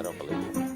don't believe you.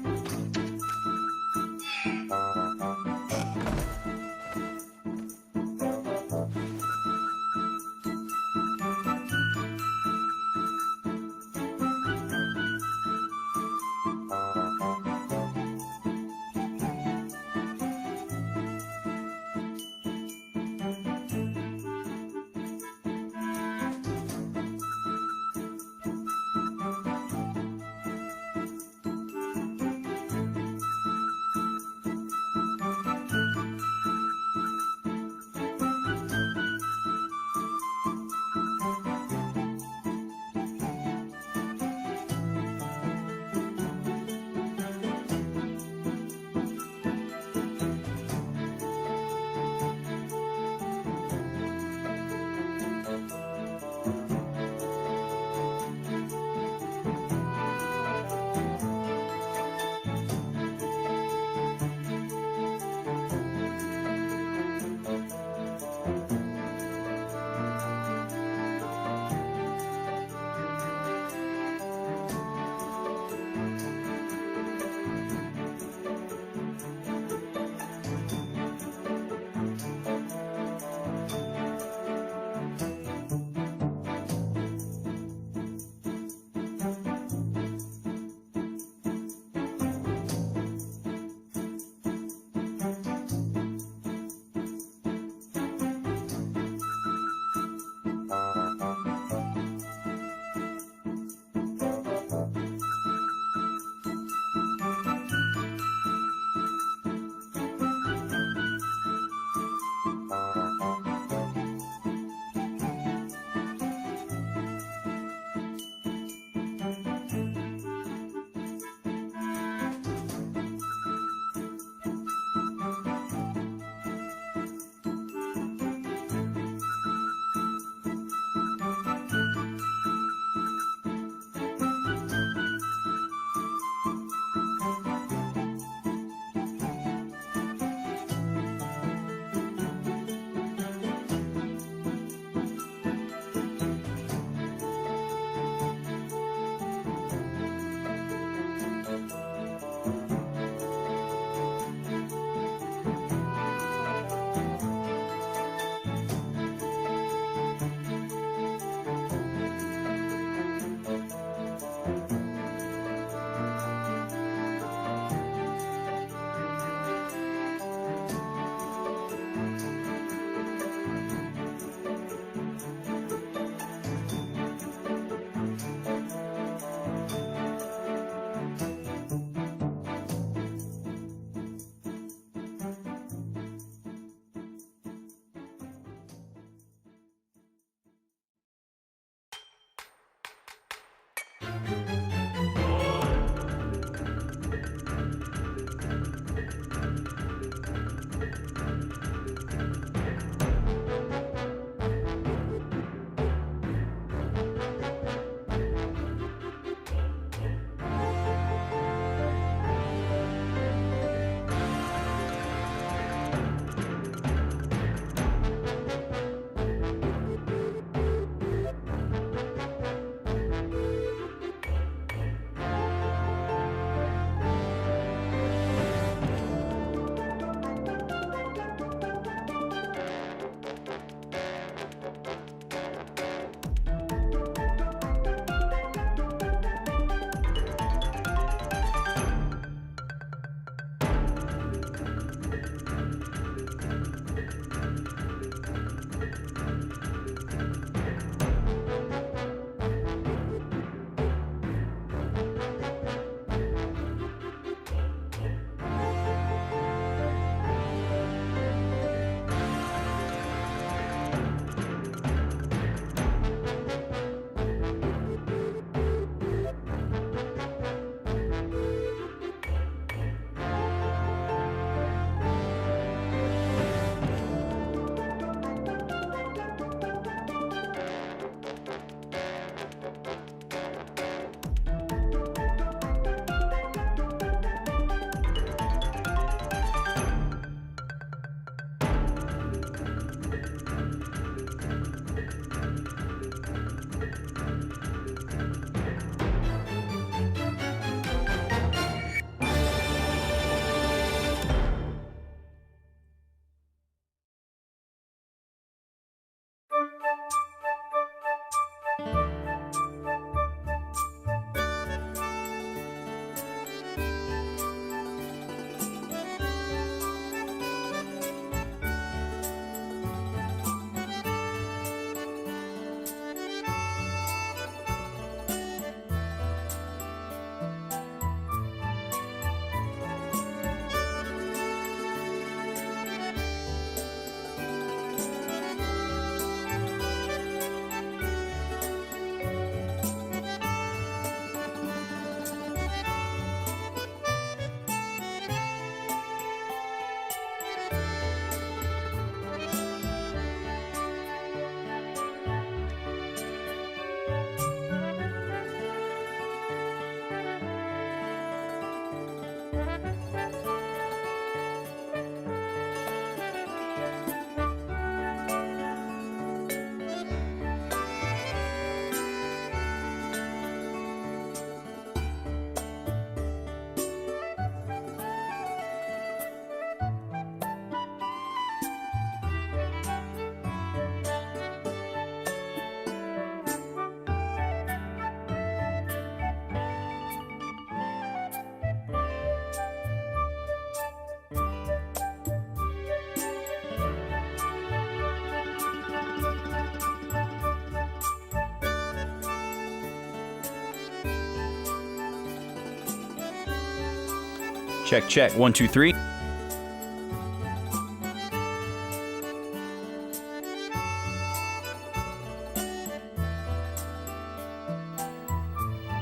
Check, check. 1, 2, 3.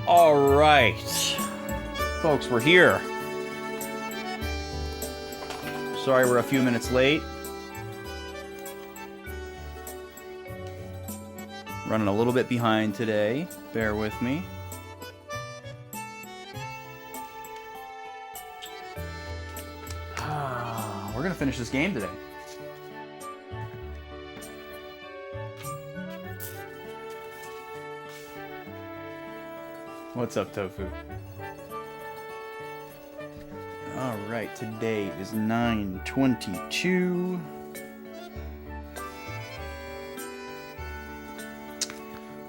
All right. Folks, we're here. Sorry we're a few minutes late. Running a little bit behind today. Bear with me. We're gonna finish this game today. What's up, Tofu? Alright, today is 9/22.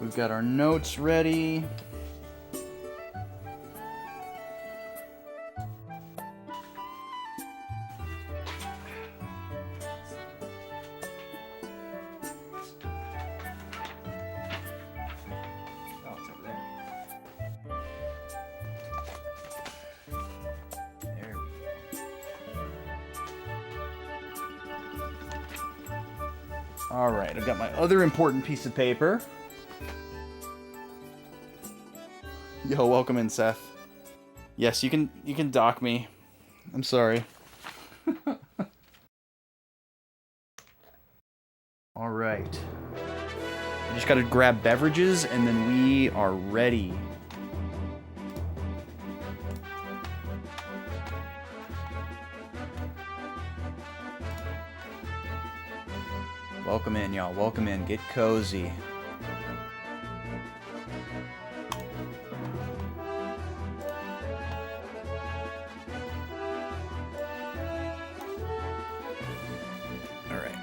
We've got our notes ready. Alright, I've got my other important piece of paper. Yo, welcome in, Seth. Yes, you can dock me. I'm sorry. Alright. I just gotta grab beverages and then we are ready. Welcome in, y'all. Welcome in. Get cozy. All right.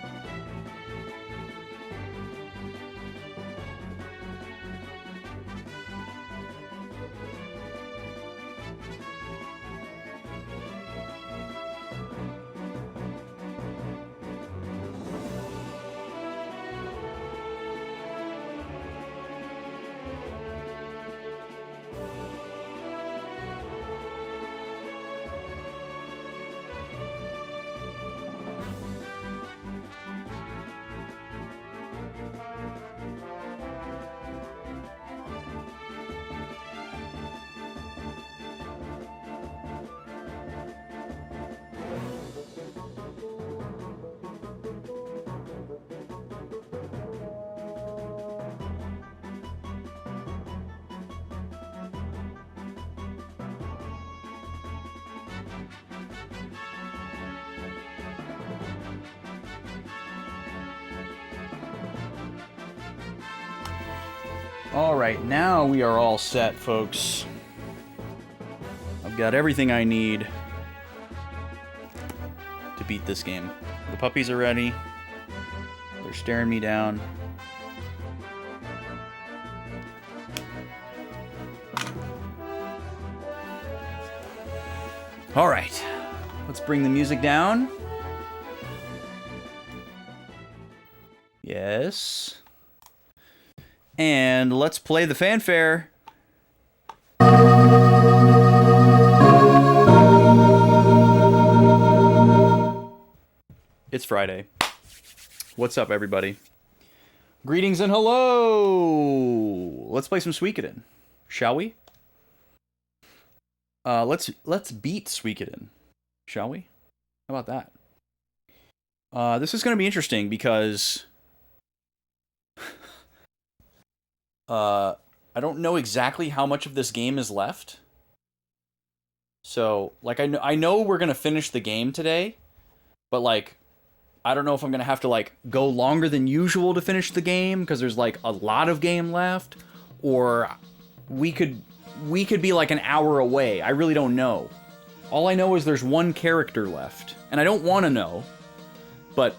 Alright, now we are all set, folks. I've got everything I need to beat this game. The puppies are ready. They're staring me down. Alright, let's bring the music down. Yes. And let's play the fanfare. It's Friday. What's up, everybody? Greetings and hello. Let's play some Suikoden, shall we? Let's beat Suikoden, shall we? How about that? This is going to be interesting because I don't know exactly how much of this game is left. So, like, I know we're gonna finish the game today, but like, I don't know if I'm gonna have to like go longer than usual to finish the game because there's like a lot of game left, or we could be like an hour away. I really don't know. All I know is there's one character left, and I don't want to know, but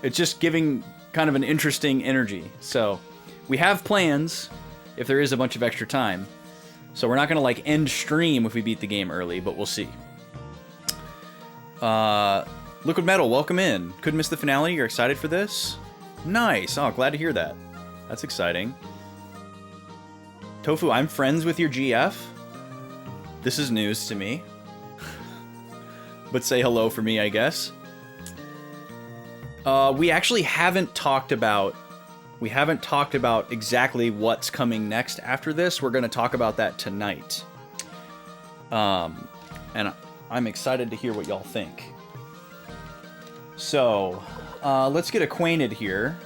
it's just giving kind of an interesting energy. So we have plans if there is a bunch of extra time. So we're not going to like end stream if we beat the game early, but we'll see. Liquid Metal, welcome in. Couldn't miss the finale. You're excited for this? Nice. Oh, glad to hear that. That's exciting. Tofu, I'm friends with your GF. This is news to me. but say hello for me, I guess. We actually haven't talked about exactly what's coming next after this. We're going to talk about that tonight. And I'm excited to hear what y'all think. So, let's get acquainted here.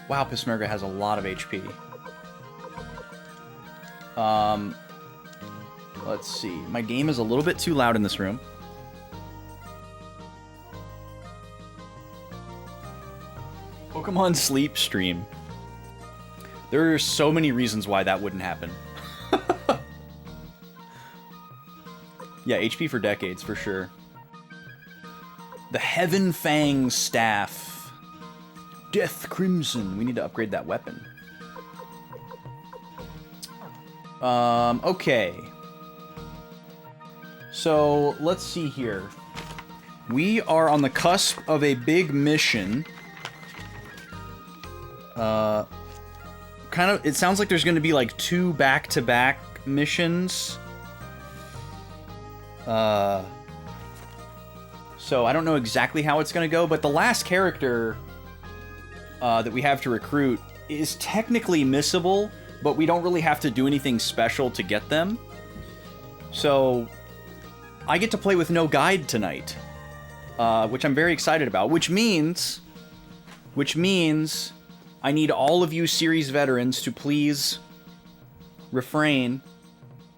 Wow, Peshmerga has a lot of HP. Let's see. My game is a little bit too loud in this room. Pokemon Sleep Stream. There are so many reasons why that wouldn't happen. Yeah, HP for decades, for sure. The Heaven Fang Staff. Death Crimson. We need to upgrade that weapon. Okay. So, let's see here. We are on the cusp of a big mission. It sounds like there's going to be like 2 back-to-back missions. So I don't know exactly how it's going to go, but the last character that we have to recruit is technically missable, but we don't really have to do anything special to get them. So I get to play with no guide tonight, which I'm very excited about, which means I need all of you series veterans to please refrain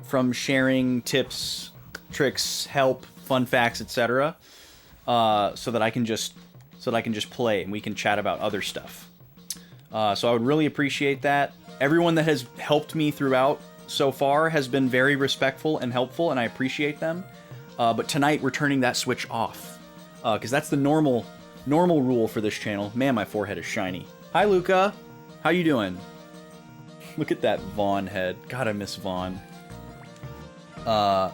from sharing tips, tricks, help, fun facts, etc. So that I can just play and we can chat about other stuff. So I would really appreciate that. Everyone that has helped me throughout so far has been very respectful and helpful, and I appreciate them. But tonight we're turning that switch off, because that's the normal rule for this channel. Man, my forehead is shiny. Hi, Luca. How you doing? Look at that Vaughn head. God, I miss Vaughn. But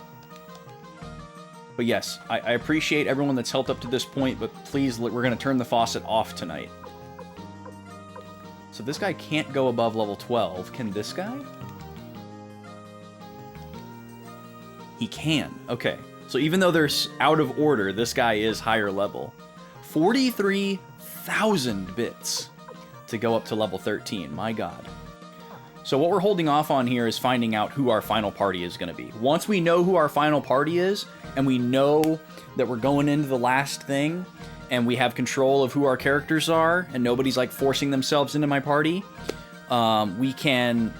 yes, I appreciate everyone that's helped up to this point, but please, we're going to turn the faucet off tonight. So this guy can't go above level 12. Can this guy? He can. Okay. So even though they're out of order, this guy is higher level. 43,000 bits to go up to level 13. My god. So what we're holding off on here is finding out who our final party is going to be. Once we know who our final party is, and we know that we're going into the last thing, and we have control of who our characters are, and nobody's like forcing themselves into my party, we can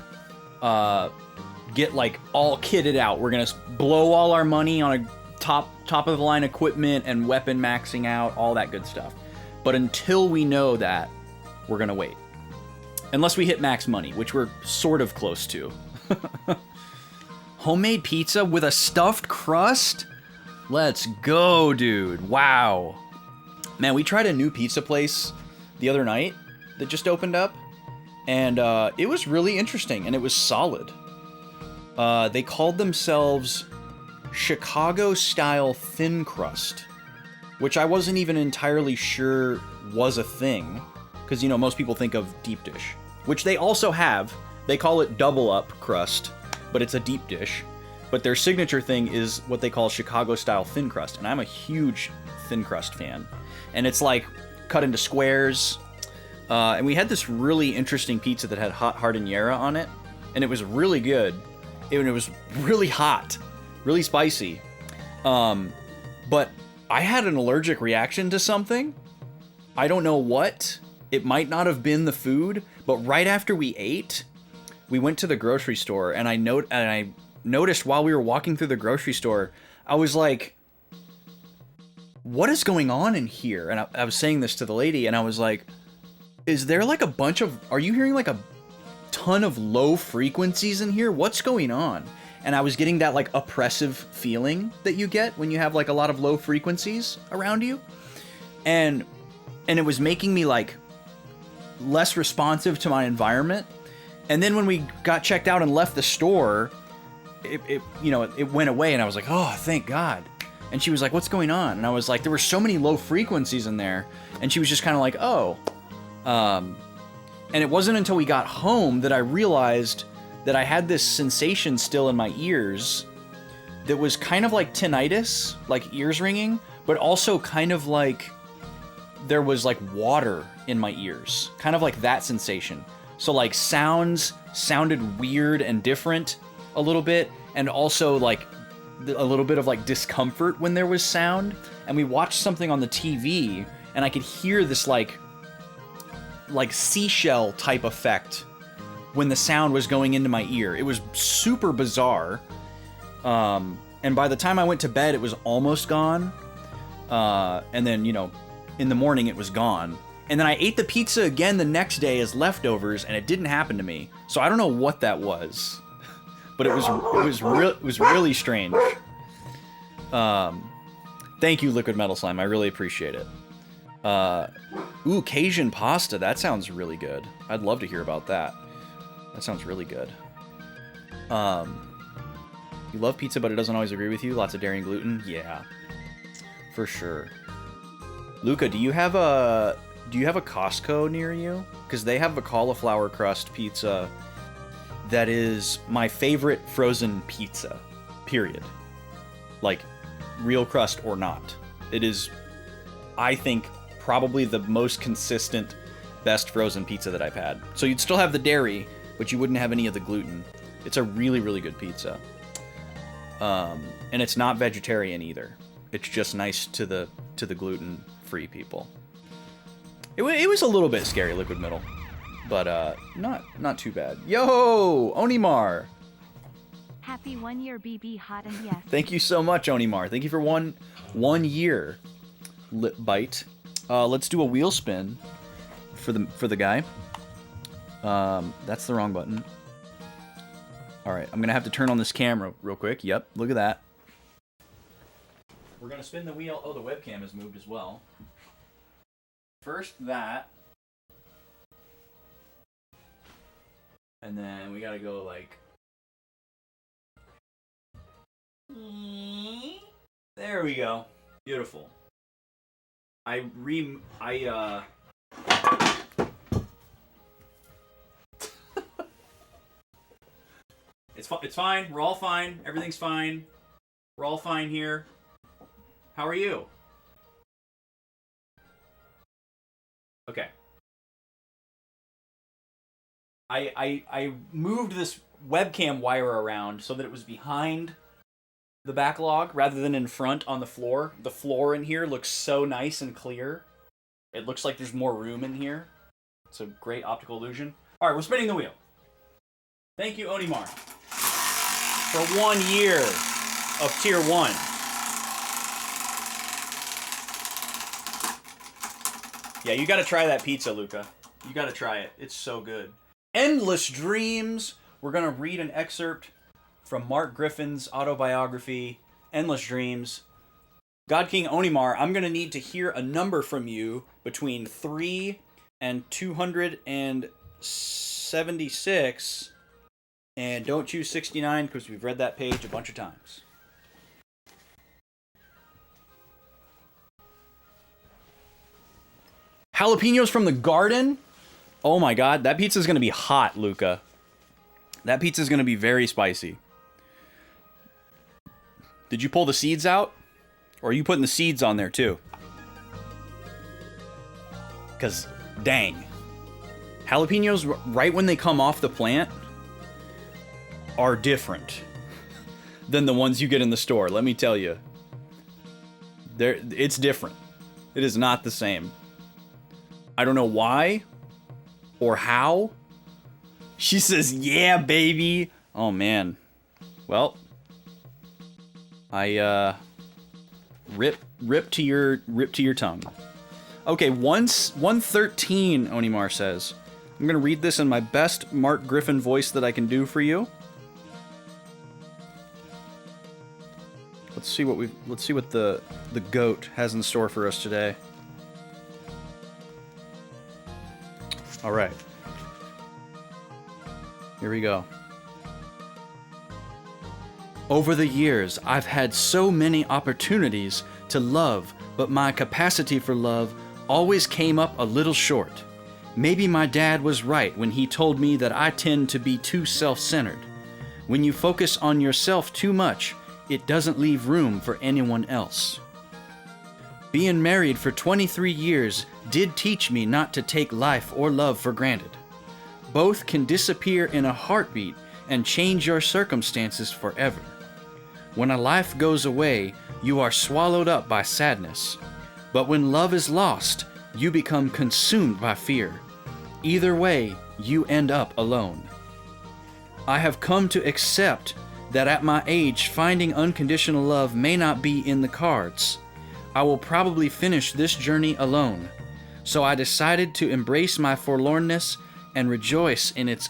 get like all kitted out. We're going to blow all our money on a top of the line equipment and weapon maxing out, all that good stuff. But until we know that, we're going to wait. Unless we hit max money, which we're sort of close to. Homemade pizza with a stuffed crust? Let's go, dude. Wow. Man, we tried a new pizza place the other night that just opened up. And it was really interesting, and it was solid. They called themselves Chicago-style thin crust, which I wasn't even entirely sure was a thing. Because, you know, most people think of deep dish, which they also have. They call it double up crust, but it's a deep dish. But their signature thing is what they call Chicago-style thin crust, and I'm a huge thin crust fan. And it's like cut into squares. And we had this really interesting pizza that had hot jardinera on it, and it was really good. It was really hot, really spicy. But I had an allergic reaction to something. I don't know what. It might not have been the food, but right after we ate, we went to the grocery store, and I noticed while we were walking through the grocery store, I was like, what is going on in here? And I was saying this to the lady, and I was like, is there like a bunch of, are you hearing like a ton of low frequencies in here? What's going on? And I was getting that like oppressive feeling that you get when you have like a lot of low frequencies around you. And it was making me like less responsive to my environment. And then when we got checked out and left the store, it went away, and I was like, oh, thank God. And she was like, what's going on? And I was like, there were so many low frequencies in there. And she was just kind of like, oh. And it wasn't until we got home that I realized that I had this sensation still in my ears that was kind of like tinnitus, like ears ringing, but also kind of like there was like water in my ears, kind of like that sensation. So like sounds sounded weird and different a little bit, and also like a little bit of like discomfort when there was sound. And we watched something on the TV, and I could hear this like seashell type effect when the sound was going into my ear. It was super bizarre. And by the time I went to bed, it was almost gone. And then, you know, in the morning it was gone. And then I ate the pizza again the next day as leftovers, and it didn't happen to me. So I don't know what that was, but it was really strange. Thank you, Liquid Metal Slime. I really appreciate it. Ooh, Cajun pasta. That sounds really good. I'd love to hear about that. That sounds really good. You love pizza, but it doesn't always agree with you. Lots of dairy and gluten. Yeah, for sure. Luca, do you have a Costco near you? Because they have a cauliflower crust pizza that is my favorite frozen pizza. Period. Like, real crust or not. It is, I think, probably the most consistent, best frozen pizza that I've had. So you'd still have the dairy, but you wouldn't have any of the gluten. It's a really, really good pizza. And it's not vegetarian either. It's just nice to the gluten-free people. It was a little bit scary, Liquid Metal, but not too bad. Yo, Onimar! Happy 1 year, BB hot and yes. Thank you so much, Onimar. Thank you for one year, Lip Bite. Let's do a wheel spin for the guy. That's the wrong button. All right, I'm gonna have to turn on this camera real quick. Yep, look at that. We're gonna spin the wheel. Oh, the webcam has moved as well. First that, and then we gotta go like. There we go. Beautiful. It's fine. We're all fine. Everything's fine. We're all fine here. How are you? Okay. I moved this webcam wire around so that it was behind the backlog rather than in front on the floor. The floor in here looks so nice and clear. It looks like there's more room in here. It's a great optical illusion. All right, we're spinning the wheel. Thank you, Onimar, for 1 year of Tier 1. Yeah, you gotta try that pizza, Luca. You gotta try it. It's so good. Endless Dreams. We're gonna read an excerpt from Mark Griffin's autobiography, Endless Dreams. God King Onimar, I'm gonna need to hear a number from you between 3 and 276. And don't choose 69 because we've read that page a bunch of times. Jalapenos from the garden? Oh my god, that pizza's gonna be hot, Luca. That pizza's gonna be very spicy. Did you pull the seeds out? Or are you putting the seeds on there too? Because, dang. Jalapenos, right when they come off the plant, are different than the ones you get in the store, let me tell you. It's different. It is not the same. I don't know why or how. She says, yeah, baby. Oh, man. Well, I, rip to your tongue. Okay, 113, Onimar says. I'm gonna read this in my best Mark Griffin voice that I can do for you. Let's see what the goat has in store for us today. All right. Here we go. Over the years, I've had so many opportunities to love, but my capacity for love always came up a little short. Maybe my dad was right when he told me that I tend to be too self-centered. When you focus on yourself too much, it doesn't leave room for anyone else. Being married for 23 years did teach me not to take life or love for granted. Both can disappear in a heartbeat and change your circumstances forever. When a life goes away, you are swallowed up by sadness. But when love is lost, you become consumed by fear. Either way, you end up alone. I have come to accept that at my age, finding unconditional love may not be in the cards. I will probably finish this journey alone. So I decided to embrace my forlornness and rejoice in its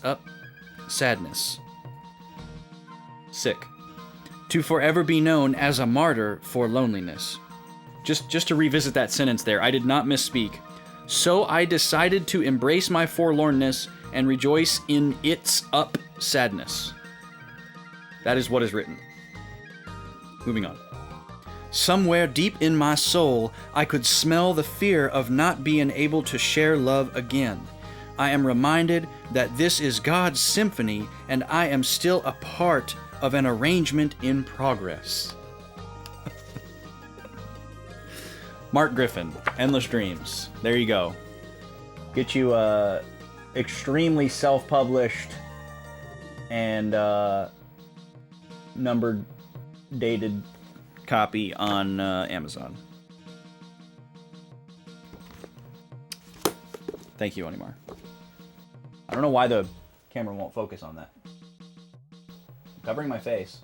sadness. Sick. To forever be known as a martyr for loneliness. Just to revisit that sentence there, I did not misspeak. So I decided to embrace my forlornness and rejoice in its sadness. That is what is written. Moving on. Somewhere deep in my soul, I could smell the fear of not being able to share love again. I am reminded that this is God's symphony and I am still a part of an arrangement in progress. Mark Griffin, Endless Dreams. There you go. Get you a extremely self-published and numbered, dated copy on Amazon. Thank you, Onimar. I don't know why the camera won't focus on that. I'm covering my face.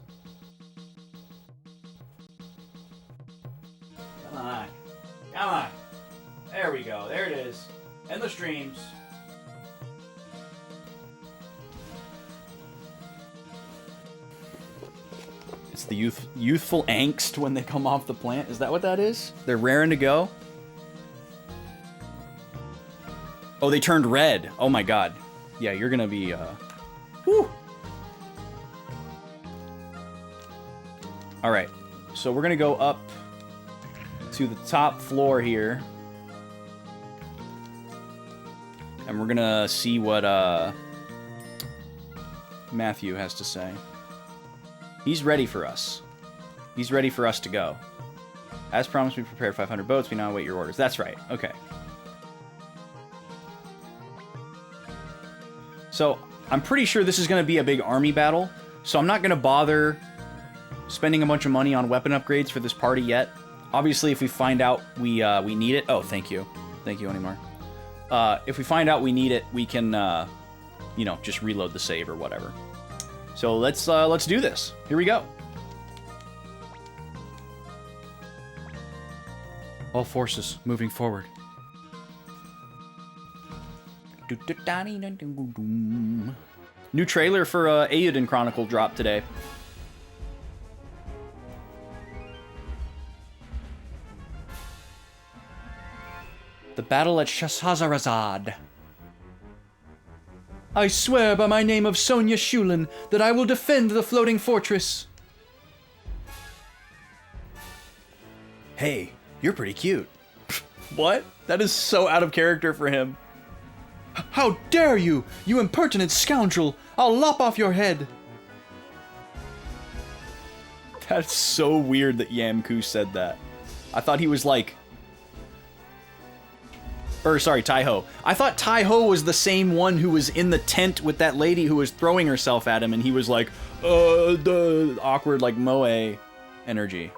Come on. Come on. There we go. There it is. Endless Dreams. It's the youthful angst when they come off the plant. Is that what that is? They're raring to go? Oh, they turned red. Oh my god. Yeah, you're gonna be, whew. Alright, so we're gonna go up to the top floor here. And we're gonna see what, Matthew has to say. He's ready for us. He's ready for us to go. As promised, we prepared 500 boats. We now await your orders. That's right. Okay. So, I'm pretty sure this is going to be a big army battle. So I'm not going to bother spending a bunch of money on weapon upgrades for this party yet. Obviously, if we find out we need it... Oh, thank you. Thank you, Onimar. If we find out we need it, we can, you know, just reload the save or whatever. So let's do this. Here we go. All forces moving forward. New trailer for Eiyuden Chronicle dropped today. The battle at Shahrazad. I swear by my name of Sonia Shulin that I will defend the floating fortress. Hey, you're pretty cute. What? That is so out of character for him. How dare you, you impertinent scoundrel! I'll lop off your head! That's so weird that Yamku said that. I thought he was like... Or, sorry, Taiho. I thought Taiho was the same one who was in the tent with that lady who was throwing herself at him, and he was like, the awkward, like, moe energy.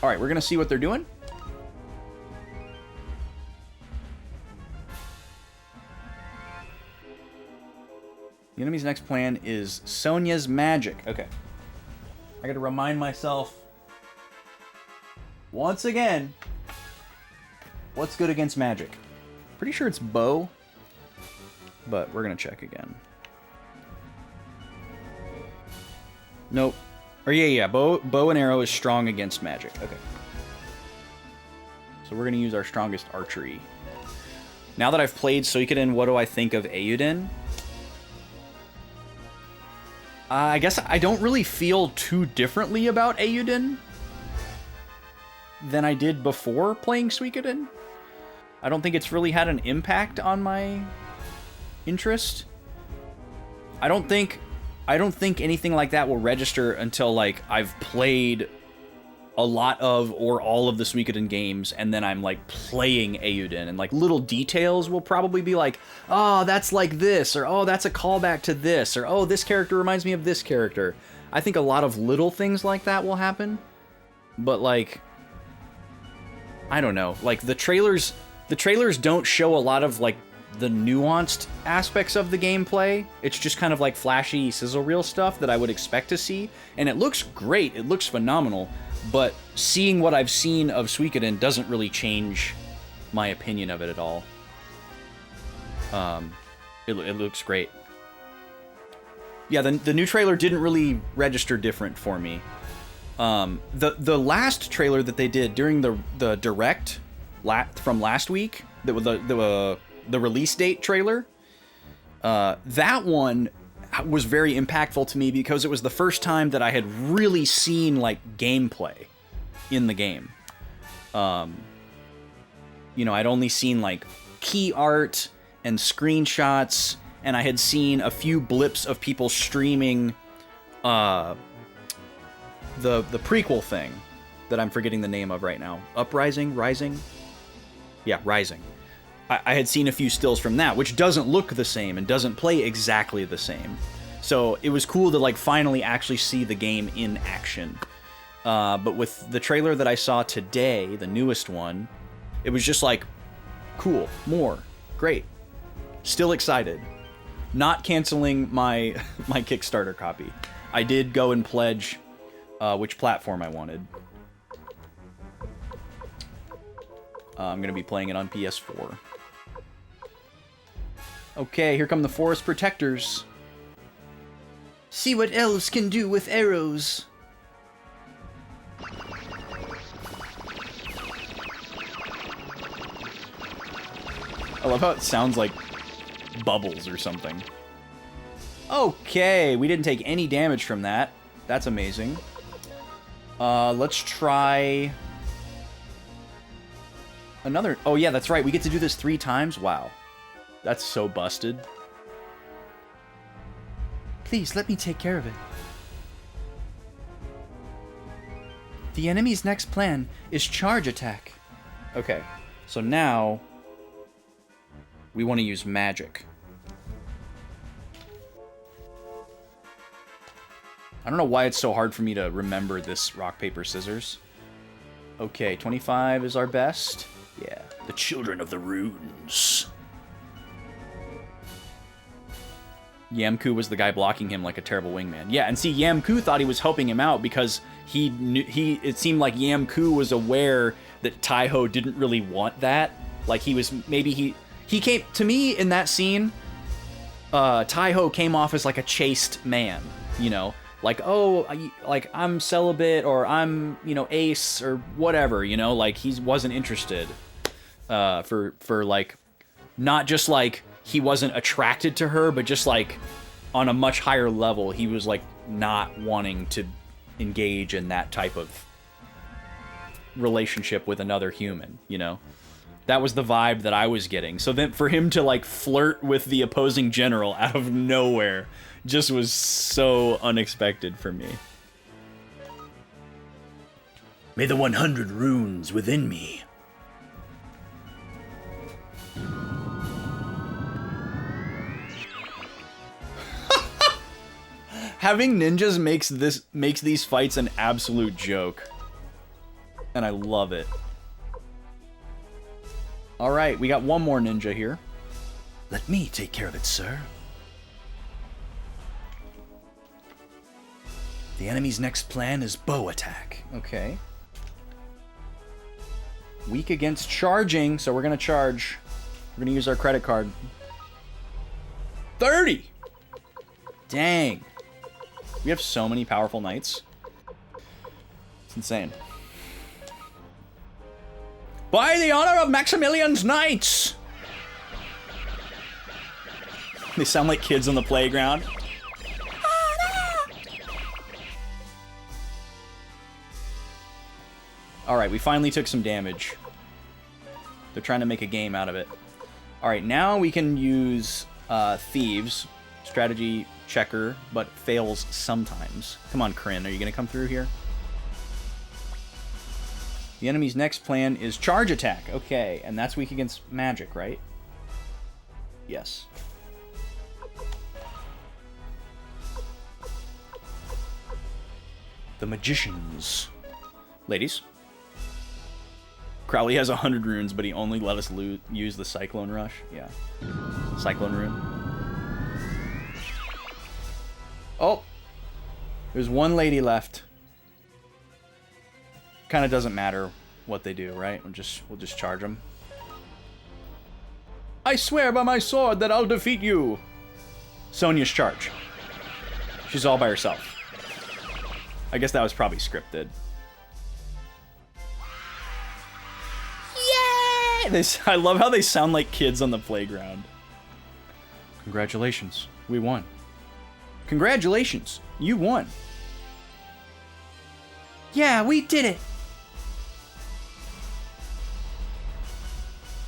Alright, we're gonna see what they're doing. The enemy's next plan is Sonia's magic. Okay. I gotta remind myself once again, what's good against magic? Pretty sure it's bow, but we're gonna check again. Nope. Or yeah, bow and arrow is strong against magic. Okay. So we're gonna use our strongest archery. Now that I've played Suikoden, what do I think of Eiyuden? I guess I don't really feel too differently about Eiyuden than I did before playing Suikoden. I don't think it's really had an impact on my interest. I don't think I don't think anything like that will register until, like, I've played a lot of or all of the Suikoden games, and then I'm, like, playing Eiyuden, and, like, little details will probably be like, oh, that's like this, or oh, that's a callback to this, or oh, this character reminds me of this character. I think a lot of little things like that will happen, but, like, I don't know. Like, the trailers don't show a lot of, like, the nuanced aspects of the gameplay. It's just kind of like flashy sizzle reel stuff that I would expect to see, and it looks great, it looks phenomenal, but seeing what I've seen of Suikoden doesn't really change my opinion of it at all. It looks great. Yeah, the new trailer didn't really register different for me. The last trailer that they did during the direct from last week, the release date trailer, that one was very impactful to me because it was the first time that I had really seen, like, gameplay in the game. You know, I'd only seen, like, key art and screenshots, and I had seen a few blips of people streaming the prequel thing that I'm forgetting the name of right now. Rising? Yeah, Rising. I had seen a few stills from that, which doesn't look the same and doesn't play exactly the same. So it was cool to, like, finally actually see the game in action. But with the trailer that I saw today, the newest one, it was just like, cool, more, great. Still excited. Not canceling my Kickstarter copy. I did go and pledge which platform I wanted. I'm going to be playing it on PS4. Okay, here come the forest protectors. See what elves can do with arrows. I love how it sounds like bubbles or something. Okay, we didn't take any damage from that. That's amazing. Let's try another. Oh yeah, that's right. We get to do this 3 times? Wow. That's so busted. Please, let me take care of it. The enemy's next plan is charge attack. Okay, so now we want to use magic. I don't know why it's so hard for me to remember this rock, paper, scissors. Okay, 25 is our best. Yeah, the children of the runes. Yamku was the guy blocking him like a terrible wingman. Yeah, and see, Yamku thought he was helping him out because it seemed like Yamku was aware that Taiho didn't really want that. Like, he came, to me, in that scene, Taiho came off as like a chaste man, you know? Like, oh, like, I'm celibate, or I'm, you know, ace, or whatever, you know? Like, he wasn't interested, for like, not just like, he wasn't attracted to her, but just like on a much higher level, he was like not wanting to engage in that type of relationship with another human, you know? That was the vibe that I was getting. So then for him to like flirt with the opposing general out of nowhere just was so unexpected for me. May the 100 runes within me. Having ninjas makes these fights an absolute joke. And I love it. Alright, we got one more ninja here. Let me take care of it, sir. The enemy's next plan is bow attack. Okay. Weak against charging, so we're gonna charge. We're gonna use our credit card. 30! Dang. We have so many powerful knights. It's insane. By the honor of Maximilian's knights! They sound like kids on the playground. Alright, we finally took some damage. They're trying to make a game out of it. Alright, now we can use Thieves. strategy checker, but fails sometimes. Come on, Kryn, are you going to come through here? The enemy's next plan is charge attack. Okay, and that's weak against magic, right? Yes. The magicians. Ladies. Crowley has 100 runes, but he only let us use the Cyclone Rush. Yeah. Cyclone rune. Oh! There's one lady left. Kind of doesn't matter what they do, right? We'll just charge them. I swear by my sword that I'll defeat you! Sonia's charge. She's all by herself. I guess that was probably scripted. Yay! I love how they sound like kids on the playground. Congratulations, we won. Congratulations, you won. Yeah, we did it!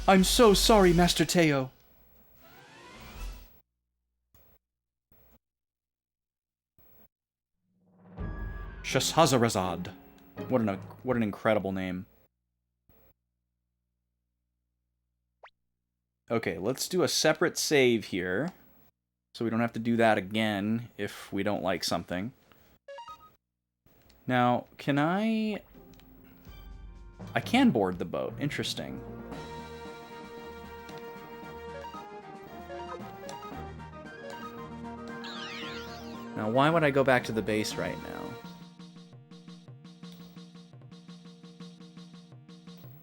I'm so sorry, Master Teo. Shashazarazad. What an incredible name. Okay, let's do a separate save here. So we don't have to do that again if we don't like something. Now, can I can board the boat. Interesting. Now, why would I go back to the base right now?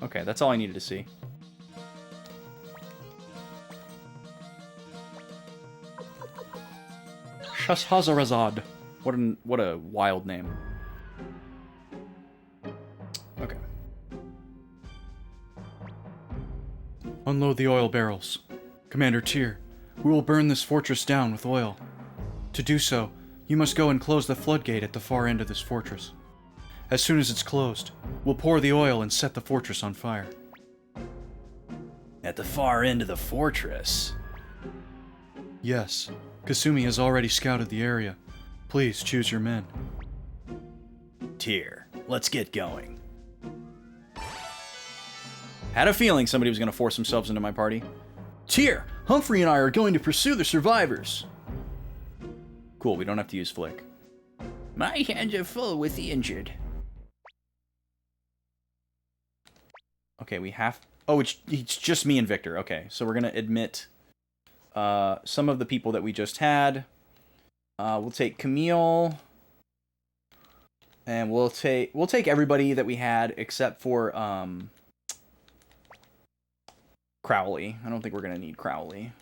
Okay, that's all I needed to see. Shashazarazad. What a wild name. Okay. Unload the oil barrels. Commander Tyr, we will burn this fortress down with oil. To do so, you must go and close the floodgate at the far end of this fortress. As soon as it's closed, we'll pour the oil and set the fortress on fire. At the far end of the fortress? Yes. Kasumi has already scouted the area. Please choose your men. Tyr, let's get going. Had a feeling somebody was going to force themselves into my party. Tyr, Humphrey and I are going to pursue the survivors. Cool, we don't have to use Flick. My hands are full with the injured. Okay, we have... Oh, it's just me and Victor. Okay, so we're going to admit some of the people that we just had. We'll take Camille. And we'll take everybody that we had except for Crowley. I don't think we're going to need Crowley.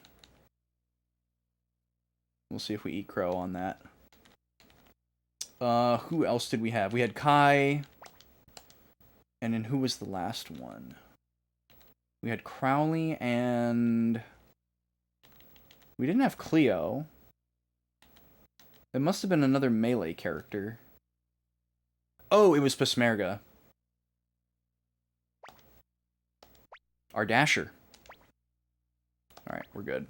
We'll see if we eat crow on that. Who else did we have? We had Kai. And then who was the last one? We had Crowley and... We didn't have Cleo. It must have been another melee character. Oh, it was Pesmerga. Our Dasher. Alright, we're good.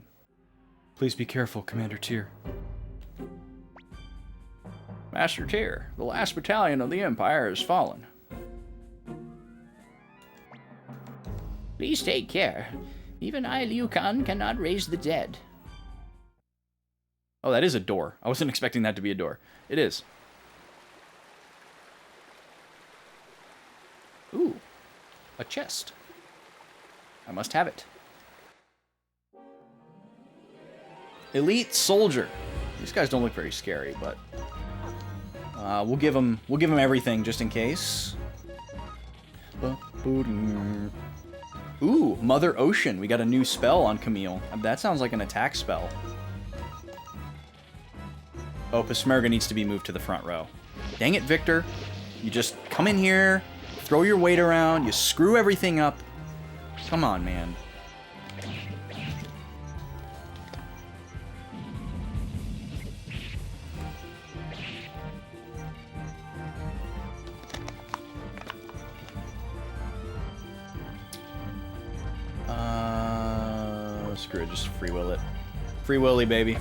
Please be careful, Commander Tyr. Master Tyr, the last battalion of the Empire has fallen. Please take care. Even I, Liu Kang, cannot raise the dead. Oh, that is a door. I wasn't expecting that to be a door. It is. Ooh. A chest. I must have it. Elite Soldier. These guys don't look very scary, but... we'll give them everything just in case. Ooh, Mother Ocean. We got a new spell on Camille. That sounds like an attack spell. Oh, Pesmerga needs to be moved to the front row. Dang it, Victor. You just come in here, throw your weight around, you screw everything up. Come on, man. Screw it, just free will it. Free willy, baby.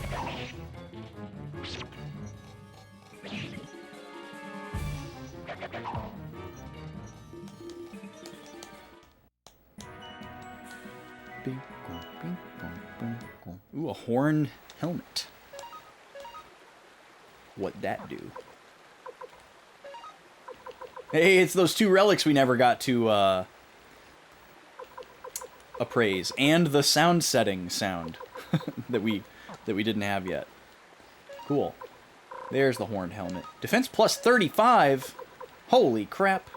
Ooh, a horn helmet. What'd that do? Hey, it's those 2 relics we never got to appraise, and the sound setting sound that we didn't have yet. Cool. There's the horned helmet. Defense plus 35. Holy crap.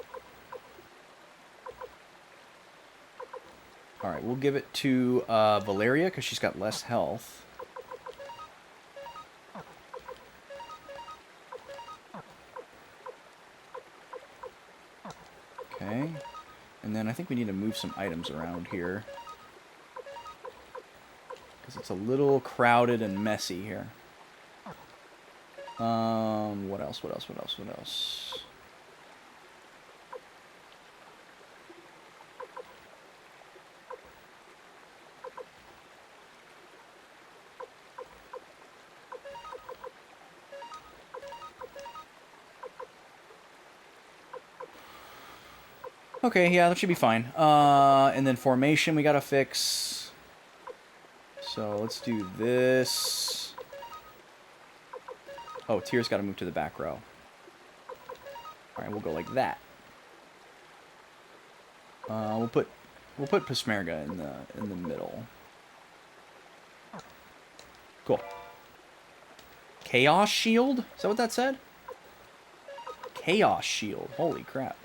All right, we'll give it to Valeria because she's got less health. Okay. And then I think we need to move some items around here. Because it's a little crowded and messy here. What else? Okay, yeah, that should be fine. And then formation we gotta fix. So let's do this. Oh, Tyr's gotta move to the back row. Alright, we'll go like that. We'll put Pasmerga in the middle. Cool. Chaos Shield? Is that what that said? Chaos Shield. Holy crap.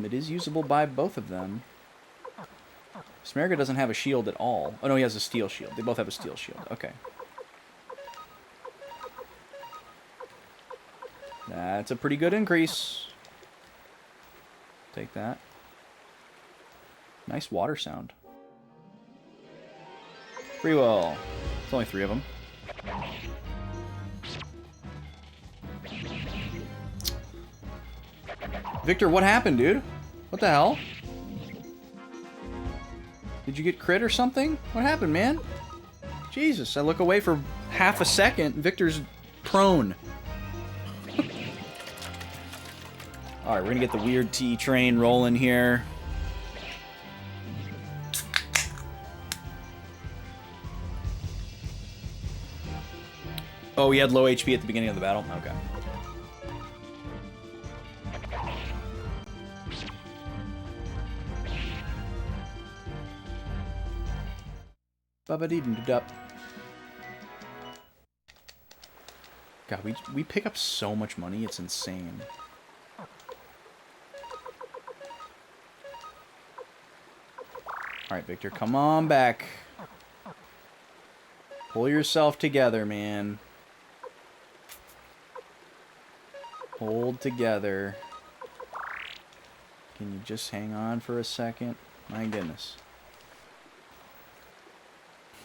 It is usable by both of them. Smerga doesn't have a shield at all. Oh no, he has a steel shield. They both have a steel shield. Okay. That's a pretty good increase. Take that. Nice water sound. Free will. There's only 3 of them. Victor, what happened, dude? What the hell? Did you get crit or something? What happened, man? Jesus, I look away for half a second. Victor's prone. Alright, we're gonna get the weird tea train rolling here. Oh, he had low HP at the beginning of the battle? Okay. Ba-ba-dee-doo-dup. God, we pick up so much money, it's insane. Alright, Victor, come on back. Pull yourself together, man. Hold together. Can you just hang on for a second? My goodness.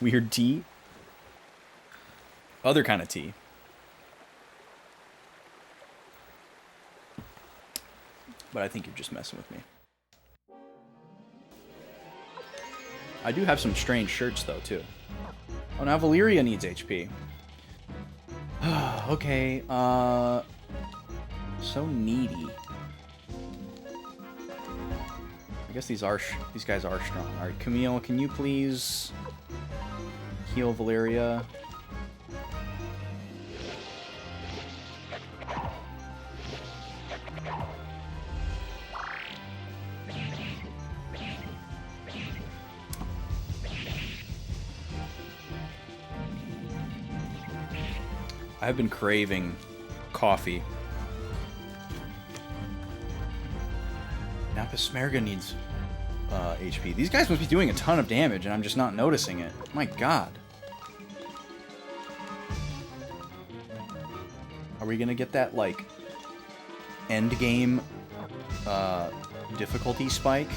Weird tea? Other kind of tea. But I think you're just messing with me. I do have some strange shirts, though, too. Oh, now Valeria needs HP. Okay, so needy. I guess these guys are strong. Alright, Camille, can you please heal Valeria? I've been craving coffee. Now Pasmerga needs HP. These guys must be doing a ton of damage, and I'm just not noticing it. My god. Are we gonna get that, like, end game difficulty spike?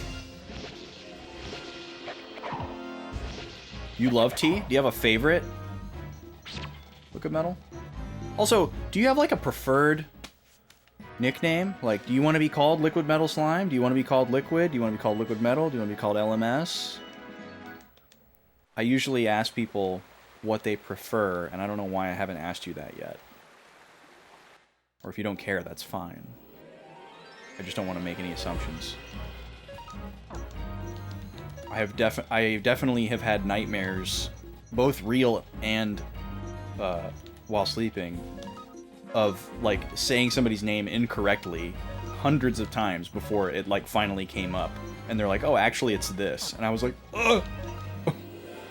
You love tea? Do you have a favorite? Liquid Metal? Also, do you have, like, a preferred nickname? Like, do you want to be called Liquid Metal Slime? Do you want to be called Liquid? Do you want to be called Liquid Metal? Do you want to be called LMS? I usually ask people what they prefer, and I don't know why I haven't asked you that yet. Or if you don't care, that's fine. I just don't want to make any assumptions. I definitely have had nightmares, both real and while sleeping, of like saying somebody's name incorrectly hundreds of times before it like finally came up, and they're like, "Oh, actually, it's this," and I was like, "Ugh."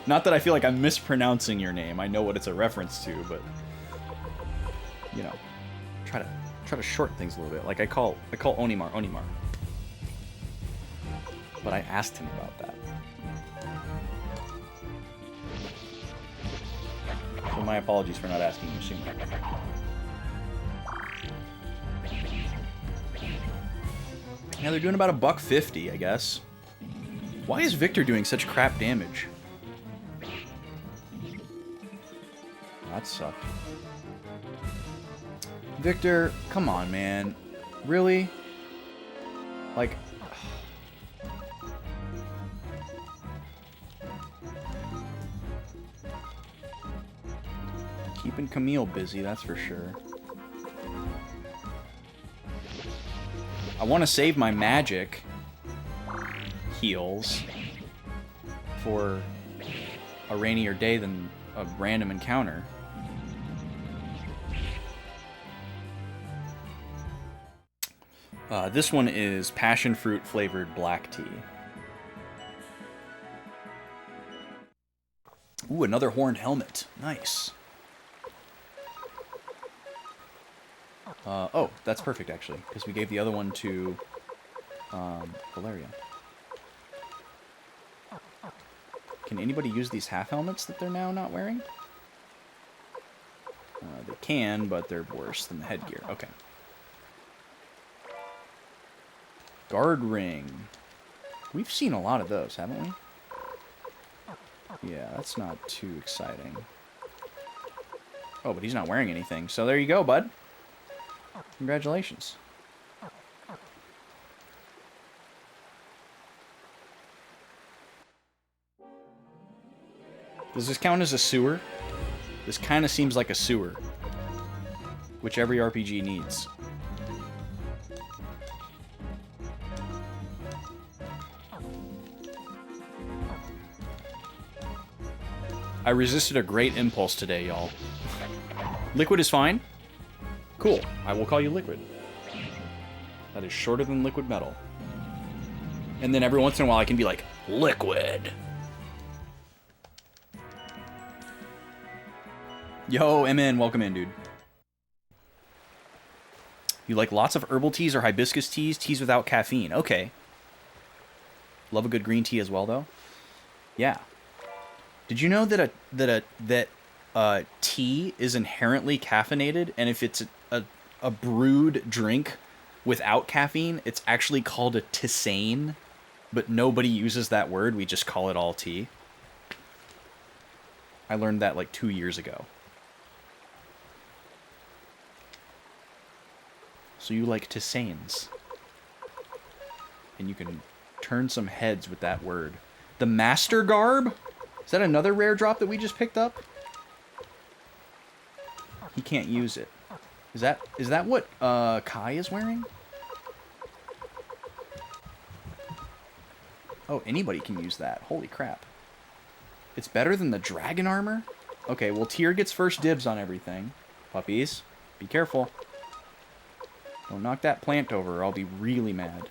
Not that I feel like I'm mispronouncing your name. I know what it's a reference to, but you know, try to shorten things a little bit. Like I call Onimar Onimar, but I asked him about that. So my apologies for not asking you sooner. Yeah, they're doing about $150, I guess. Why is Victor doing such crap damage? That sucked. Victor, come on, man. Really? Like... Keeping Camille busy, that's for sure. I want to save my magic heals for a rainier day than a random encounter. This one is passion fruit flavored black tea. Ooh, another horned helmet. Nice. Oh, that's perfect, actually, because we gave the other one to Valeria. Can anybody use these half helmets that they're now not wearing? They can, but they're worse than the headgear. Okay. Guard ring. We've seen a lot of those, haven't we? Yeah, that's not too exciting. Oh, but he's not wearing anything. So there you go, bud. Congratulations. Does this count as a sewer? This kind of seems like a sewer, which every RPG needs. I resisted a great impulse today, y'all. Liquid is fine. Cool. I will call you Liquid. That is shorter than Liquid Metal. And then every once in a while I can be like, Liquid. Yo, MN, welcome in, dude. You like lots of herbal teas or hibiscus teas? Teas without caffeine. Okay. Love a good green tea as well, though. Yeah. Did you know that tea is inherently caffeinated, and if it's a brewed drink without caffeine, it's actually called a tisane, but nobody uses that word. We just call it all tea. I learned that like 2 years ago. So you like tisanes. And you can turn some heads with that word. The Master Garb? Is that another rare drop that we just picked up? He can't use it. Is that what Kai is wearing? Oh, anybody can use that. Holy crap. It's better than the dragon armor? Okay, well, Tyr gets first dibs on everything. Puppies, be careful. Don't knock that plant over or I'll be really mad.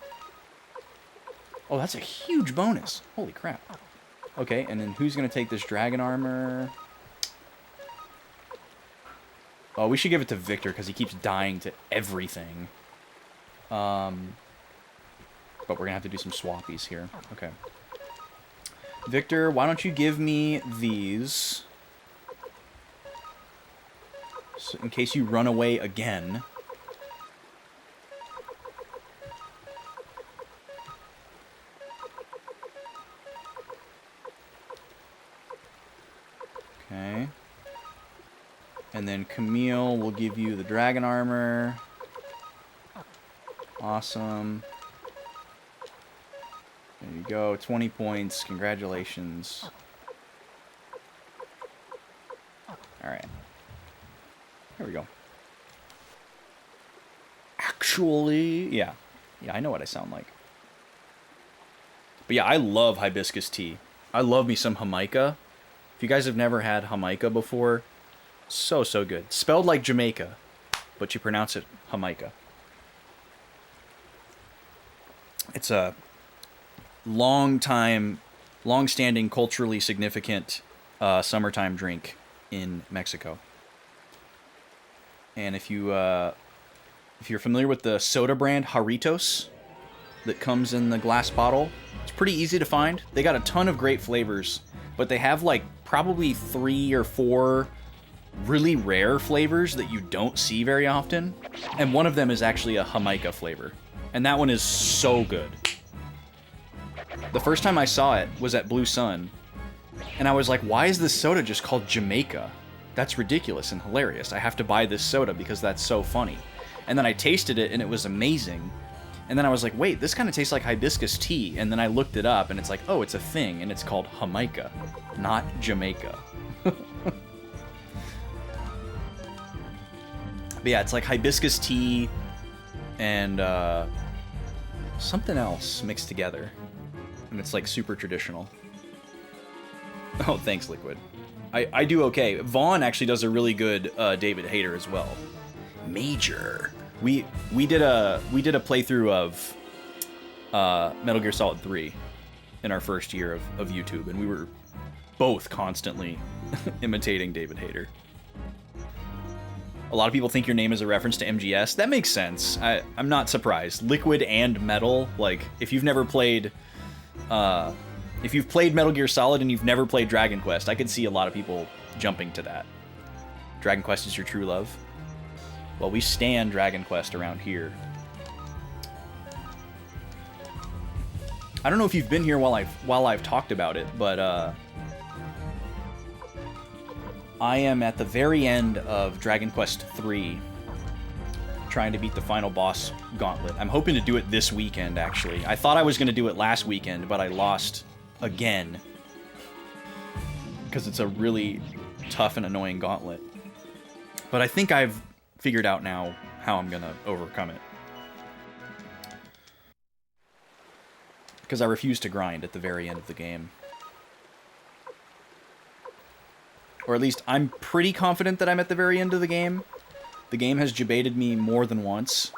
Oh, that's a huge bonus. Holy crap. Okay, and then who's going to take this dragon armor? Oh, we should give it to Victor because he keeps dying to everything. But we're going to have to do some swappies here. Okay. Victor, why don't you give me these? So in case you run away again. Okay. And then Camille will give you the dragon armor. Awesome. There you go, 20 points. Congratulations. Alright. There we go. Actually, yeah. Yeah, I know what I sound like. But yeah, I love hibiscus tea. I love me some Jamaica. If you guys have never had Jamaica before, so good. Spelled like Jamaica, but you pronounce it Jamaica. It's a long-standing, culturally significant summertime drink in Mexico. And if you're familiar with the soda brand Jarritos that comes in the glass bottle, it's pretty easy to find. They got a ton of great flavors, but they have like probably 3 or 4 really rare flavors that you don't see very often. And one of them is actually a Jamaica flavor. And that one is so good. The first time I saw it was at Blue Sun, and I was like, why is this soda just called Jamaica? That's ridiculous and hilarious. I have to buy this soda because that's so funny. And then I tasted it, and it was amazing. And then I was like, wait, this kind of tastes like hibiscus tea. And then I looked it up, and it's like, oh, it's a thing, and it's called Jamaica, not Jamaica. But yeah, it's like hibiscus tea and something else mixed together. And it's like super traditional. Oh, thanks, Liquid. I do okay. Vaughn actually does a really good David Hayter as well. Major. We did a playthrough of Metal Gear Solid 3 in our first year of YouTube, and we were both constantly imitating David Hayter. A lot of people think your name is a reference to MGS. That makes sense. I'm not surprised. Liquid and Metal, like, if you've never played... if you've played Metal Gear Solid and you've never played Dragon Quest, I could see a lot of people jumping to that. Dragon Quest is your true love? Well, we stan Dragon Quest around here. I don't know if you've been here while I've talked about it, but I am at the very end of Dragon Quest 3, trying to beat the final boss gauntlet. I'm hoping to do it this weekend, actually. I thought I was going to do it last weekend, but I lost again. Because it's a really tough and annoying gauntlet. But I think I've figured out now how I'm going to overcome it. Because I refuse to grind at the very end of the game. Or at least I'm pretty confident that I'm at the very end of the game. The game has debated me more than once,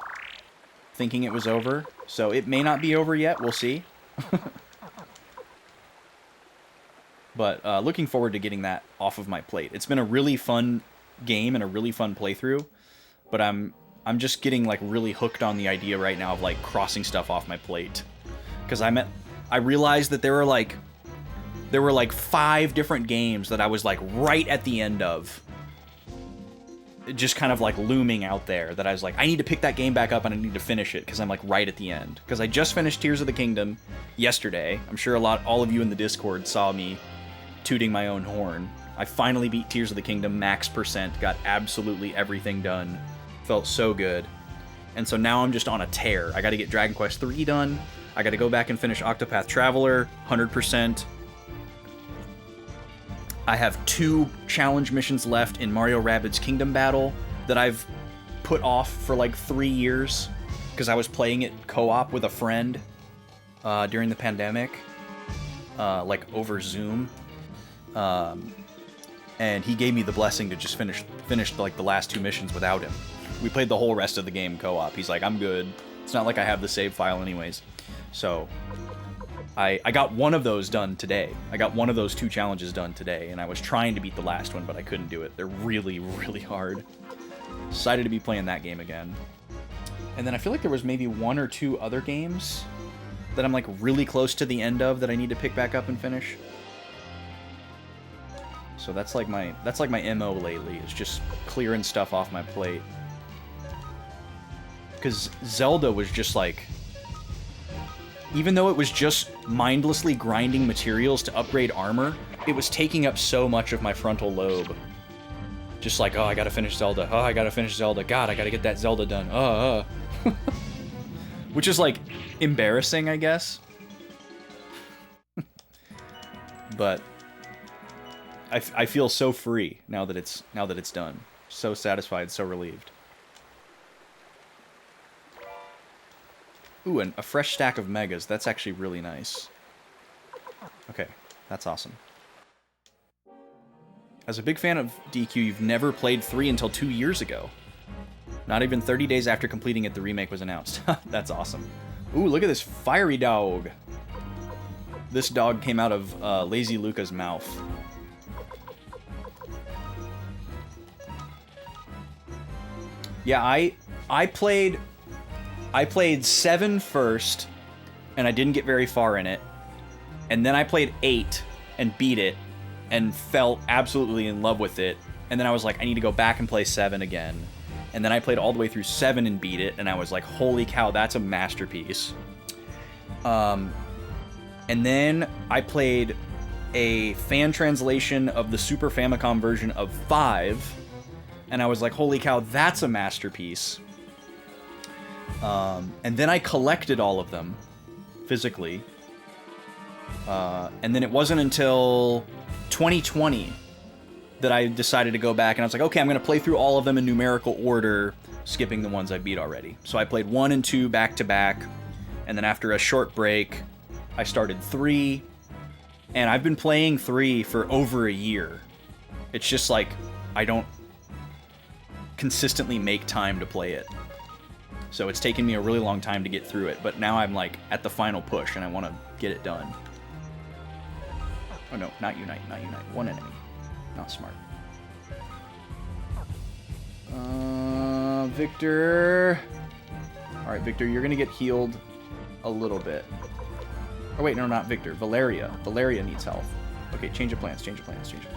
thinking it was over. So it may not be over yet, we'll see. But looking forward to getting that off of my plate. It's been a really fun game and a really fun playthrough. But I'm just getting like really hooked on the idea right now of like crossing stuff off my plate. Because I realized that there were like 5 different games that I was like right at the end of. Just kind of like looming out there that I was like, I need to pick that game back up and I need to finish it because I'm like right at the end. Because I just finished Tears of the Kingdom yesterday. I'm sure all of you in the Discord saw me tooting my own horn. I finally beat Tears of the Kingdom max %, got absolutely everything done. Felt so good. And so now I'm just on a tear. I got to get Dragon Quest 3 done. I got to go back and finish Octopath Traveler 100%. I have 2 challenge missions left in Mario Rabbids Kingdom Battle that I've put off for like 3 years because I was playing it co-op with a friend during the pandemic, like over Zoom, and he gave me the blessing to just finish like the last 2 missions without him. We played the whole rest of the game co-op. He's like, I'm good. It's not like I have the save file anyways. So I got one of those done today. I got one of those 2 challenges done today, and I was trying to beat the last one, but I couldn't do it. They're really, really hard. Excited to be playing that game again. And then I feel like there was maybe 1 or 2 other games that I'm like really close to the end of that I need to pick back up and finish. So that's like my MO lately, is just clearing stuff off my plate. Because Zelda was just like, even though it was just mindlessly grinding materials to upgrade armor, it was taking up so much of my frontal lobe. Just like, oh, I gotta finish Zelda. Oh, I gotta finish Zelda. God, I gotta get that Zelda done. Which is like embarrassing, I guess. But I feel so free now that it's done. So satisfied, so relieved. Ooh, and a fresh stack of megas. That's actually really nice. Okay, that's awesome. As a big fan of DQ, you've never played 3 until 2 years ago. Not even 30 days after completing it, the remake was announced. That's awesome. Ooh, look at this fiery dog. This dog came out of Lazy Luca's mouth. Yeah, I played 7 first, and I didn't get very far in it. And then I played 8 and beat it and fell absolutely in love with it. And then I was like, I need to go back and play 7 again. And then I played all the way through 7 and beat it, and I was like, holy cow, that's a masterpiece. And then I played a fan translation of the Super Famicom version of 5, and I was like, holy cow, that's a masterpiece. And then I collected all of them physically. And then it wasn't until 2020 that I decided to go back, and I was like, okay, I'm going to play through all of them in numerical order, skipping the ones I beat already. So I played 1 and 2 back to back, and then after a short break, I started 3, and I've been playing 3 for over a year. It's just like, I don't consistently make time to play it. So it's taken me a really long time to get through it, but now I'm like at the final push, and I want to get it done. Oh no, not unite, not unite. One enemy. Not smart. Victor. Alright, Victor, you're gonna get healed a little bit. Oh wait, no, not Victor. Valeria. Valeria needs health. Okay, change of plans, change of plans, change of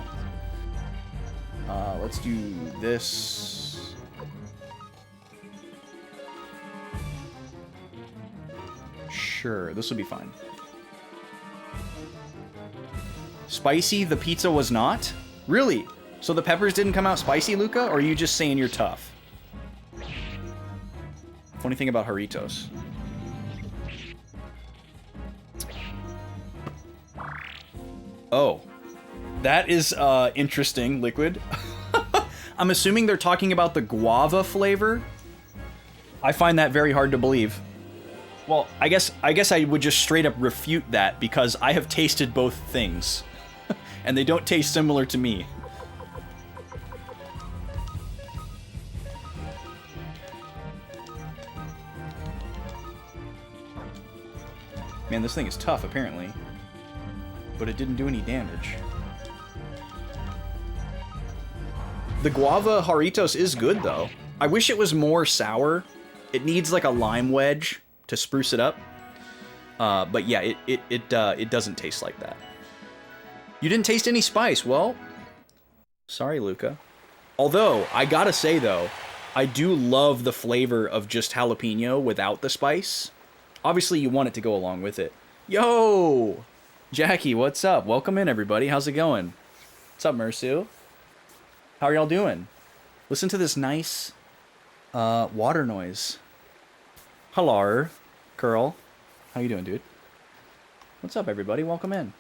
plans. Let's do this. Sure, this will be fine. Spicy, the pizza was not? Really? So the peppers didn't come out spicy, Luca? Or are you just saying you're tough? Funny thing about Doritos. Oh. That is interesting, Liquid. I'm assuming they're talking about the guava flavor. I find that very hard to believe. Well, I guess I would just straight up refute that, because I have tasted both things. And they don't taste similar to me. Man, this thing is tough, apparently. But it didn't do any damage. The guava Doritos is good, though. I wish it was more sour. It needs like a lime wedge to spruce it up. But yeah, it doesn't taste like that. You didn't taste any spice. Well, sorry, Luca. Although, I gotta say, though, I do love the flavor of just jalapeno without the spice. Obviously, you want it to go along with it. Yo! Jackie, what's up? Welcome in, everybody. How's it going? What's up, Mersu? How are y'all doing? Listen to this nice water noise. Hello, Curl. How you doing, dude? What's up, everybody? Welcome in.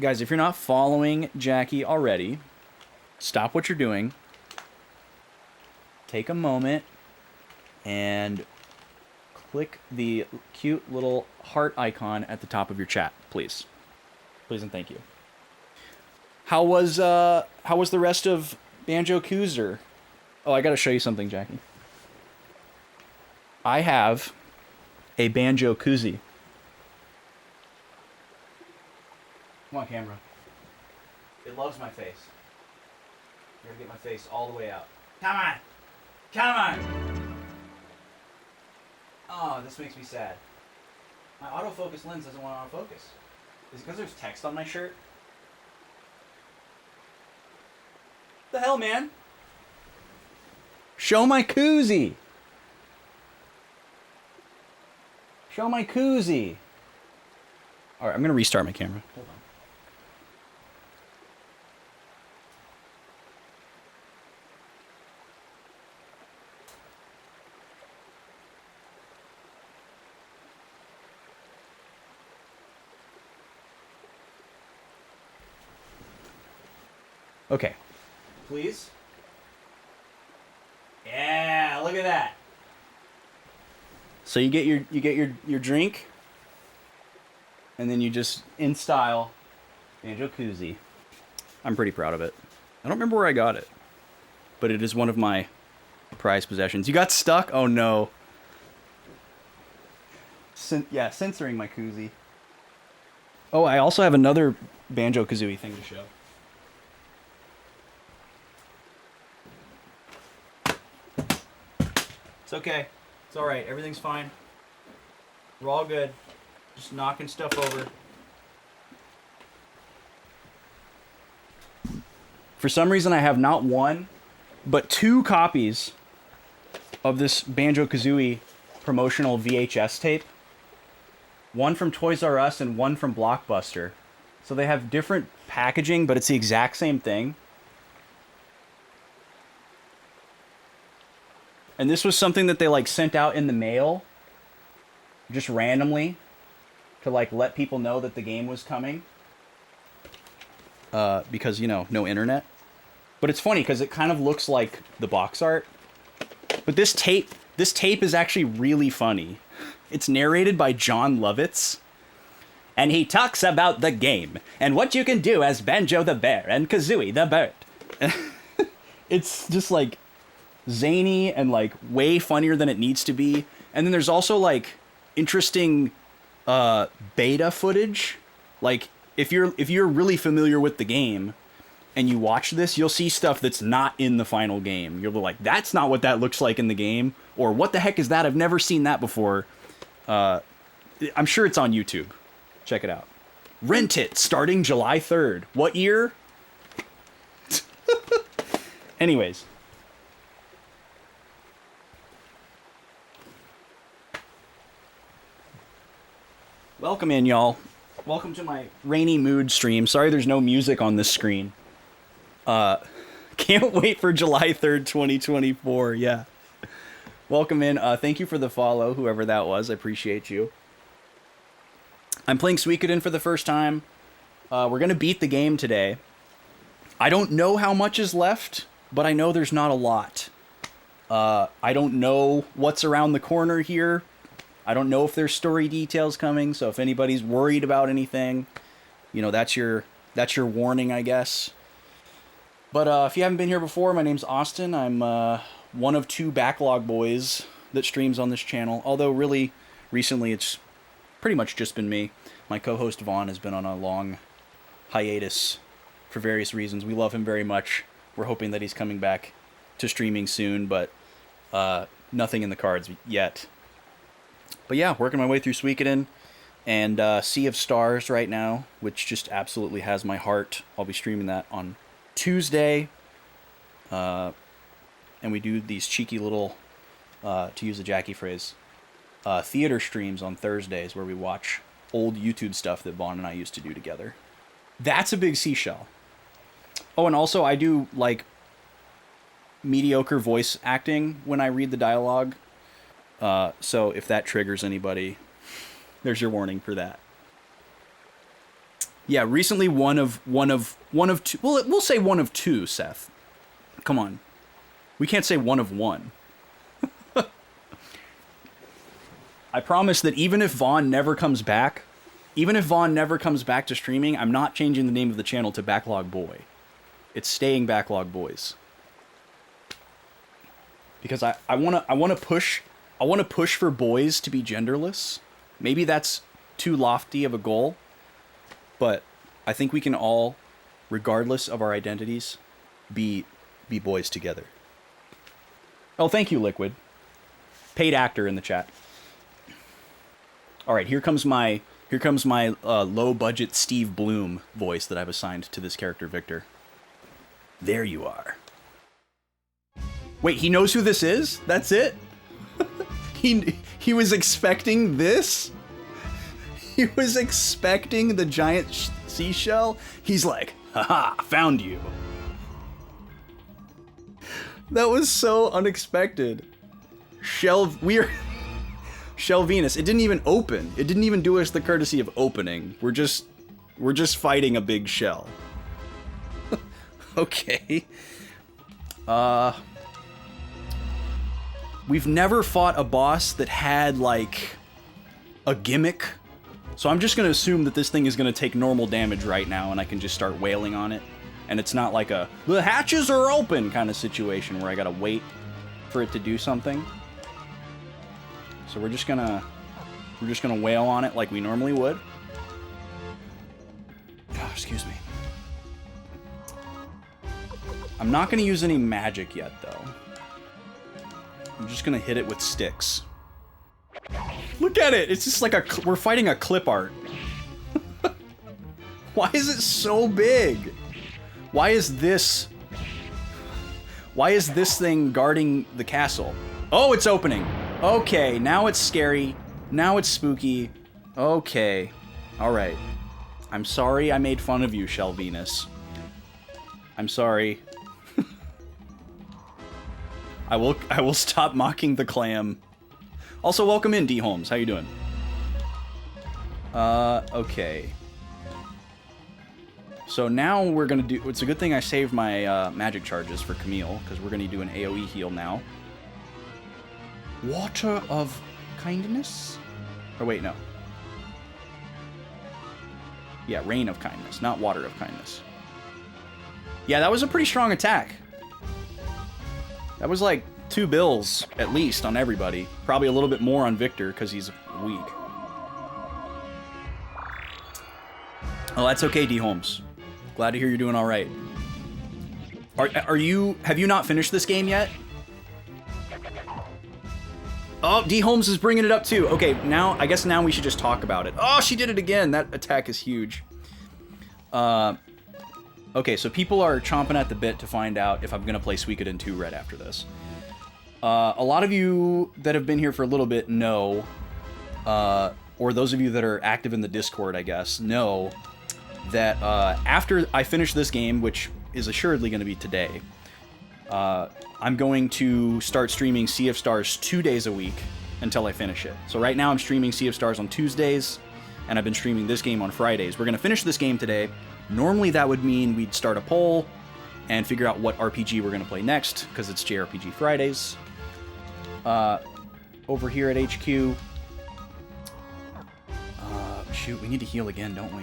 Guys, if you're not following Jackie already, stop what you're doing. Take a moment and click the cute little heart icon at the top of your chat, please. Please and thank you. How was the rest of Banjo-Koozer? Oh, I gotta show you something, Jackie. I have a Banjo-Koozie. Come on, camera. It loves my face. I gotta get my face all the way out. Come on! Come on! Oh, this makes me sad. My autofocus lens doesn't want to autofocus. Is it because there's text on my shirt? What the hell, man? Show my koozie! Show my koozie! Alright, I'm gonna restart my camera. Hold on. Okay. Please? Yeah, look at that. So you get your drink. And then you just, in style, Banjo-Koozie. I'm pretty proud of it. I don't remember where I got it, but it is one of my prized possessions. You got stuck? Oh no. Yeah, censoring my koozie. Oh, I also have another Banjo-Kazooie thing to show. It's okay. It's alright. Everything's fine. We're all good. Just knocking stuff over. For some reason, I have not one, but 2 copies of this Banjo-Kazooie promotional VHS tape. One from Toys R Us and one from Blockbuster. So they have different packaging, but it's the exact same thing. And this was something that they like sent out in the mail just randomly to like let people know that the game was coming. Because, you know, no internet. But it's funny because it kind of looks like the box art. But this tape is actually really funny. It's narrated by John Lovitz. And he talks about the game and what you can do as Banjo the Bear and Kazooie the Bird. It's just like zany and like way funnier than it needs to be. And then there's also like interesting beta footage. Like if you're really familiar with the game and you watch this, you'll see stuff that's not in the final game. You'll be like, that's not what that looks like in the game, or what the heck is that? I've never seen that before. I'm sure it's on YouTube. Check it out. Rent it starting July 3rd. What year? Anyways. Welcome in, y'all. Welcome to my rainy mood stream. Sorry there's no music on this screen. Can't wait for July 3rd, 2024. Yeah. Welcome in. Thank you for the follow, whoever that was. I appreciate you. I'm playing Suikoden for the first time. We're going to beat the game today. I don't know how much is left, but I know there's not a lot. I don't know what's around the corner here. I don't know if there's story details coming, so if anybody's worried about anything, you know, that's your warning, I guess. But if you haven't been here before, my name's Austin. I'm one of 2 Backlog boys that streams on this channel. Although really, recently it's pretty much just been me. My co-host Vaughn has been on a long hiatus for various reasons. We love him very much. We're hoping that he's coming back to streaming soon, but nothing in the cards yet. But yeah, working my way through Suikoden and Sea of Stars right now, which just absolutely has my heart. I'll be streaming that on Tuesday. And we do these cheeky little, to use a Jackie phrase, theater streams on Thursdays where we watch old YouTube stuff that Vaughn and I used to do together. That's a big seashell. Oh, and also I do like mediocre voice acting when I read the dialogue. So if that triggers anybody, there's your warning for that. Yeah, recently one of 2. Well, we'll say one of 2, Seth. Come on. We can't say one of 1. I promise that even if Vaughn never comes back to streaming, I'm not changing the name of the channel to Backlog Boy. It's staying Backlog Boys. Because I want to push for boys to be genderless. Maybe that's too lofty of a goal, but I think we can all, regardless of our identities, be boys together. Oh, thank you, Liquid. Paid actor in the chat. All right, here comes my low budget Steve Bloom voice that I've assigned to this character, Victor. There you are. Wait, he knows who this is? That's it? He was expecting this? He was expecting the giant seashell? He's like, haha, found you. That was so unexpected. Shell Venus. It didn't even open. It didn't even do us the courtesy of opening. We're just fighting a big shell. Okay. We've never fought a boss that had like a gimmick So I'm just going to assume that this thing is going to take normal damage right now, and I can just start wailing on it. And it's not like a, the hatches are open kind of situation where I got to wait for it to do something. So we're just gonna wail on it like we normally would. Oh, excuse me. I'm not gonna use any magic yet, though. I'm just gonna hit it with sticks. Look at it! It's just like we're fighting a clip art. Why is it so big? Why is this thing guarding the castle? Oh, it's opening. Okay, now it's scary. Now it's spooky. Okay. Alright. I'm sorry I made fun of you, Shell Venus. I'm sorry. I will stop mocking the clam. Also, welcome in, D. Holmes. How you doing? Okay. So now we're gonna do... It's a good thing I saved my magic charges for Camille, because we're gonna do an AoE heal now. Water of kindness? Or wait, no. Yeah, rain of kindness, not water of kindness. Yeah, that was a pretty strong attack. That was like 2 bills, at least, on everybody. Probably a little bit more on Victor, because he's weak. Oh, that's okay, D. Holmes. Glad to hear you're doing all right. Have you not finished this game yet? Oh, D. Holmes is bringing it up too. Okay, I guess now we should just talk about it. Oh, she did it again. That attack is huge. Okay, so people are chomping at the bit to find out if I'm going to play Suikoden 2 right after this. A lot of you that have been here for a little bit know, or those of you that are active in the Discord, I guess, know that after I finish this game, which is assuredly going to be today, I'm going to start streaming Sea of Stars 2 days a week until I finish it. So right now I'm streaming Sea of Stars on Tuesdays, and I've been streaming this game on Fridays. We're going to finish this game today. Normally that would mean we'd start a poll and figure out what RPG we're going to play next, because it's JRPG Fridays. Over here at HQ... shoot, we need to heal again, don't we?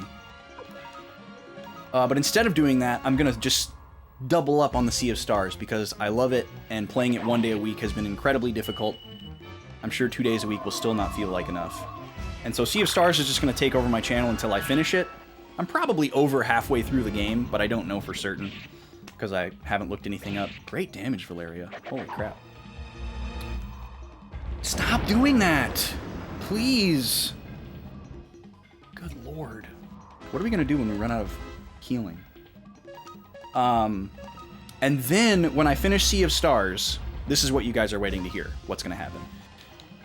But instead of doing that, I'm going to just double up on the Sea of Stars, because I love it, and playing it 1 day a week has been incredibly difficult. I'm sure 2 days a week will still not feel like enough. And so Sea of Stars is just going to take over my channel until I finish it. I'm probably over halfway through the game, but I don't know for certain, because I haven't looked anything up. Great damage, Valeria. Holy crap. Stop doing that! Please! Good lord. What are we going to do when we run out of healing? And then, when I finish Sea of Stars, this is what you guys are waiting to hear. What's going to happen.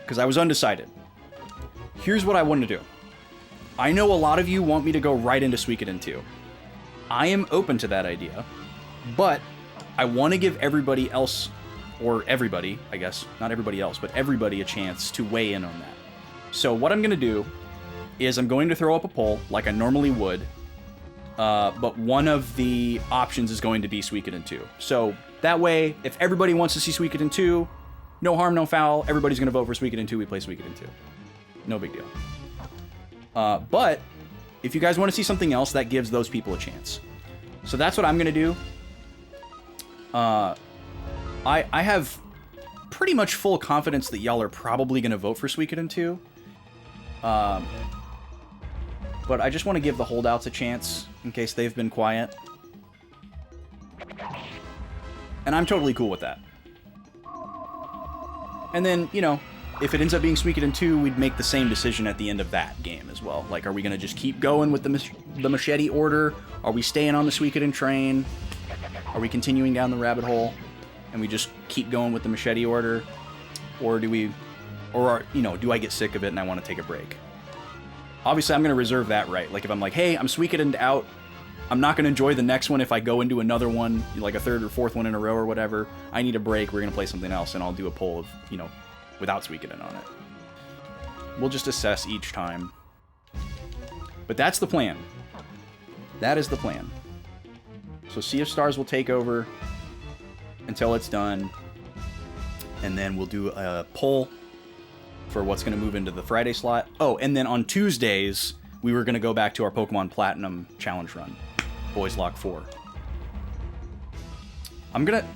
Because I was undecided. Here's what I want to do. I know a lot of you want me to go right into Suikoden 2. I am open to that idea, but I want to give everybody else, or everybody, I guess, not everybody else, but everybody a chance to weigh in on that. So what I'm going to do is I'm going to throw up a poll, like I normally would, but one of the options is going to be Suikoden 2. So that way, if everybody wants to see Suikoden 2, no harm, no foul, everybody's going to vote for Suikoden 2, we play Suikoden 2. No big deal. But if you guys want to see something else, that gives those people a chance. So that's what I'm going to do. I have pretty much full confidence that y'all are probably going to vote for Suikoden 2. But I just want to give the holdouts a chance, in case they've been quiet. And I'm totally cool with that. And then, you know, if it ends up being Suikoden 2, we'd make the same decision at the end of that game as well. Like, are we going to just keep going with the machete order? Are we staying on the Suikoden train? Are we continuing down the rabbit hole? And we just keep going with the machete order? Or do we... Or, you know, do I get sick of it and I want to take a break? Obviously, I'm going to reserve that right. Like, if I'm like, hey, I'm Suikoden'd out, I'm not going to enjoy the next one if I go into another one, like a third or fourth one in a row or whatever. I need a break, we're going to play something else, and I'll do a poll of, you know, without Suikoden on it. We'll just assess each time. But that's the plan. That is the plan. So Sea of Stars will take over until it's done, and then we'll do a poll for what's going to move into the Friday slot. Oh, and then on Tuesdays, we were going to go back to our Pokemon Platinum challenge run. Boys Lock 4. I'm going to...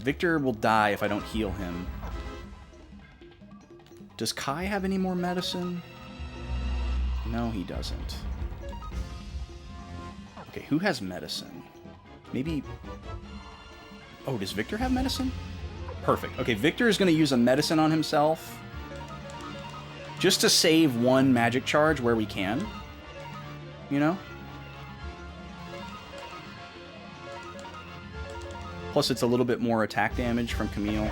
Victor will die if I don't heal him. Does Kai have any more medicine? No, he doesn't. Okay, who has medicine? Maybe... Oh, does Victor have medicine? Perfect. Okay, Victor is going to use a medicine on himself. Just to save one magic charge where we can. You know? Plus, it's a little bit more attack damage from Camille.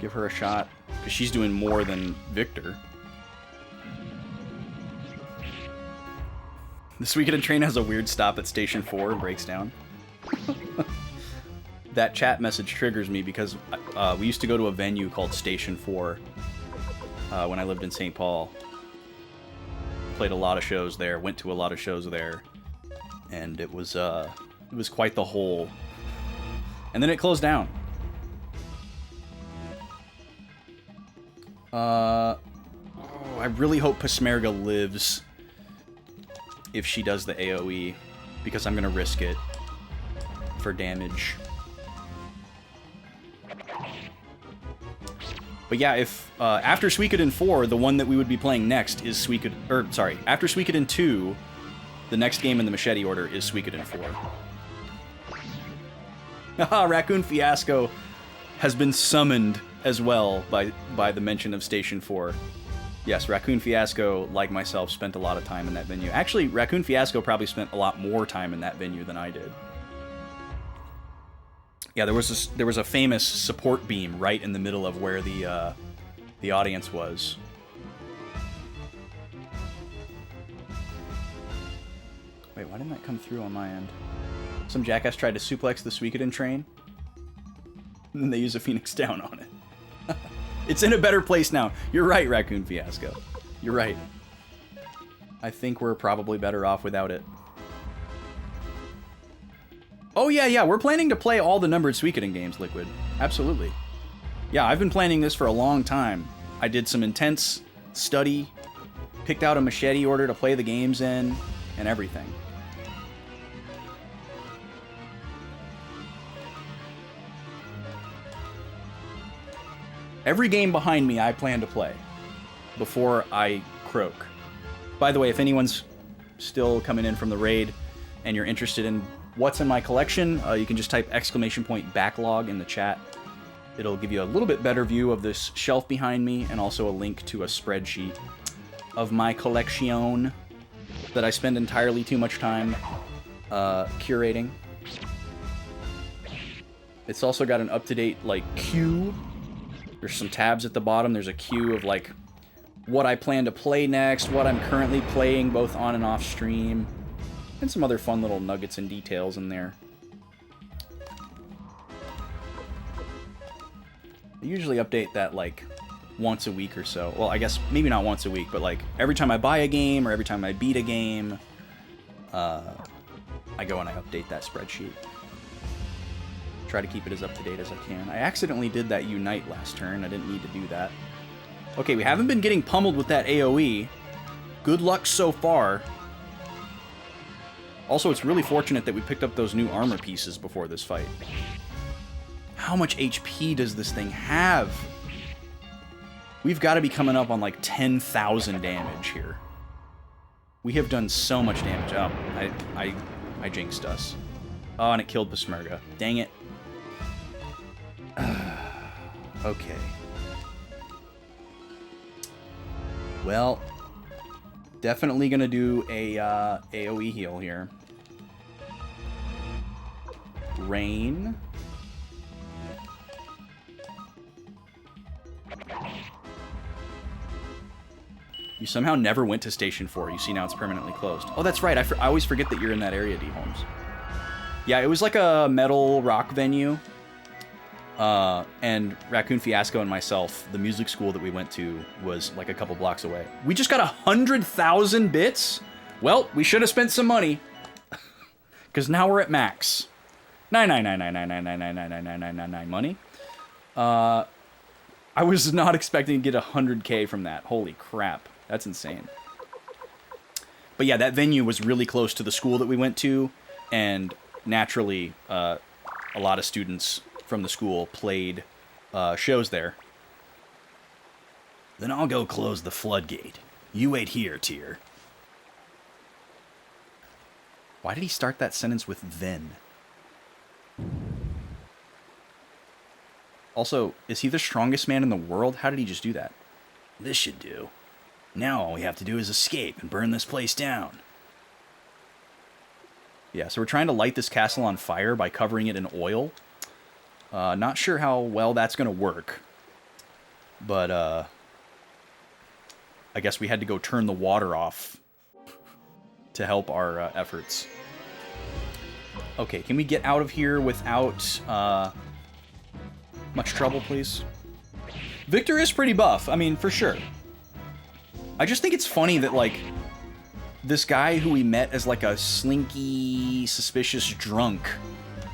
Give her a shot. Because she's doing more than Victor. The Suikoden train has a weird stop at Station 4 and breaks down. That chat message triggers me because we used to go to a venue called Station 4 when I lived in St. Paul. Played a lot of shows there, went to a lot of shows there, and it was quite the whole. And then it closed down. I really hope Pesmerga lives if she does the AoE, because I'm gonna risk it for damage. But yeah, if after Suikoden 4, the one that we would be playing next is after Suikoden 2, the next game in the Machete order is Suikoden 4. Haha, Raccoon Fiasco has been summoned as well by the mention of Station 4. Yes, Raccoon Fiasco, like myself, spent a lot of time in that venue. Actually, Raccoon Fiasco probably spent a lot more time in that venue than I did. Yeah, there was a famous support beam right in the middle of where the audience was. Wait, why didn't that come through on my end? Some jackass tried to suplex the Suikoden train, and then they use a Phoenix Down on it. It's in a better place now. You're right, Raccoon Fiasco. You're right. I think we're probably better off without it. Oh, yeah, we're planning to play all the numbered Suikoden games, Liquid. Absolutely. Yeah, I've been planning this for a long time. I did some intense study, picked out a Machete order to play the games in, and everything. Every game behind me I plan to play before I croak. By the way, if anyone's still coming in from the raid and you're interested in what's in my collection, you can just type !backlog in the chat. It'll give you a little bit better view of this shelf behind me and also a link to a spreadsheet of my collection that I spend entirely too much time curating. It's also got an up-to-date like queue. There's some tabs at the bottom. There's a queue of like what I plan to play next, what I'm currently playing both on and off stream, and some other fun little nuggets and details in there. I usually update that like once a week or so. Well, I guess maybe not once a week, but like every time I buy a game or every time I beat a game, I go and I update that spreadsheet. Try to keep it as up-to-date as I can. I accidentally did that Unite last turn. I didn't need to do that. Okay, we haven't been getting pummeled with that AoE. Good luck so far. Also, it's really fortunate that we picked up those new armor pieces before this fight. How much HP does this thing have? We've got to be coming up on like 10,000 damage here. We have done so much damage. Oh, I jinxed us. Oh, and it killed Pesmerga. Dang it. Okay. Well, definitely gonna do a AoE heal here. Rain. You somehow never went to Station 4. You see now it's permanently closed. Oh, that's right. I always forget that you're in that area, D. Holmes. Yeah, it was like a metal rock venue. And Raccoon Fiasco and myself, the music school that we went to was like a couple blocks away. We just got 100,000 bits? Well, we should have spent some money. Because now we're at max. 99999999999 money. I was not expecting to get 100K from that. Holy crap. That's insane. But yeah, that venue was really close to the school that we went to, and naturally, a lot of students from the school played shows there. Then I'll go close the floodgate. You wait here, Tyr. Why did he start that sentence with then? Also, is he the strongest man in the world? How did he just do that? This should do. Now all we have to do is escape and burn this place down. Yeah, so we're trying to light this castle on fire by covering it in oil. Not sure how well that's going to work. But, I guess we had to go turn the water off to help our efforts. Okay, can we get out of here without much trouble, please? Victor is pretty buff. I mean, for sure. I just think it's funny that, like, this guy who we met as, like, a slinky, suspicious drunk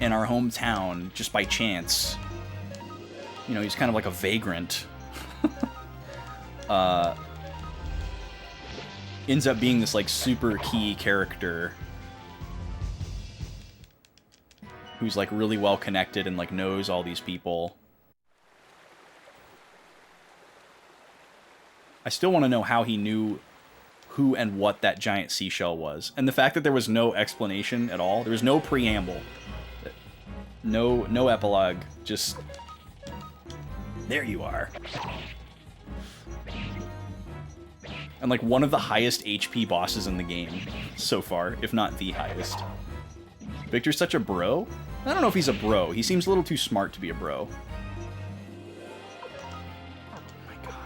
in our hometown, just by chance. You know, he's kind of like a vagrant. Ends up being this, like, super key character who's, like, really well connected and, like, knows all these people. I still want to know how he knew who and what that giant seashell was. And the fact that there was no explanation at all. There was no preamble. No epilogue. Just... there you are. And, like, one of the highest HP bosses in the game so far, if not the highest. Victor's such a bro? I don't know if he's a bro. He seems a little too smart to be a bro. Oh my god.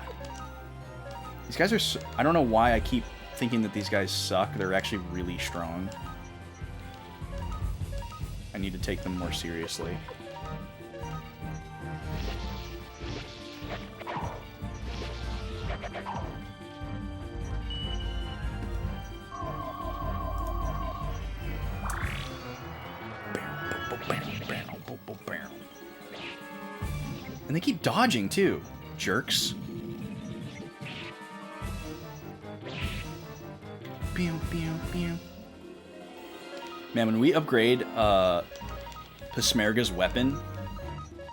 These guys are so... I don't know why I keep thinking that these guys suck. They're actually really strong. I need to take them more seriously. And they keep dodging, too. Jerks. Man, when we upgrade Pesmerga's weapon,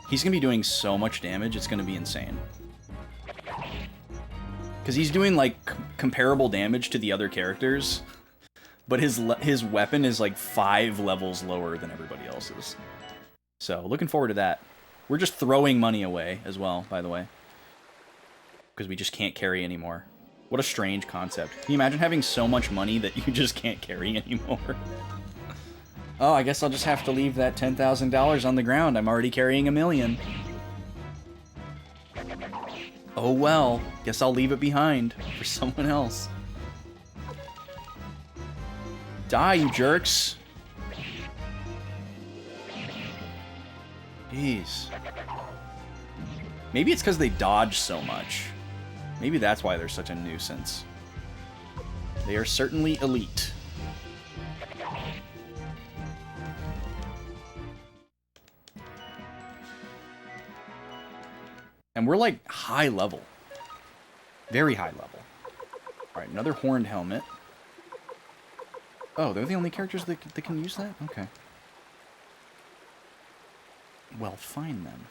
he's going to be doing so much damage, it's going to be insane. Because he's doing, like, comparable damage to the other characters, but his weapon is, like, 5 levels lower than everybody else's. So, looking forward to that. We're just throwing money away as well, by the way. Because we just can't carry anymore. What a strange concept. Can you imagine having so much money that you just can't carry anymore? Oh, I guess I'll just have to leave that $10,000 on the ground. I'm already carrying $1 million. Oh well, guess I'll leave it behind for someone else. Die, you jerks. Jeez. Maybe it's because they dodge so much. Maybe that's why they're such a nuisance. They are certainly elite. And we're like high level. Very high level. Alright, another horned helmet. Oh, they're the only characters that can use that? Okay. Well, fine then.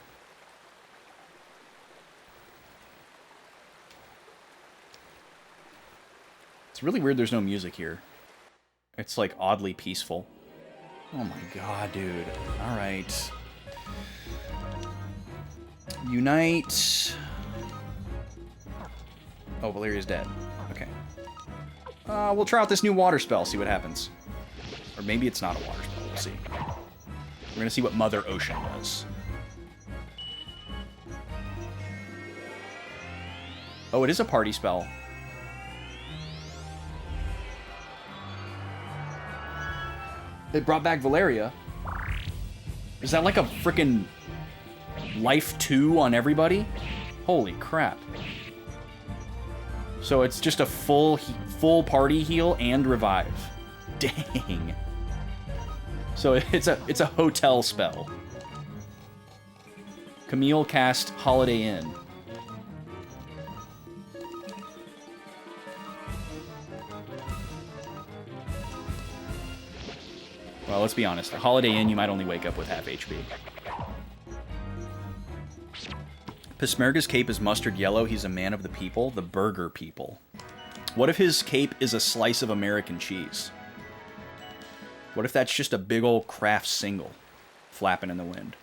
It's really weird there's no music here. It's like oddly peaceful. Oh my god, dude. Alright. Unite. Oh, Valeria's dead. Okay. We'll try out this new water spell, see what happens. Or maybe it's not a water spell, we'll see. We're gonna see what Mother Ocean does. Oh, it is a party spell. It brought back Valeria. Is that like a frickin' life 2 on everybody? Holy crap. So it's just a full party heal and revive. Dang. So it's a hotel spell. Camille cast Holiday Inn. Well, let's be honest. A Holiday Inn, you might only wake up with half HP. Pismerga's cape is mustard yellow. He's a man of the people, the burger people. What if his cape is a slice of American cheese? What if that's just a big old Kraft single flapping in the wind?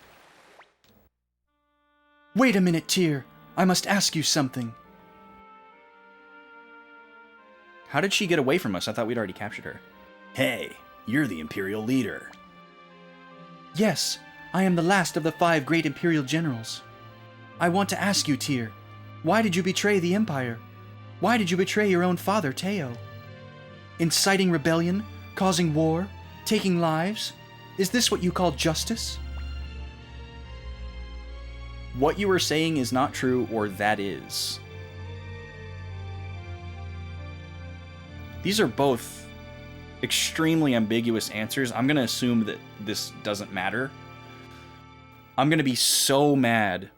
Wait a minute, Tyr. I must ask you something. How did she get away from us? I thought we'd already captured her. Hey, you're the Imperial leader. Yes, I am the last of the 5 great Imperial generals. I want to ask you, Tyr, why did you betray the Empire? Why did you betray your own father, Teo? Inciting rebellion, causing war, taking lives? Is this what you call justice? What you are saying is not true, or that is. These are both extremely ambiguous answers. I'm going to assume that this doesn't matter. I'm going to be so mad.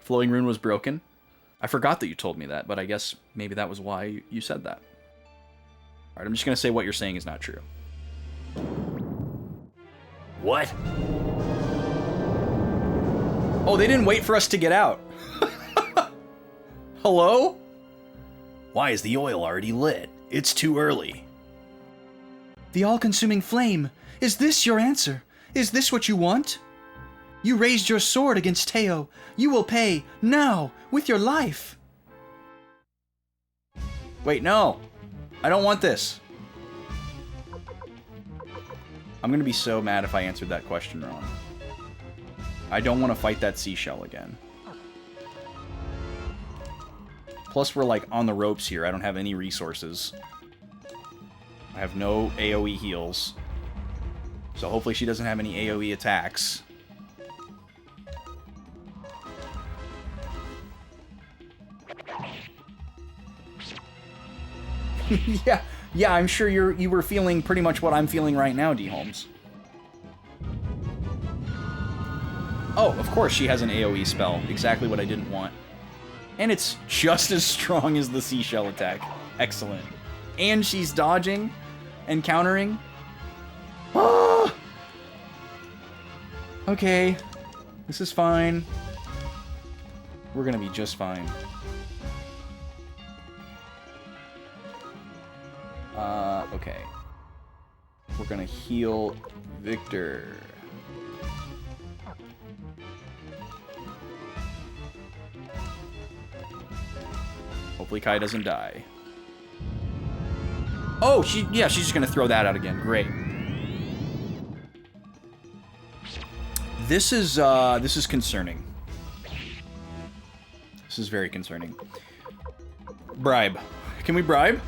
Flowing rune was broken. I forgot that you told me that, but I guess maybe that was why you said that. Alright, I'm just going to say what you're saying is not true. What? Oh, they didn't wait for us to get out. Hello? Why is the oil already lit? It's too early. The all-consuming flame. Is this your answer? Is this what you want? You raised your sword against Teo. You will pay, now, with your life. Wait, no. I don't want this. I'm gonna be so mad if I answered that question wrong. I don't want to fight that seashell again. Plus, we're like on the ropes here. I don't have any resources. I have no AoE heals. So hopefully she doesn't have any AoE attacks. Yeah, I'm sure you were feeling pretty much what I'm feeling right now, D. Holmes. Oh, of course she has an AoE spell. Exactly what I didn't want. And it's just as strong as the seashell attack. Excellent. And she's dodging and countering. Ah! Okay. This is fine. We're gonna be just fine. Okay. We're gonna heal Victor. Hopefully Kai doesn't die. Oh, she's just gonna throw that out again. Great. This is concerning. This is very concerning. Bribe. Can we bribe?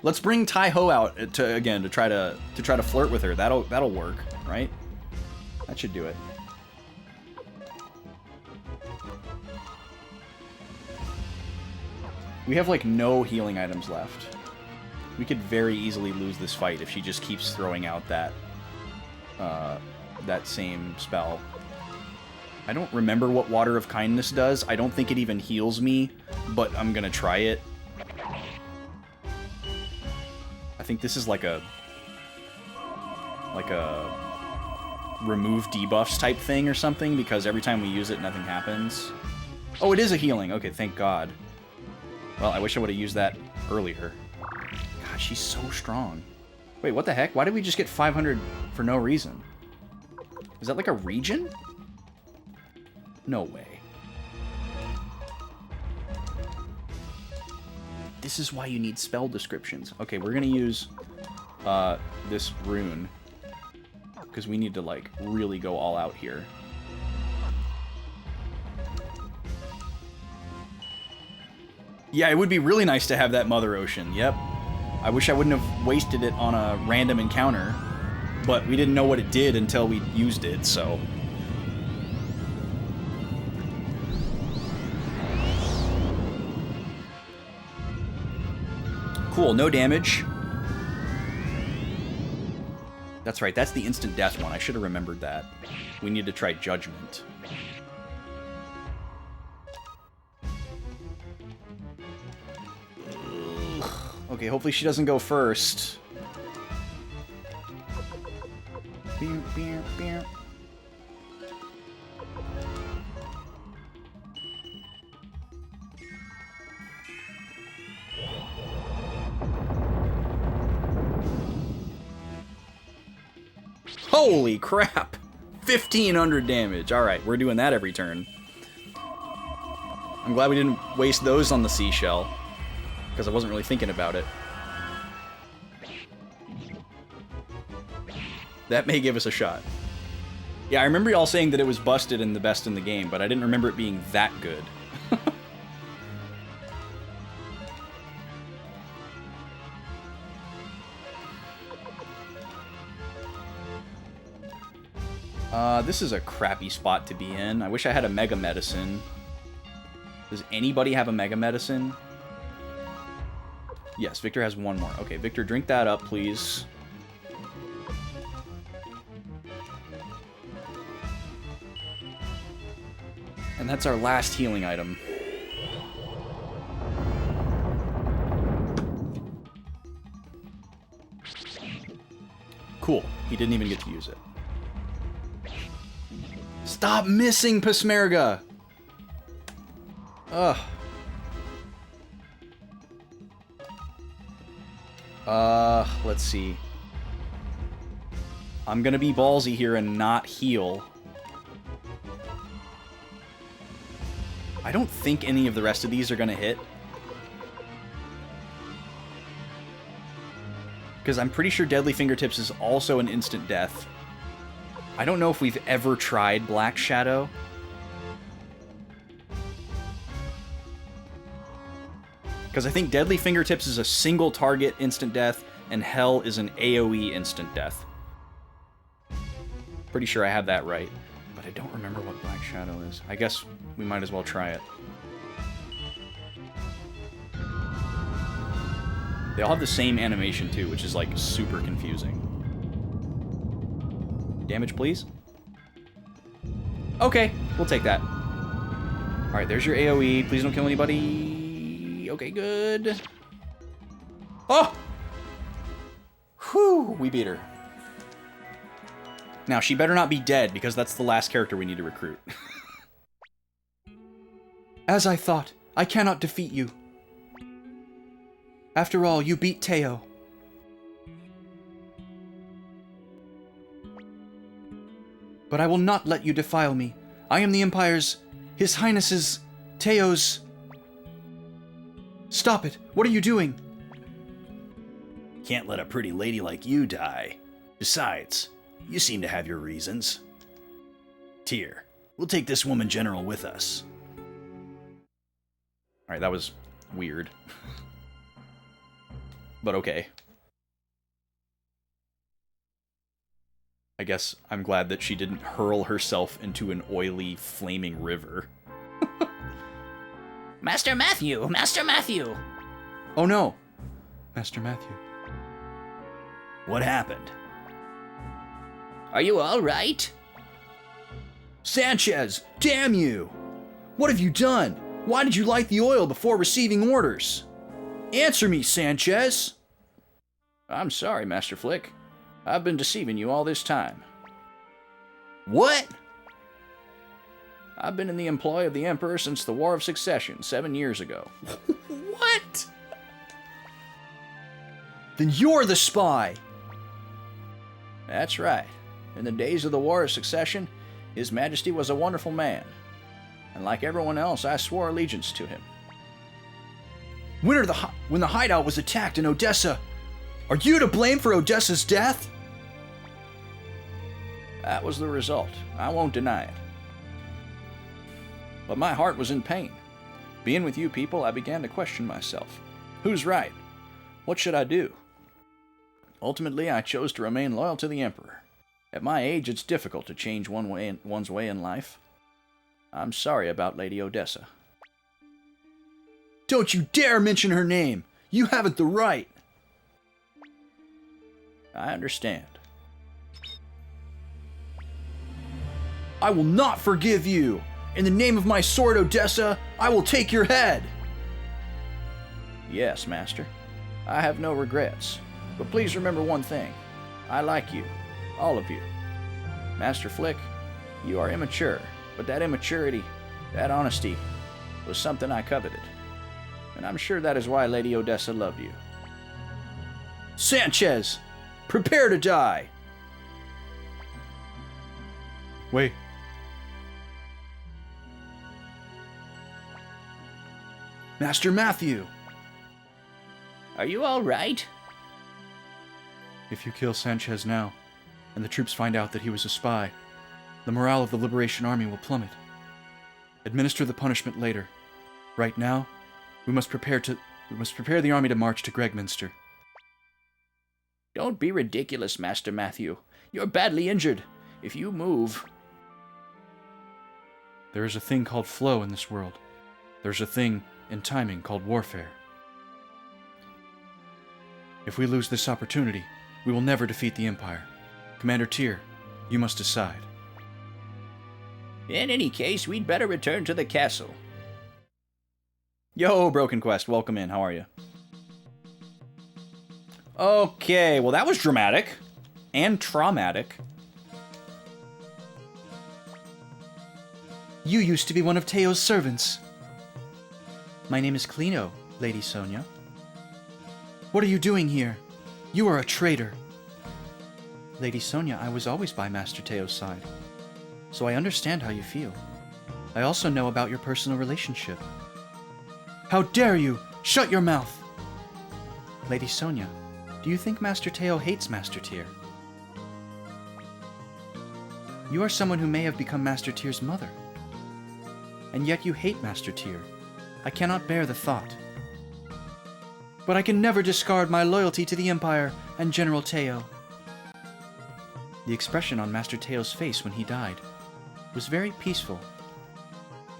Let's bring Tai-Ho out to try to flirt with her. That'll work, right? That should do it. We have like no healing items left. We could very easily lose this fight if she just keeps throwing out that that same spell. I don't remember what Water of Kindness does. I don't think it even heals me, but I'm gonna try it. I think this is like a remove debuffs type thing or something, because every time we use it, nothing happens. Oh, it is a healing. Okay, thank God. Well, I wish I would have used that earlier. God, she's so strong. Wait, what the heck? Why did we just get 500 for no reason? Is that like a region? No way. This is why you need spell descriptions. Okay, we're gonna use this rune because we need to like really go all out here. Yeah, it would be really nice to have that Mother Ocean. Yep. I wish I wouldn't have wasted it on a random encounter, but we didn't know what it did until we used it, so. Cool, no damage. That's right, that's the instant death one. I should have remembered that. We need to try Judgment. Ugh. Okay, hopefully she doesn't go first. Beer, beer, beer. Holy crap! 1,500 damage. Alright, we're doing that every turn. I'm glad we didn't waste those on the seashell, because I wasn't really thinking about it. That may give us a shot. Yeah, I remember y'all saying that it was busted and the best in the game, but I didn't remember it being that good. This is a crappy spot to be in. I wish I had a Mega Medicine. Does anybody have a Mega Medicine? Yes, Victor has one more. Okay, Victor, drink that up, please. And that's our last healing item. Cool. He didn't even get to use it. Stop missing, Pasmerga! Ugh. Let's see. I'm gonna be ballsy here and not heal. I don't think any of the rest of these are gonna hit. Because I'm pretty sure Deadly Fingertips is also an instant death. I don't know if we've ever tried Black Shadow. Because I think Deadly Fingertips is a single target instant death, and Hell is an AoE instant death. Pretty sure I have that right. But I don't remember what Black Shadow is. I guess we might as well try it. They all have the same animation too, which is like super confusing. Damage, please. Okay, we'll take that. Alright, there's your AoE. Please don't kill anybody. Okay, good. Oh! Whew, we beat her. Now, she better not be dead, because that's the last character we need to recruit. As I thought, I cannot defeat you. After all, you beat Teo. But I will not let you defile me. I am the Empire's, His Highness's, Teo's... Stop it! What are you doing? Can't let a pretty lady like you die. Besides, you seem to have your reasons. Tyr, we'll take this woman general with us. Alright, that was weird. But okay. I guess I'm glad that she didn't hurl herself into an oily, flaming river. Master Matthew! Master Matthew! Oh no! Master Matthew. What happened? Are you all right? Sanchez! Damn you! What have you done? Why did you light the oil before receiving orders? Answer me, Sanchez! I'm sorry, Master Flick. I've been deceiving you all this time. What? I've been in the employ of the Emperor since the War of Succession 7 years ago. What? Then you're the spy! That's right. In the days of the War of Succession, His Majesty was a wonderful man. And like everyone else, I swore allegiance to him. When the hideout was attacked in Odessa, are you to blame for Odessa's death? That was the result. I won't deny it. But my heart was in pain. Being with you people, I began to question myself. Who's right? What should I do? Ultimately, I chose to remain loyal to the Emperor. At my age, it's difficult to change one's way in life. I'm sorry about Lady Odessa. Don't you dare mention her name! You haven't the right! I understand. I will not forgive you! In the name of my sword, Odessa, I will take your head! Yes, Master. I have no regrets. But please remember one thing. I like you. All of you. Master Flick, you are immature. But that immaturity, that honesty, was something I coveted. And I'm sure that is why Lady Odessa loved you. Sanchez! Prepare to die! Wait. Master Matthew! Are you all right? If you kill Sanchez now, and the troops find out that he was a spy, the morale of the Liberation Army will plummet. Administer the punishment later. Right now, we must prepare the army to march to Gregminster. Don't be ridiculous, Master Matthew. You're badly injured. If you move... There is a thing called flow in this world. There's a thing in timing called warfare. If we lose this opportunity, we will never defeat the Empire. Commander Tyr, you must decide. In any case, we'd better return to the castle. Yo, Broken Quest, welcome in. How are you? Okay, well that was dramatic. And traumatic. You used to be one of Teo's servants. My name is Clino, Lady Sonia. What are you doing here? You are a traitor. Lady Sonia, I was always by Master Teo's side, so I understand how you feel. I also know about your personal relationship. How dare you! Shut your mouth! Lady Sonia, do you think Master Teo hates Master Tyr? You are someone who may have become Master Tyr's mother. And yet you hate Master Tyr. I cannot bear the thought. But I can never discard my loyalty to the Empire and General Teo. The expression on Master Teo's face when he died was very peaceful.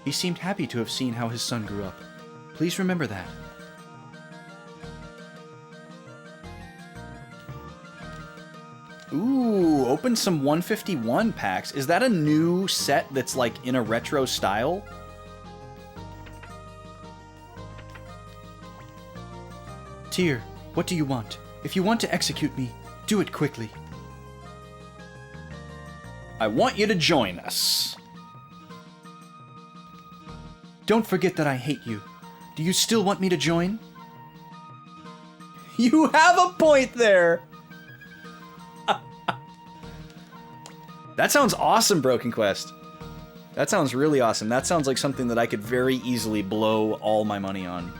He seemed happy to have seen how his son grew up. Please remember that. Ooh, open some 151 packs. Is that a new set that's like in a retro style? Tyr, what do you want? If you want to execute me, do it quickly. I want you to join us. Don't forget that I hate you. Do you still want me to join? You have a point there! That sounds awesome, Broken Quest. That sounds really awesome. That sounds like something that I could very easily blow all my money on.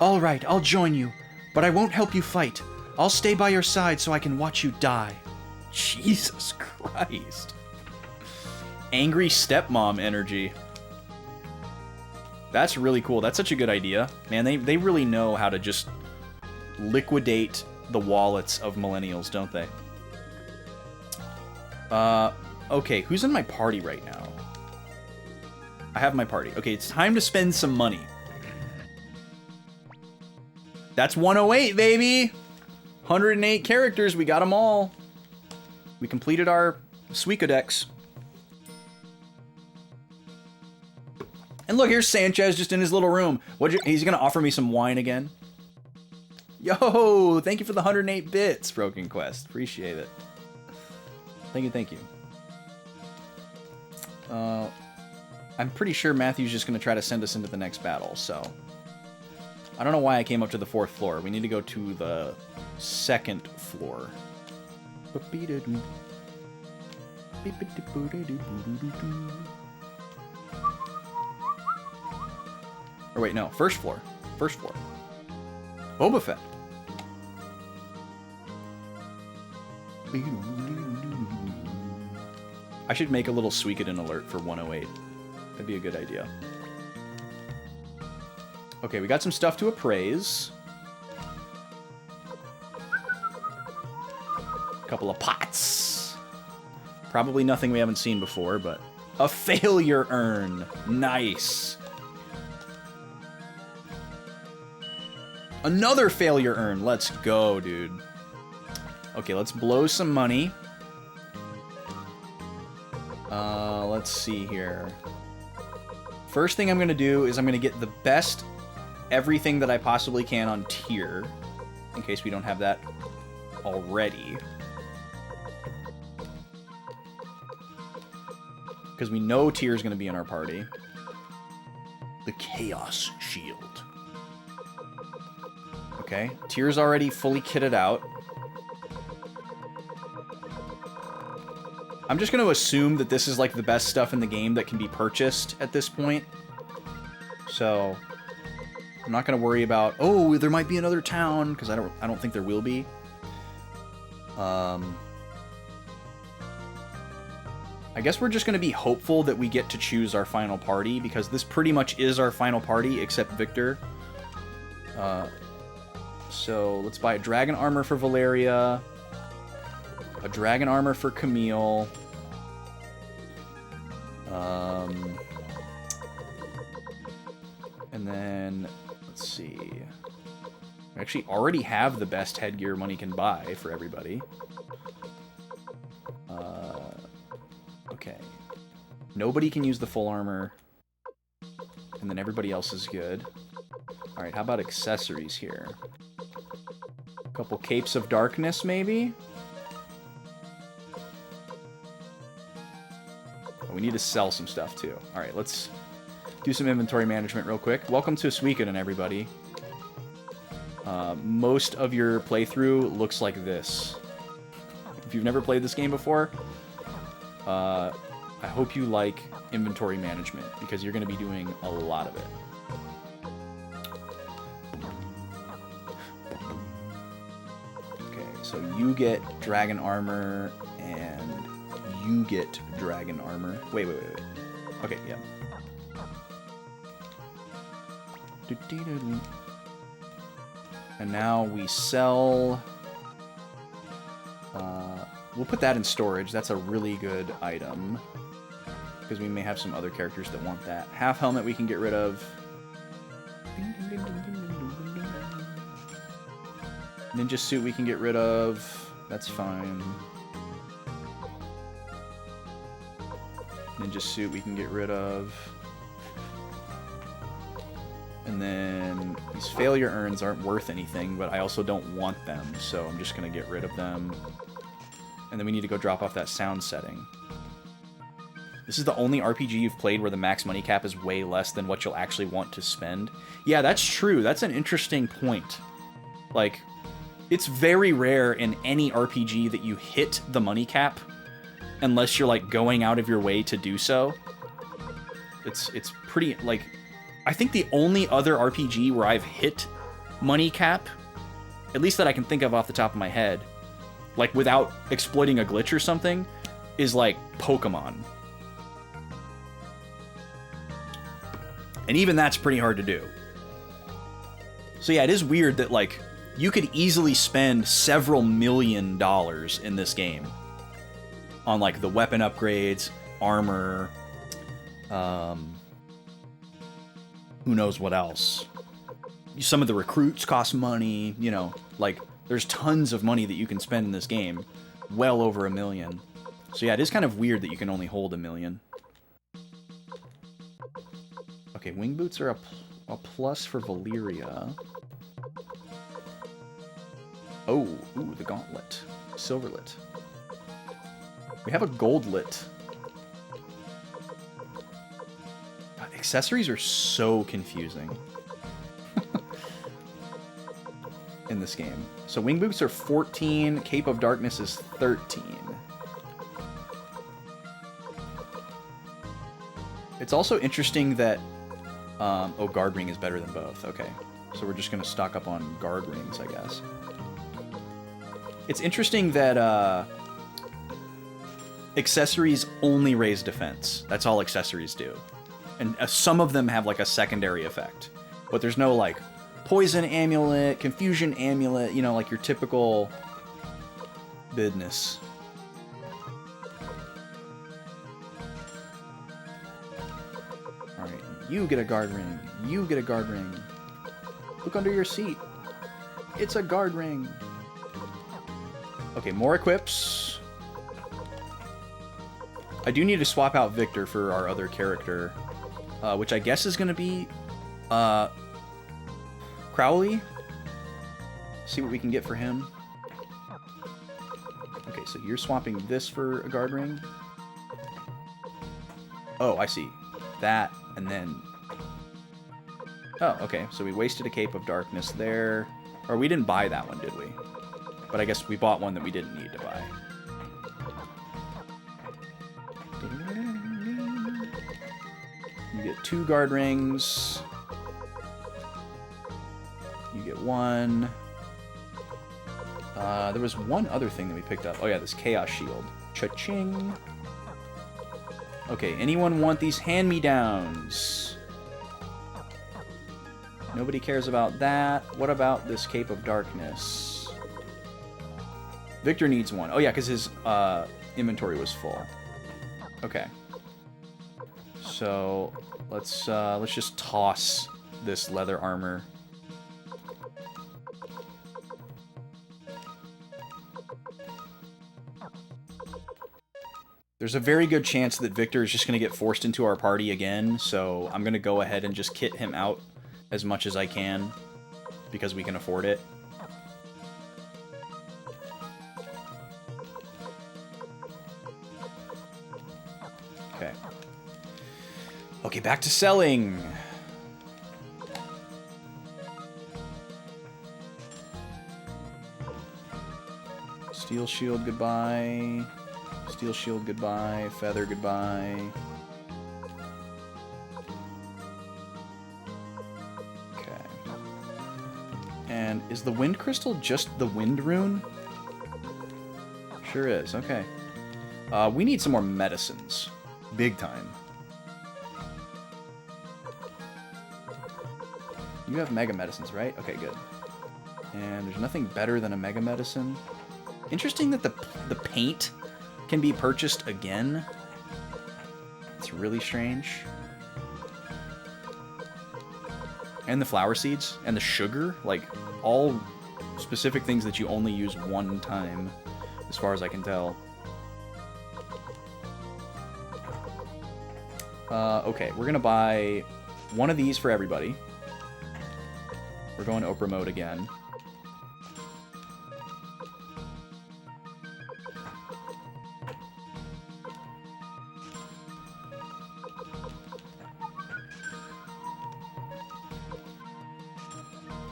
All right, I'll join you, but I won't help you fight. I'll stay by your side so I can watch you die. Jesus Christ. Angry stepmom energy. That's really cool. That's such a good idea. Man, they really know how to just liquidate the wallets of millennials, don't they? Okay, who's in my party right now? I have my party. Okay, it's time to spend some money. That's 108, baby! 108 characters, we got them all. We completed our Suikodex. And look, here's Sanchez just in his little room. He's gonna offer me some wine again? Yo, thank you for the 108 bits, Broken Quest. Appreciate it. Thank you, thank you. I'm pretty sure Matthew's just gonna try to send us into the next battle, so... I don't know why I came up to the 4th floor. We need to go to the 2nd floor. Or wait, no. 1st floor. 1st floor. Boba Fett. I should make a little Suikoden alert for 108. That'd be a good idea. Okay, we got some stuff to appraise. A couple of pots. Probably nothing we haven't seen before, but... A failure urn. Nice. Another failure urn. Let's go, dude. Okay, let's blow some money. Let's see here. First thing I'm going to do is I'm going to get the best everything that I possibly can on tier, in case we don't have that already. Because we know tier is going to be in our party. The Chaos Shield. Okay, tier's already fully kitted out. I'm just going to assume that this is like the best stuff in the game that can be purchased at this point. So I'm not going to worry about, oh, there might be another town, because I don't think there will be. I guess we're just going to be hopeful that we get to choose our final party, because this pretty much is our final party, except Victor. So let's buy a dragon armor for Valeria, a dragon armor for Camille, and then, let's see, we actually already have the best headgear money can buy for everybody. Okay. Nobody can use the full armor. And then everybody else is good. Alright, how about accessories here? A couple capes of darkness, maybe? Oh, we need to sell some stuff, too. Alright, let's do some inventory management real quick. Welcome to Suikoden, everybody. Most of your playthrough looks like this. If you've never played this game before, I hope you like inventory management, because you're going to be doing a lot of it. Okay, so you get dragon armor, and you get dragon armor. Wait. Okay, yeah. And now we sell... we'll put that in storage. That's a really good item, because we may have some other characters that want that. Half helmet we can get rid of. Ninja suit we can get rid of. That's fine. Ninja suit we can get rid of. And then these failure urns aren't worth anything, but I also don't want them, so I'm just going to get rid of them. And then we need to go drop off that sound setting. This is the only RPG you've played where the max money cap is way less than what you'll actually want to spend. Yeah, that's true. That's an interesting point. Like, it's very rare in any RPG that you hit the money cap, unless you're, like, going out of your way to do so. It's pretty, like... I think the only other RPG where I've hit money cap, at least that I can think of off the top of my head, like without exploiting a glitch or something, is like Pokemon. And even that's pretty hard to do. So yeah, it is weird that like you could easily spend several $1 million in this game on like the weapon upgrades, armor, who knows what else. Some of the recruits cost money, you know, like, there's tons of money that you can spend in this game. Well over $1 million. So yeah, it is kind of weird that you can only hold $1 million. Okay, wing boots are a plus for Valeria. Oh, ooh, the gauntlet. Silverlit. We have a goldlit. Accessories are so confusing in this game. So wing boots are 14, Cape of Darkness is 13. It's also interesting that oh, guard ring is better than both. Okay, so we're just gonna stock up on guard rings, I guess. It's interesting that accessories only raise defense. That's all accessories do. And some of them have, like, a secondary effect. But there's no, like, poison amulet, confusion amulet, you know, like your typical business. Alright, you get a guard ring. You get a guard ring. Look under your seat. It's a guard ring. Okay, more equips. I do need to swap out Victor for our other character, which I guess is going to be Crowley. See what we can get for him. Okay, so you're swapping this for a guard ring. Oh, I see. That, and then... Oh, okay, so we wasted a Cape of Darkness there. Or we didn't buy that one, did we? But I guess we bought one that we didn't need to buy. You get 2 guard rings. You get 1. There was one other thing that we picked up. Oh yeah, this Chaos Shield. Cha-ching! Okay, anyone want these hand-me-downs? Nobody cares about that. What about this Cape of Darkness? Victor needs one. Oh yeah, because his inventory was full. Okay. So let's just toss this leather armor. There's a very good chance that Victor is just going to get forced into our party again, so I'm going to go ahead and just kit him out as much as I can, because we can afford it. Okay. Okay, back to selling! Steel Shield, goodbye. Steel Shield, goodbye. Feather, goodbye. Okay. And is the Wind Crystal just the Wind Rune? Sure is, okay. We need some more medicines. Big time. You have Mega Medicines, right? Okay, good. And there's nothing better than a Mega Medicine. Interesting that the paint can be purchased again. It's really strange. And the flower seeds and the sugar, like all specific things that you only use one time, as far as I can tell. Okay, we're gonna buy one of these for everybody. We're going to Oprah mode again.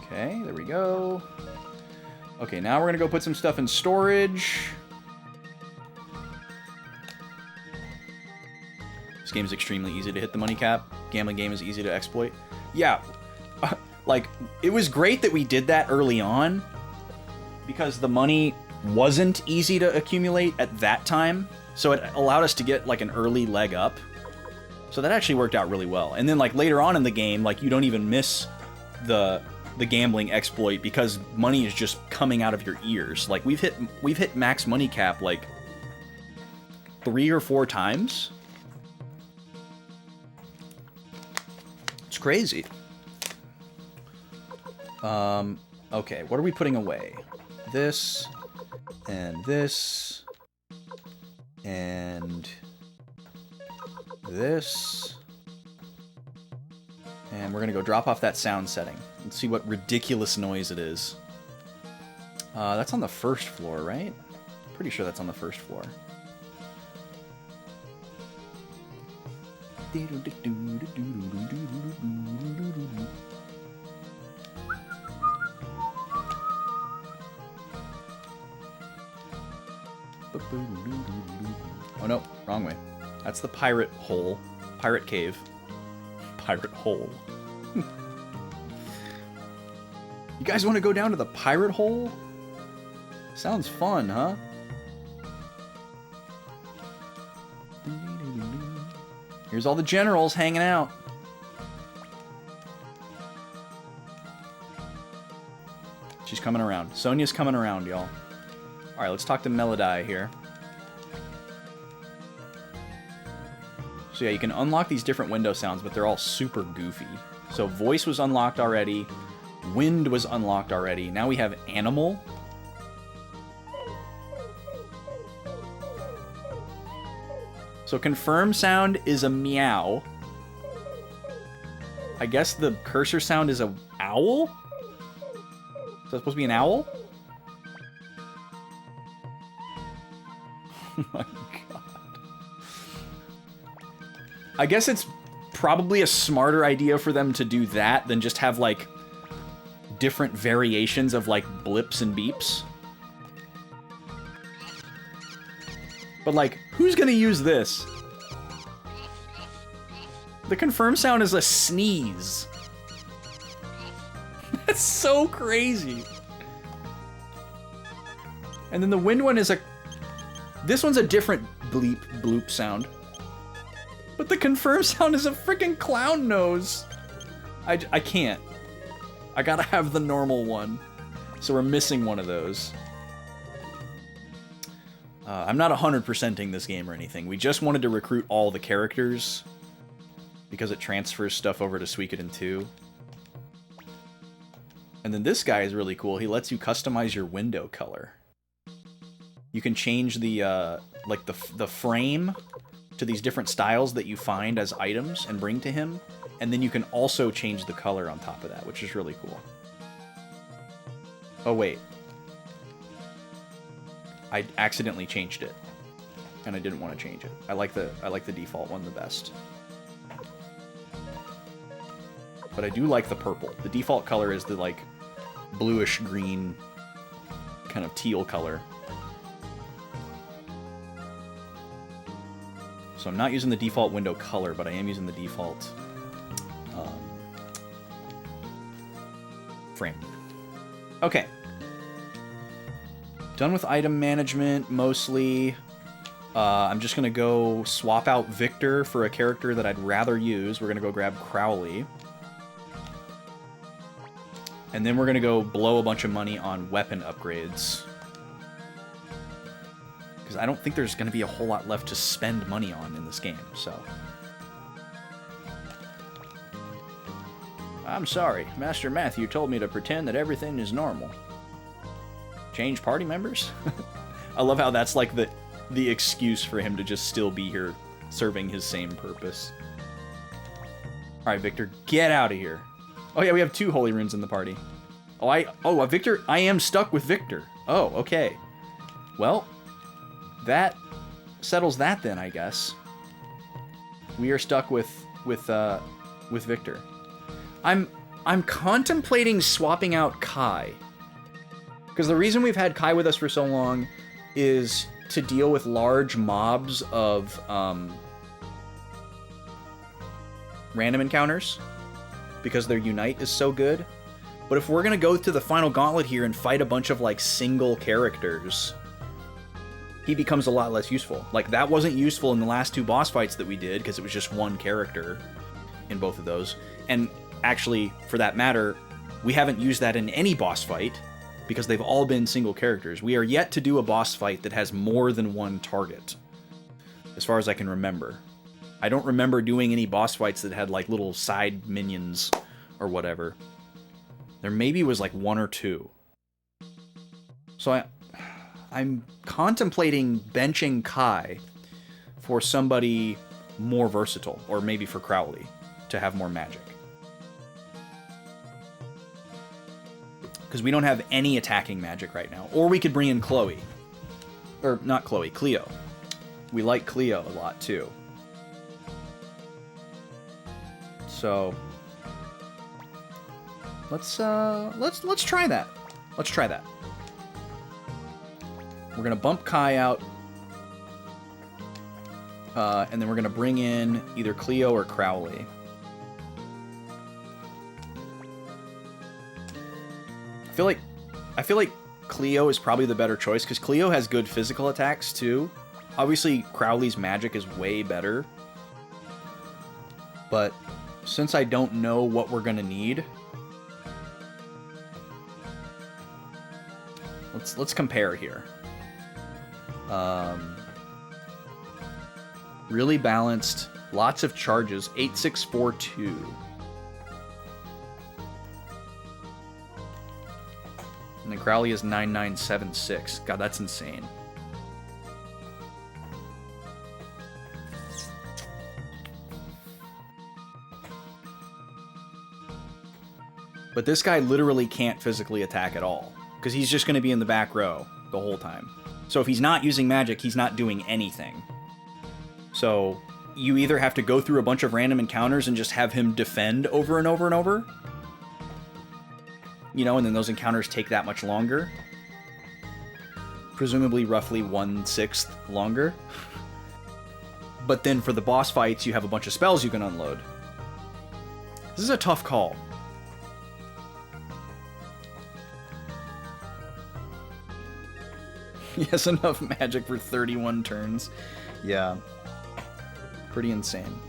Okay, there we go. Okay, now we're gonna go put some stuff in storage. This game is extremely easy to hit the money cap. Gambling game is easy to exploit. Yeah, like, it was great that we did that early on, because the money wasn't easy to accumulate at that time, so it allowed us to get, like, an early leg up. So that actually worked out really well. And then, like, later on in the game, like, you don't even miss the gambling exploit because money is just coming out of your ears. Like, we've hit max money cap like 3 or 4 times. It's crazy. Okay, what are we putting away? This and this and this. And we're gonna go drop off that sound setting and see what ridiculous noise it is. That's on the first floor, right? Pretty sure that's on the first floor. Oh no, wrong way. That's the pirate hole. Pirate cave. Pirate hole. You guys want to go down to the pirate hole? Sounds fun, huh? Here's all the generals hanging out. She's coming around. Sonia's coming around, y'all. Alright, let's talk to Melody here. So yeah, you can unlock these different window sounds, but they're all super goofy. So voice was unlocked already. Wind was unlocked already. Now we have animal. So confirm sound is a meow. I guess the cursor sound is a owl? Is that supposed to be an owl? Oh my god. I guess it's probably a smarter idea for them to do that than just have, like, different variations of, like, blips and beeps. But, like, who's gonna use this? The confirm sound is a sneeze. That's so crazy. And then the wind one is a... This one's a different bleep, bloop sound. But the confirm sound is a freaking clown nose. I can't. I gotta have the normal one. So we're missing one of those. I'm not 100%ing this game or anything. We just wanted to recruit all the characters because it transfers stuff over to Suikoden 2. And then this guy is really cool. He lets you customize your window color. You can change the like the frame to these different styles that you find as items and bring to him, and then you can also change the color on top of that, which is really cool. Oh wait. I accidentally changed it, and I didn't want to change it. I like the default one the best. But I do like the purple. The default color is the, like, bluish green kind of teal color. So I'm not using the default window color, but I am using the default frame. Okay. Done with item management, mostly. I'm just going to go swap out Victor for a character that I'd rather use. We're going to go grab Crowley. And then we're going to go blow a bunch of money on weapon upgrades. Because I don't think there's going to be a whole lot left to spend money on in this game, so... I'm sorry. Master Matthew told me to pretend that everything is normal. Change party members? I love how that's like the excuse for him to just still be here serving his same purpose. Alright, Victor, get out of here. Oh yeah, we have 2 holy runes in the party. Victor, I am stuck with Victor. Oh, okay. Well, that settles that then, I guess. We are stuck with Victor. I'm contemplating swapping out Kai. Because the reason we've had Kai with us for so long is to deal with large mobs of random encounters. Because their Unite is so good. But if we're going to go to the final gauntlet here and fight a bunch of, like, single characters, he becomes a lot less useful. Like, that wasn't useful in the last 2 boss fights that we did, because it was just one character in both of those. And actually, for that matter, we haven't used that in any boss fight, because they've all been single characters. We are yet to do a boss fight that has more than one target, as far as I can remember. I don't remember doing any boss fights that had, like, little side minions or whatever. There maybe was, like, 1 or 2. So I'm contemplating benching Kai for somebody more versatile, or maybe for Crowley, to have more magic. Because we don't have any attacking magic right now. Or we could bring in Chloe. Or, not Chloe, Cleo. We like Cleo a lot, too. So let's try that. Let's try that. We're gonna bump Kai out, and then we're gonna bring in either Cleo or Crowley. I feel like Cleo is probably the better choice because Cleo has good physical attacks too. Obviously, Crowley's magic is way better, but since I don't know what we're gonna need, let's compare here. Really balanced, lots of charges. 8642. And then Crowley is 9976. God, that's insane. But this guy literally can't physically attack at all, because he's just going to be in the back row the whole time. So if he's not using magic, he's not doing anything. So you either have to go through a bunch of random encounters and just have him defend over and over and over, you know, and then those encounters take that much longer. Presumably roughly 1/6 longer. But then for the boss fights, you have a bunch of spells you can unload. This is a tough call. He has enough magic for 31 turns. Yeah. Pretty insane.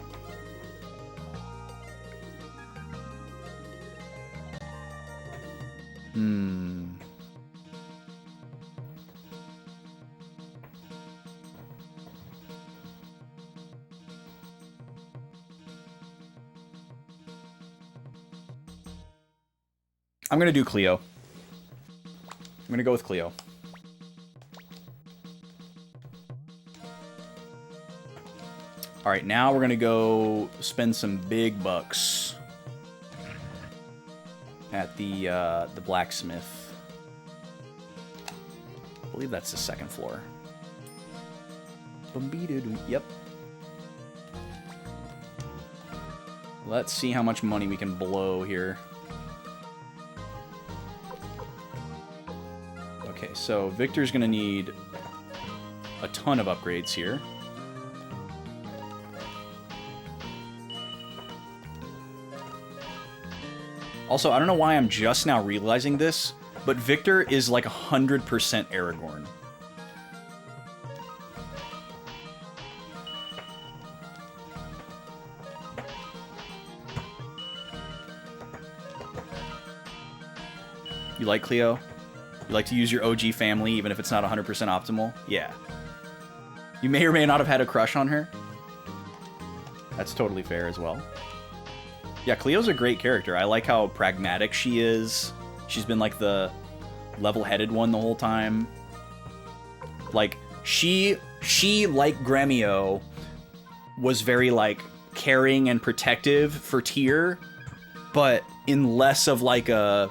I'm gonna do Cleo. I'm gonna go with Cleo. Alright, now we're gonna go spend some big bucks at the blacksmith. I believe that's the second floor. Yep. Let's see how much money we can blow here. Okay, so Victor's gonna need a ton of upgrades here. Also, I don't know why I'm just now realizing this, but Victor is like 100% Aragorn. You like Cleo? You like to use your OG family even if it's not 100% optimal? Yeah. You may or may not have had a crush on her. That's totally fair as well. Yeah, Cleo's a great character. I like how pragmatic she is. She's been like the level-headed one the whole time. Like, she like Gremio, was very like caring and protective for Tyr, but in less of like a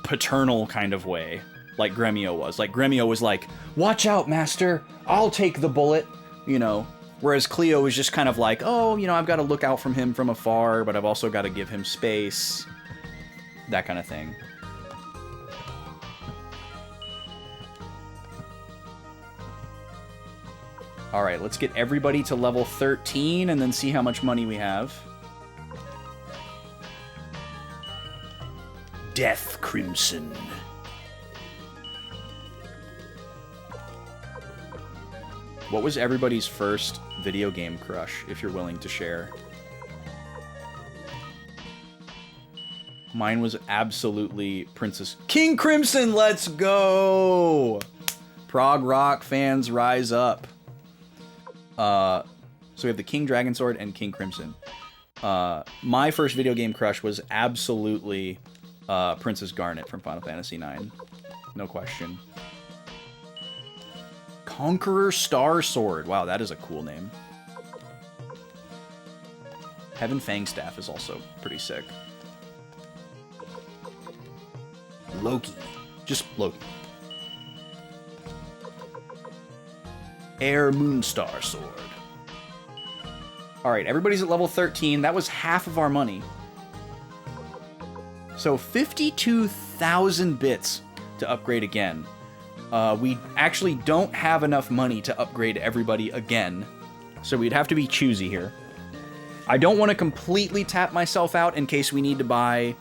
paternal kind of way, like Gremio was. Like, Gremio was like, watch out, master, I'll take the bullet, you know. Whereas Cleo is just kind of like, oh, you know, I've got to look out from him from afar, but I've also got to give him space. That kind of thing. Alright, let's get everybody to level 13 and then see how much money we have. Death Crimson. What was everybody's first video game crush, if you're willing to share? Mine was absolutely Princess... King Crimson, let's go! Prog Rock fans, rise up. So we have the King Dragon Sword and King Crimson. My first video game crush was absolutely Princess Garnet from Final Fantasy IX. No question. Conqueror Star Sword. Wow, that is a cool name. Heaven Fang Staff is also pretty sick. Loki. Just Loki. Air Moonstar Sword. Alright, everybody's at level 13. That was half of our money. So 52,000 bits to upgrade again. We actually don't have enough money to upgrade everybody again, so we'd have to be choosy here. I don't want to completely tap myself out in case we need to buy,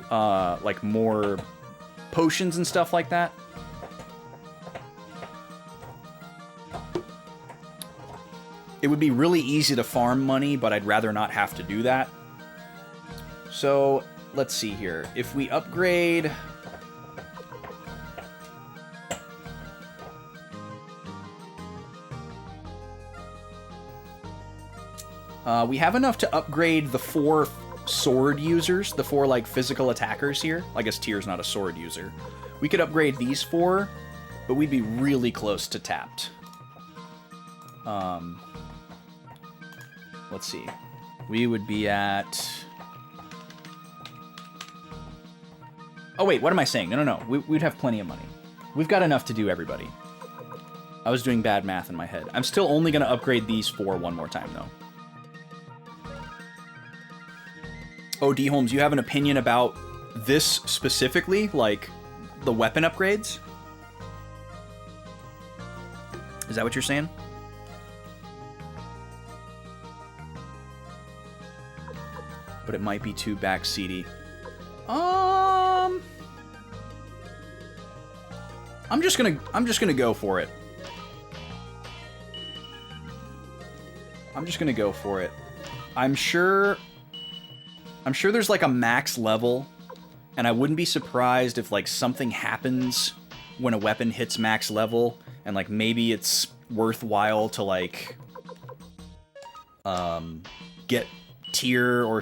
like, more potions and stuff like that. It would be really easy to farm money, but I'd rather not have to do that. So, let's see here. If we upgrade... we have enough to upgrade the 4 sword users, the 4, like, physical attackers here. I guess Tyr's not a sword user. We could upgrade these 4, but we'd be really close to tapped. Let's see. We would be at Oh, wait, what am I saying? No. We'd have plenty of money. We've got enough to do everybody. I was doing bad math in my head. I'm still only going to upgrade these 4 one more time, though. Oh, D. Holmes, you have an opinion about this specifically? Like, the weapon upgrades? Is that what you're saying? But it might be too backseaty. I'm just gonna go for it. I'm sure there's like a max level, and I wouldn't be surprised if like something happens when a weapon hits max level, and like maybe it's worthwhile to like get Tyr or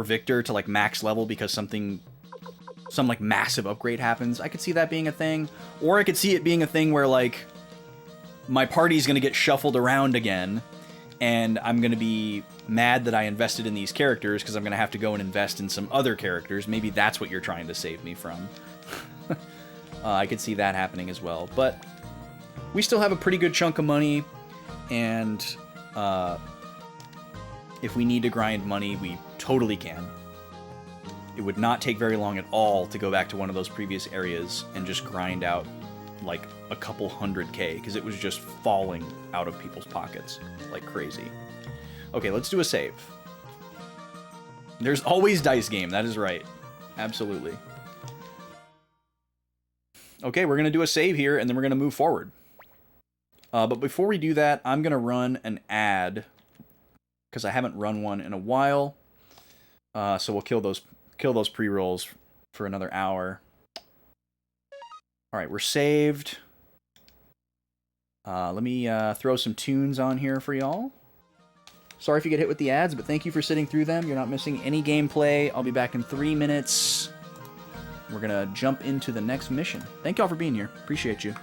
Victor to like max level because some like massive upgrade happens. I could see that being a thing, or I could see it being a thing where like my party's gonna get shuffled around again, and I'm gonna be mad that I invested in these characters because I'm gonna have to go and invest in some other characters. Maybe that's what you're trying to save me from. I could see that happening as well, but we still have a pretty good chunk of money, and if we need to grind money, we totally can. It would not take very long at all to go back to one of those previous areas and just grind out like a couple 100K, because it was just falling out of people's pockets like crazy. Okay, let's do a save. There's always dice game, that is right. Absolutely. Okay, we're going to do a save here, and then we're going to move forward. But before we do that, I'm going to run an ad, because I haven't run one in a while. So we'll kill those pre-rolls for another hour. All right, we're saved. Let me throw some tunes on here for y'all. Sorry if you get hit with the ads, but thank you for sitting through them. You're not missing any gameplay. I'll be back in 3 minutes. We're gonna jump into the next mission. Thank y'all for being here. Appreciate you.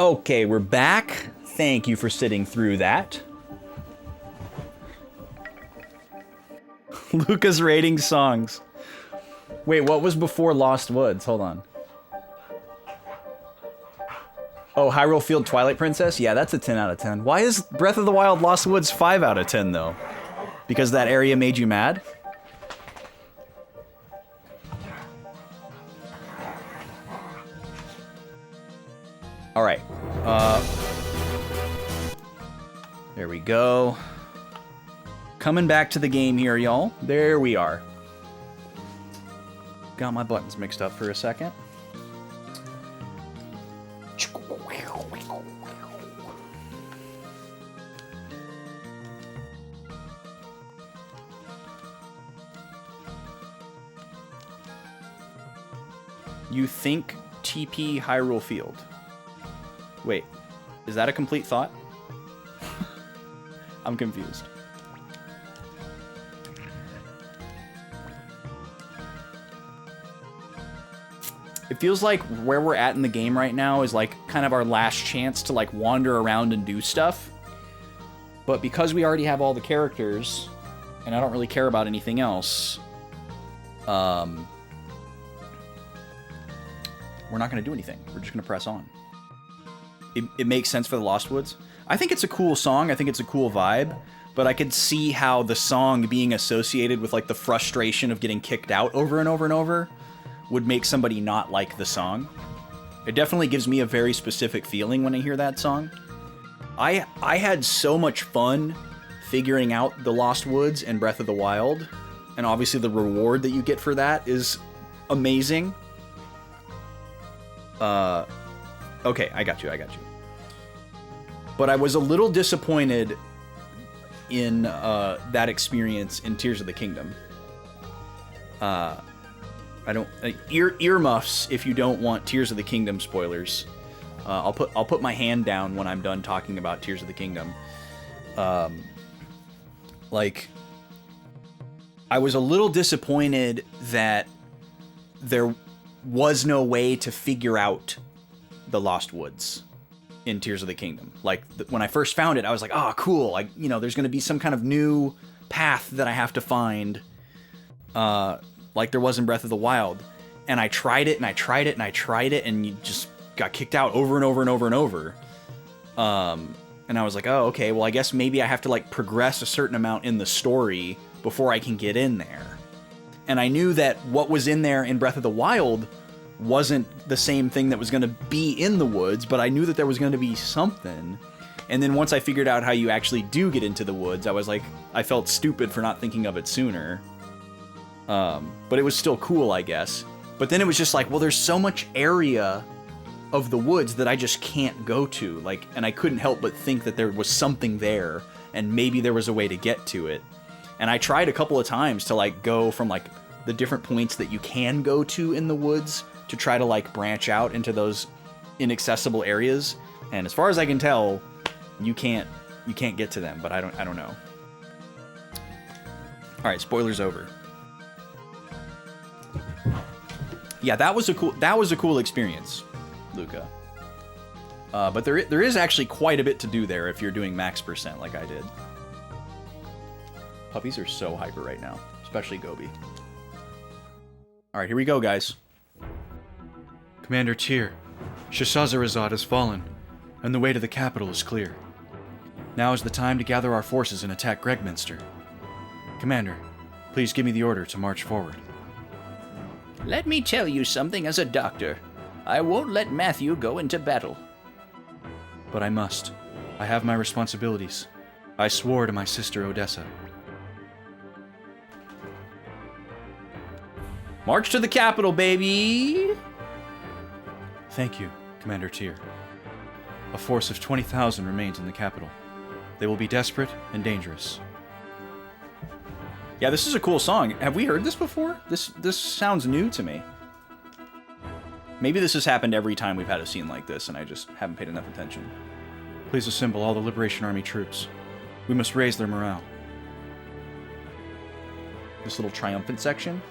Okay, we're back. Thank you for sitting through that. Luca's rating songs. Wait, what was before Lost Woods? Hold on. Oh, Hyrule Field Twilight Princess? Yeah, that's a 10 out of 10. Why is Breath of the Wild Lost Woods 5 out of 10, though? Because that area made you mad? Alright. There we go. Coming back to the game here, y'all. There we are. Got my buttons mixed up for a second. You think TP Hyrule Field. Wait, is that a complete thought? I'm confused. It feels like where we're at in the game right now is like kind of our last chance to like wander around and do stuff. But because we already have all the characters, and I don't really care about anything else, we're not going to do anything. We're just going to press on. It makes sense for the Lost Woods. I think it's a cool song. I think it's a cool vibe. But I could see how the song being associated with like the frustration of getting kicked out over and over and over would make somebody not like the song. It definitely gives me a very specific feeling when I hear that song. I had so much fun figuring out the Lost Woods and Breath of the Wild. And obviously the reward that you get for that is amazing. Okay, I got you. But I was a little disappointed in that experience in Tears of the Kingdom. I don't earmuffs if you don't want Tears of the Kingdom spoilers. I'll put my hand down when I'm done talking about Tears of the Kingdom. Like, I was a little disappointed that there was no way to figure out the Lost Woods in Tears of the Kingdom. Like, when I first found it, I was like, oh, cool. Like, you know, there's going to be some kind of new path that I have to find, like there was in Breath of the Wild. And I tried it, and I tried it, and I tried it, and you just got kicked out over and over and over and over. And I was like, oh, okay, well, I guess maybe I have to, like, progress a certain amount in the story before I can get in there. And I knew that what was in there in Breath of the Wild wasn't the same thing that was going to be in the woods, but I knew that there was going to be something. And then once I figured out how you actually do get into the woods, I was like, I felt stupid for not thinking of it sooner. But it was still cool, I guess. But then it was just like, well, there's so much area of the woods that I just can't go to. Like, and I couldn't help but think that there was something there, and maybe there was a way to get to it. And I tried a couple of times to, like, go from, like, the different points that you can go to in the woods to try to, like, branch out into those inaccessible areas. And as far as I can tell, you can't get to them, but I don't know. All right, spoilers over. Yeah, that was a cool experience, Luca. But there is actually quite a bit to do there if you're doing max percent like I did. Puppies are so hyper right now, especially Gobi. All right, here we go, guys. Commander Tyr, Shashazarazad has fallen, and the way to the capital is clear. Now is the time to gather our forces and attack Gregminster. Commander, please give me the order to march forward. Let me tell you something as a doctor. I won't let Matthew go into battle. But I must. I have my responsibilities. I swore to my sister Odessa. March to the capital, baby! Thank you, Commander Tyr. A force of 20,000 remains in the capital. They will be desperate and dangerous. Yeah, this is a cool song. Have we heard this before? This sounds new to me. Maybe this has happened every time we've had a scene like this, and I just haven't paid enough attention. Please assemble all the Liberation Army troops. We must raise their morale. This little triumphant section.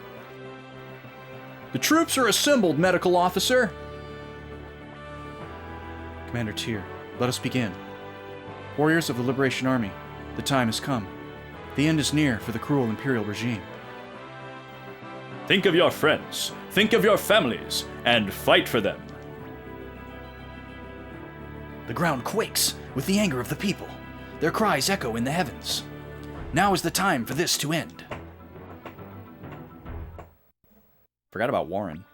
The troops are assembled, medical officer! Commander Tyr, let us begin. Warriors of the Liberation Army, the time has come. The end is near for the cruel Imperial regime. Think of your friends, think of your families, and fight for them. The ground quakes with the anger of the people. Their cries echo in the heavens. Now is the time for this to end. Forgot about Warren.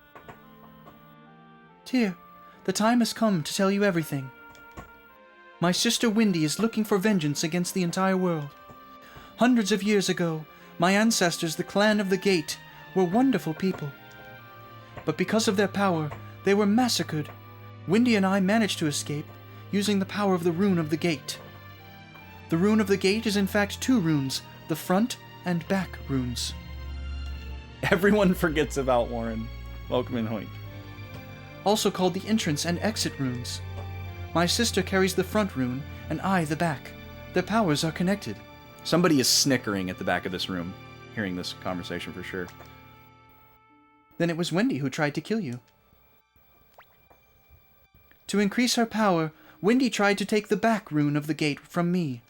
Tyr, the time has come to tell you everything. My sister Wendy is looking for vengeance against the entire world. Hundreds of years ago, my ancestors, the Clan of the Gate, were wonderful people. But because of their power, they were massacred. Wendy and I managed to escape, using the power of the Rune of the Gate. The Rune of the Gate is in fact two runes, the front and back runes. Everyone forgets about Warren. Welcome in, Hoink. Also called the entrance and exit runes. My sister carries the front rune, and I the back. Their powers are connected. Somebody is snickering at the back of this room, hearing this conversation for sure. Then it was Wendy who tried to kill you. To increase her power, Wendy tried to take the back rune of the gate from me.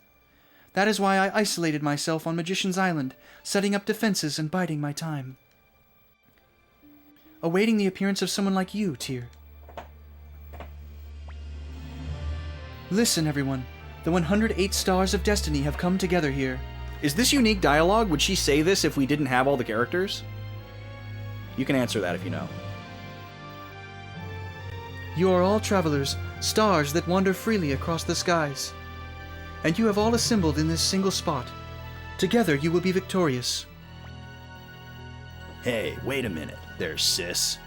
That is why I isolated myself on Magician's Island, setting up defenses and biding my time. Awaiting the appearance of someone like you, Tyr. Listen, everyone. The 108 Stars of Destiny have come together here. Is this unique dialogue? Would she say this if we didn't have all the characters? You can answer that if you know. You are all travelers, stars that wander freely across the skies. And you have all assembled in this single spot. Together you will be victorious. Hey, wait a minute there, sis.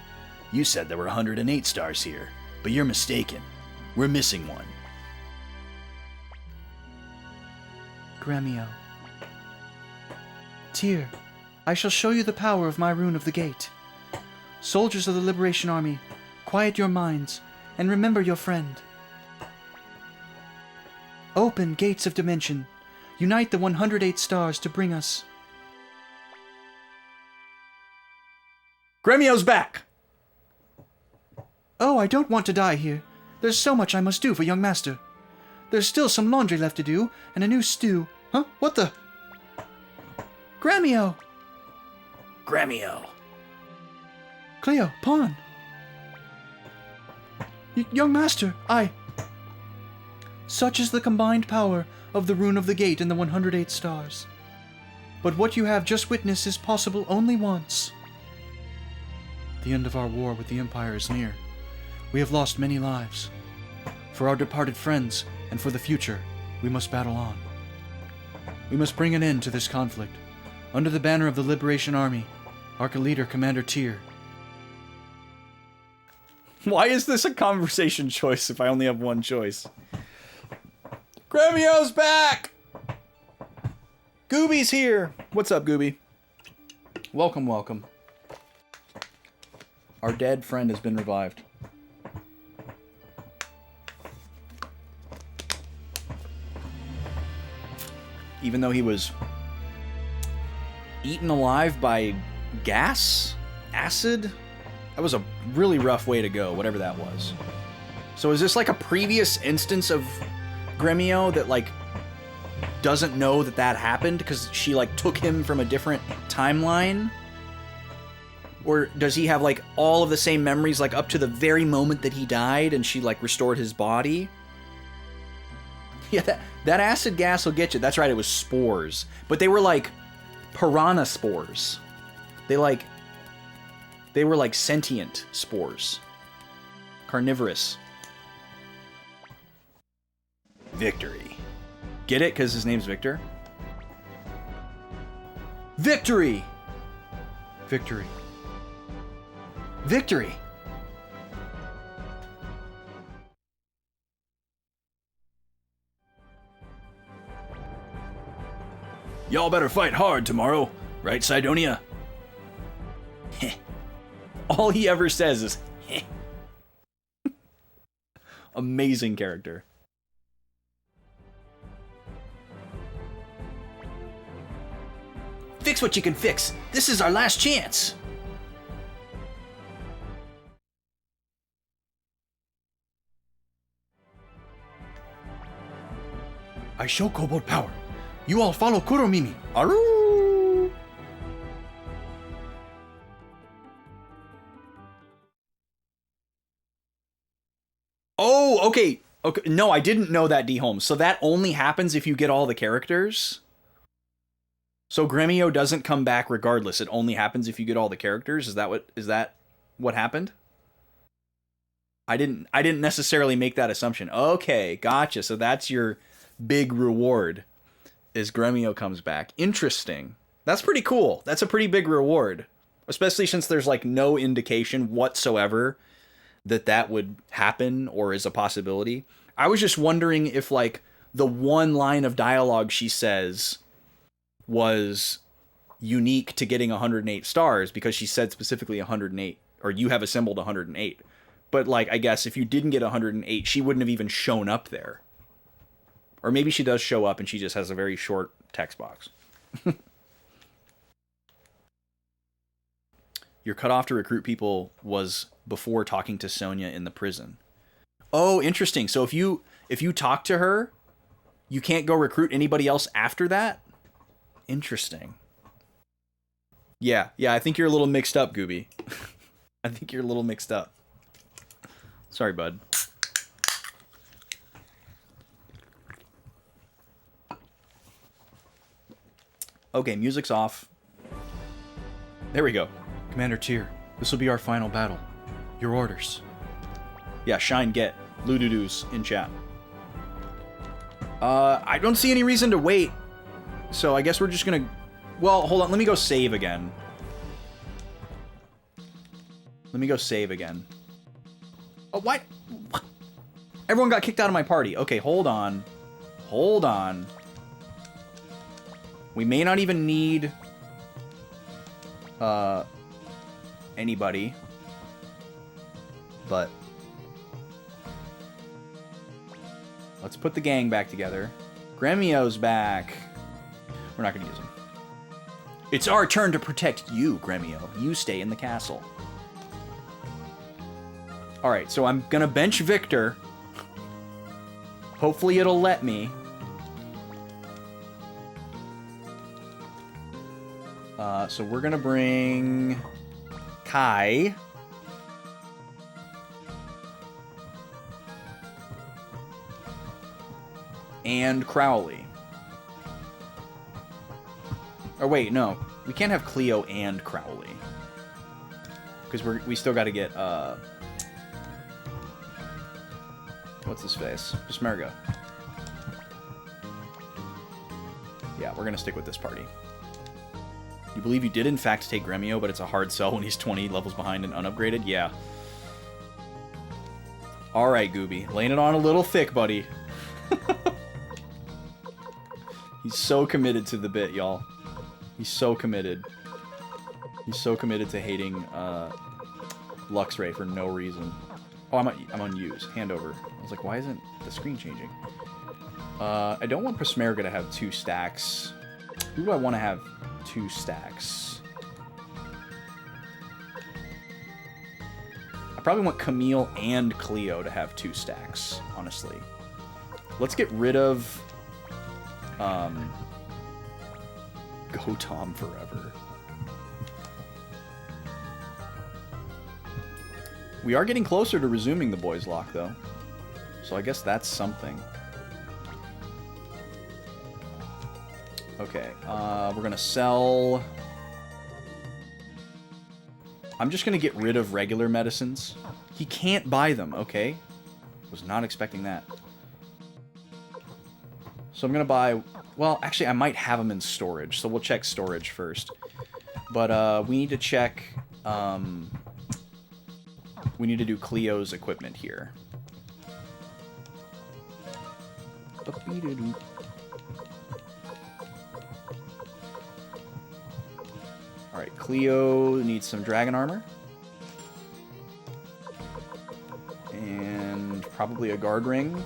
You said there were 108 stars here, but you're mistaken. We're missing one. Gremio. Tyr, I shall show you the power of my Rune of the Gate. Soldiers of the Liberation Army, quiet your minds, and remember your friend. Open gates of dimension. Unite the 108 stars to bring us. Gremio's back! Oh, I don't want to die here. There's so much I must do for young master. There's still some laundry left to do, and a new stew. Huh? What the? Gremio! Gremio. Cleo, Pawn. Young master, Such is the combined power of the Rune of the Gate and the 108 stars. But what you have just witnessed is possible only once. The end of our war with the Empire is near. We have lost many lives. For our departed friends, and for the future, we must battle on. We must bring an end to this conflict. Under the banner of the Liberation Army, our leader, Commander Tyr. Why is this a conversation choice if I only have one choice? Gremio's back! Gooby's here! What's up, Gooby? Welcome, welcome. Our dead friend has been revived. Even though he was eaten alive by gas? Acid? That was a really rough way to go, whatever that was. So is this like a previous instance of Gremio that like doesn't know that that happened because she like took him from a different timeline? Or does he have like all of the same memories like up to the very moment that he died and she like restored his body? Yeah, that acid gas will get you. That's right, it was spores. But they were like piranha spores. They were like sentient spores. Carnivorous. Victory. Get it? Because his name's Victor? Victory! Victory. Victory! Y'all better fight hard tomorrow, right, Sidonia? Heh. All he ever says is heh. Amazing character. Fix what you can fix. This is our last chance. I show kobold power. You all follow Kuromimi. Aru! Oh, okay. Okay. No, I didn't know that, D-Holmes. So that only happens if you get all the characters? So Gremio doesn't come back regardless. It only happens if you get all the characters? Is that what happened? I didn't necessarily make that assumption. Okay, gotcha. So that's your big reward, is Gremio comes back. Interesting. That's pretty cool. That's a pretty big reward. Especially since there's like no indication whatsoever that would happen or is a possibility. I was just wondering if like the one line of dialogue she says was unique to getting 108 stars, because she said specifically 108, or you have assembled 108. But like, I guess if you didn't get 108, she wouldn't have even shown up there. Or maybe she does show up and she just has a very short text box. Your cutoff to recruit people was before talking to Sonia in the prison. Oh, interesting. So if you talk to her, you can't go recruit anybody else after that? Interesting. Yeah, I think you're a little mixed up, Gooby. I think you're a little mixed up. Sorry, bud. Okay, music's off. There we go. Commander Tyr, this will be our final battle. Your orders. Yeah, Shine Get. Lududu's in chat. I don't see any reason to wait. So I guess we're just gonna... Well, hold on. Let me go save again. Oh, what? Everyone got kicked out of my party. Okay, hold on. We may not even need... anybody. But... let's put the gang back together. Gremio's back. We're not going to use him. It's our turn to protect you, Gremio. You stay in the castle. Alright, so I'm going to bench Victor. Hopefully it'll let me. So we're going to bring Kai. And Crowley. Or wait, no. We can't have Cleo and Crowley. Because we still got to get, what's his face? Besmerga. Yeah, we're going to stick with this party. You believe you did in fact take Gremio, but it's a hard sell when he's 20 levels behind and unupgraded? Yeah. Alright, Gooby. Laying it on a little thick, buddy. He's so committed to the bit, y'all. He's so committed. He's so committed to hating Luxray for no reason. Oh, I'm on use. Hand over. I was like, why isn't the screen changing? I don't want Prismerga to have 2 stacks. Who do I want to have 2 stacks? I probably want Camille and Cleo to have 2 stacks, honestly. Let's get rid of... Go Tom forever. We are getting closer to resuming the boys' lock, though. So I guess that's something. Okay, we're gonna sell... I'm just gonna get rid of regular medicines. He can't buy them, okay? Was not expecting that. So I'm gonna buy... Well, actually, I might have them in storage, so we'll check storage first. But, we need to check... we need to do Cleo's equipment here. Alright, Cleo needs some dragon armor. And probably a guard ring.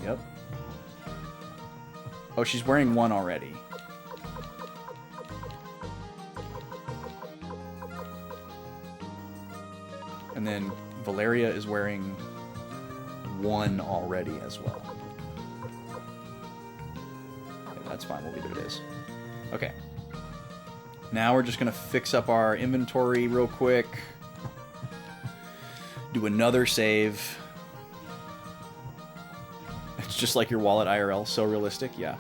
Yep. Oh, she's wearing one already. And then Valeria is wearing one already as well. That's fine. We'll leave it as is. Okay. Now we're just going to fix up our inventory real quick. Do another save. It's just like your wallet IRL. So realistic. Yeah.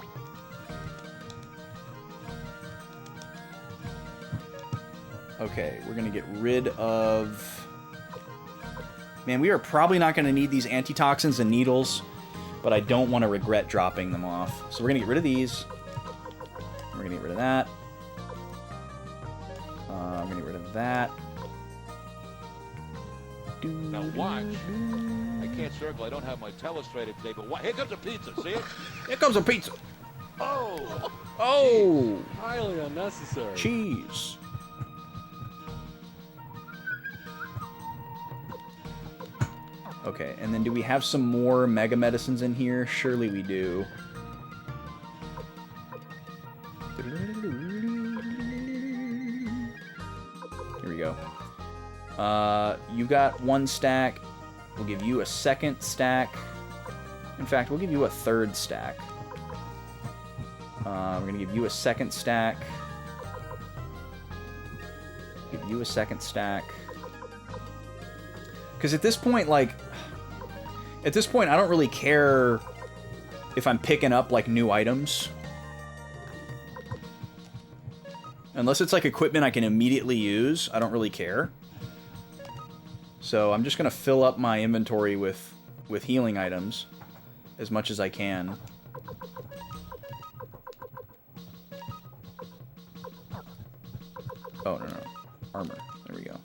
Okay. We're going to get rid of... Man, we are probably not going to need these antitoxins and needles, but I don't want to regret dropping them off. So we're going to get rid of these. We're going to get rid of that. I'm going to get rid of that. Now watch. I can't circle. I don't have my telestrator today, but here comes a pizza. See it? Here comes a pizza. Oh! Oh! Highly unnecessary. Cheese. Okay, and then do we have some more mega medicines in here? Surely we do. Here we go. You got 1 stack. We'll give you a 2nd stack. In fact, we'll give you a 3rd stack. We're going to give you a 2nd stack. Give you a 2nd stack. Because at this point, like... At this point, I don't really care if I'm picking up, like, new items. Unless it's, like, equipment I can immediately use, I don't really care. So I'm just going to fill up my inventory with healing items as much as I can. Oh, no. Armor. There we go.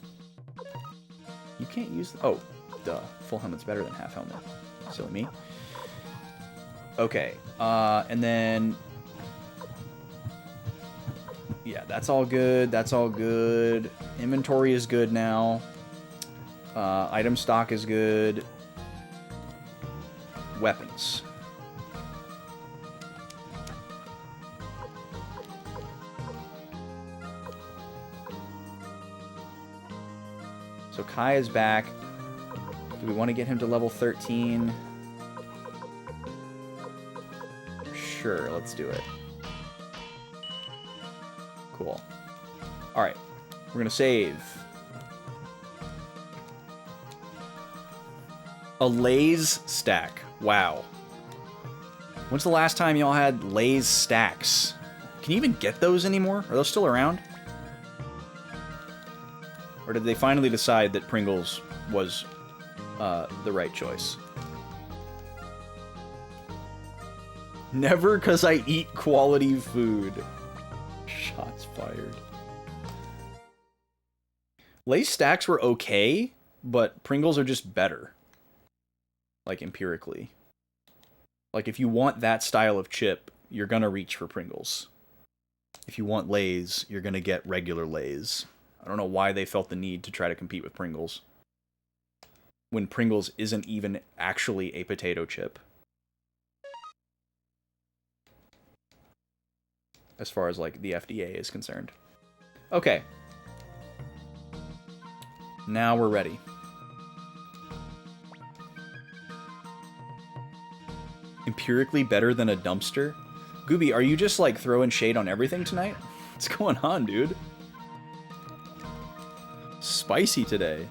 You can't use... Oh, duh. Full helmet's better than half helmet. Silly me. Okay. And then... Yeah, that's all good. That's all good. Inventory is good now. Item stock is good. Weapons. So Kai is back. Do we want to get him to level 13? Sure, let's do it. Cool. Alright. We're going to save. A Lay's stack. Wow. When's the last time y'all had Lay's stacks? Can you even get those anymore? Are those still around? Or did they finally decide that Pringles was the right choice? Never, 'cause I eat quality food. Shots fired. Lay's stacks were okay, but Pringles are just better. Like, empirically. Like, if you want that style of chip, you're gonna reach for Pringles. If you want Lay's, you're gonna get regular Lay's. I don't know why they felt the need to try to compete with Pringles, when Pringles isn't even actually a potato chip. As far as, like, the FDA is concerned. Okay. Now we're ready. Empirically better than a dumpster? Gooby, are you just, like, throwing shade on everything tonight? What's going on, dude? Spicy today.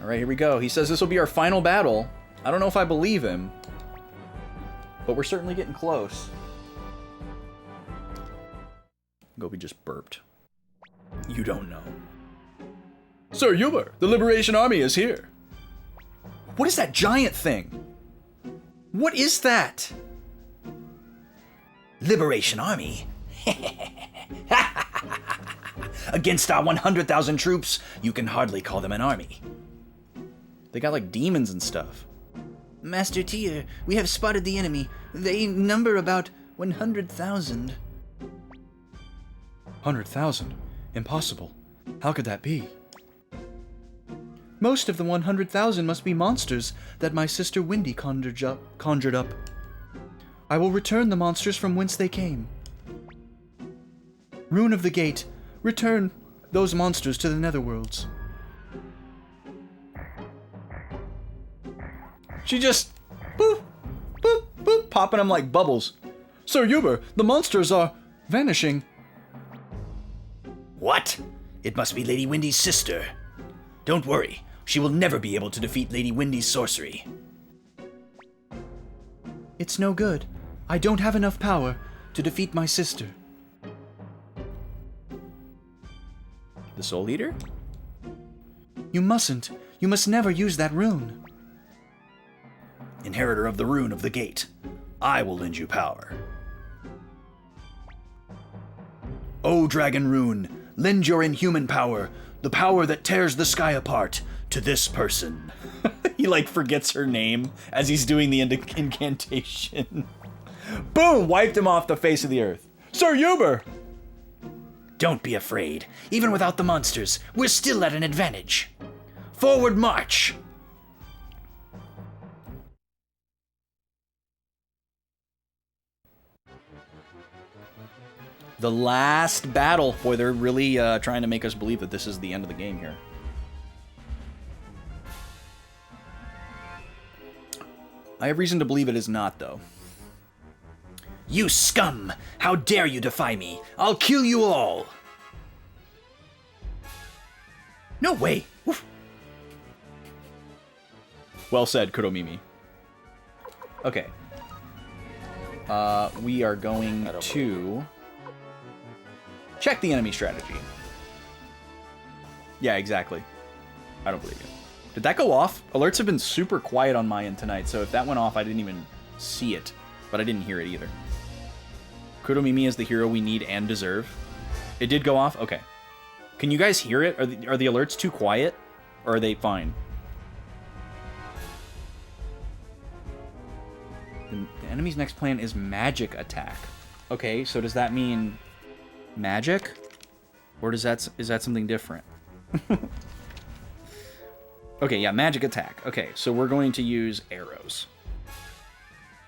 Alright, here we go. He says this will be our final battle. I don't know if I believe him, but we're certainly getting close. Gobi just burped. You don't know. Sir Yuber, the Liberation Army is here. What is that giant thing? What is that? Liberation Army? Against our 100,000 troops, you can hardly call them an army. They got, like, demons and stuff. Master Tyr, we have spotted the enemy. They number about 100,000. 100,000? Impossible. How could that be? Most of the 100,000 must be monsters that my sister Windy conjured up. I will return the monsters from whence they came. Rune of the Gate, return those monsters to the Netherworlds. She just boop, boop, boop, popping them like bubbles. Sir Uber, the monsters are vanishing. What? It must be Lady Windy's sister. Don't worry, she will never be able to defeat Lady Windy's sorcery. It's no good. I don't have enough power to defeat my sister. The Soul Eater? You mustn't. You must never use that rune. Inheritor of the rune of the gate, I will lend you power. O Dragon Rune, lend your inhuman power, the power that tears the sky apart, to this person. He like forgets her name as he's doing the incantation. Boom! Wiped him off the face of the earth. Sir Uber! Don't be afraid. Even without the monsters, we're still at an advantage. Forward march! The last battle. Boy, they're really trying to make us believe that this is the end of the game here. I have reason to believe it is not, though. You scum! How dare you defy me? I'll kill you all! No way! Oof. Well said, Kuromimi. Okay. We are going to check the enemy strategy. Yeah, exactly. I don't believe you. Did that go off? Alerts have been super quiet on my end tonight, so if that went off, I didn't even see it. But I didn't hear it either. Kuromimi is the hero we need and deserve. It did go off? Okay. Can you guys hear it? Are the alerts too quiet? Or are they fine? The enemy's next plan is magic attack. Okay, so does that mean magic? Or is that something different? Okay, yeah, magic attack. Okay, so we're going to use arrows.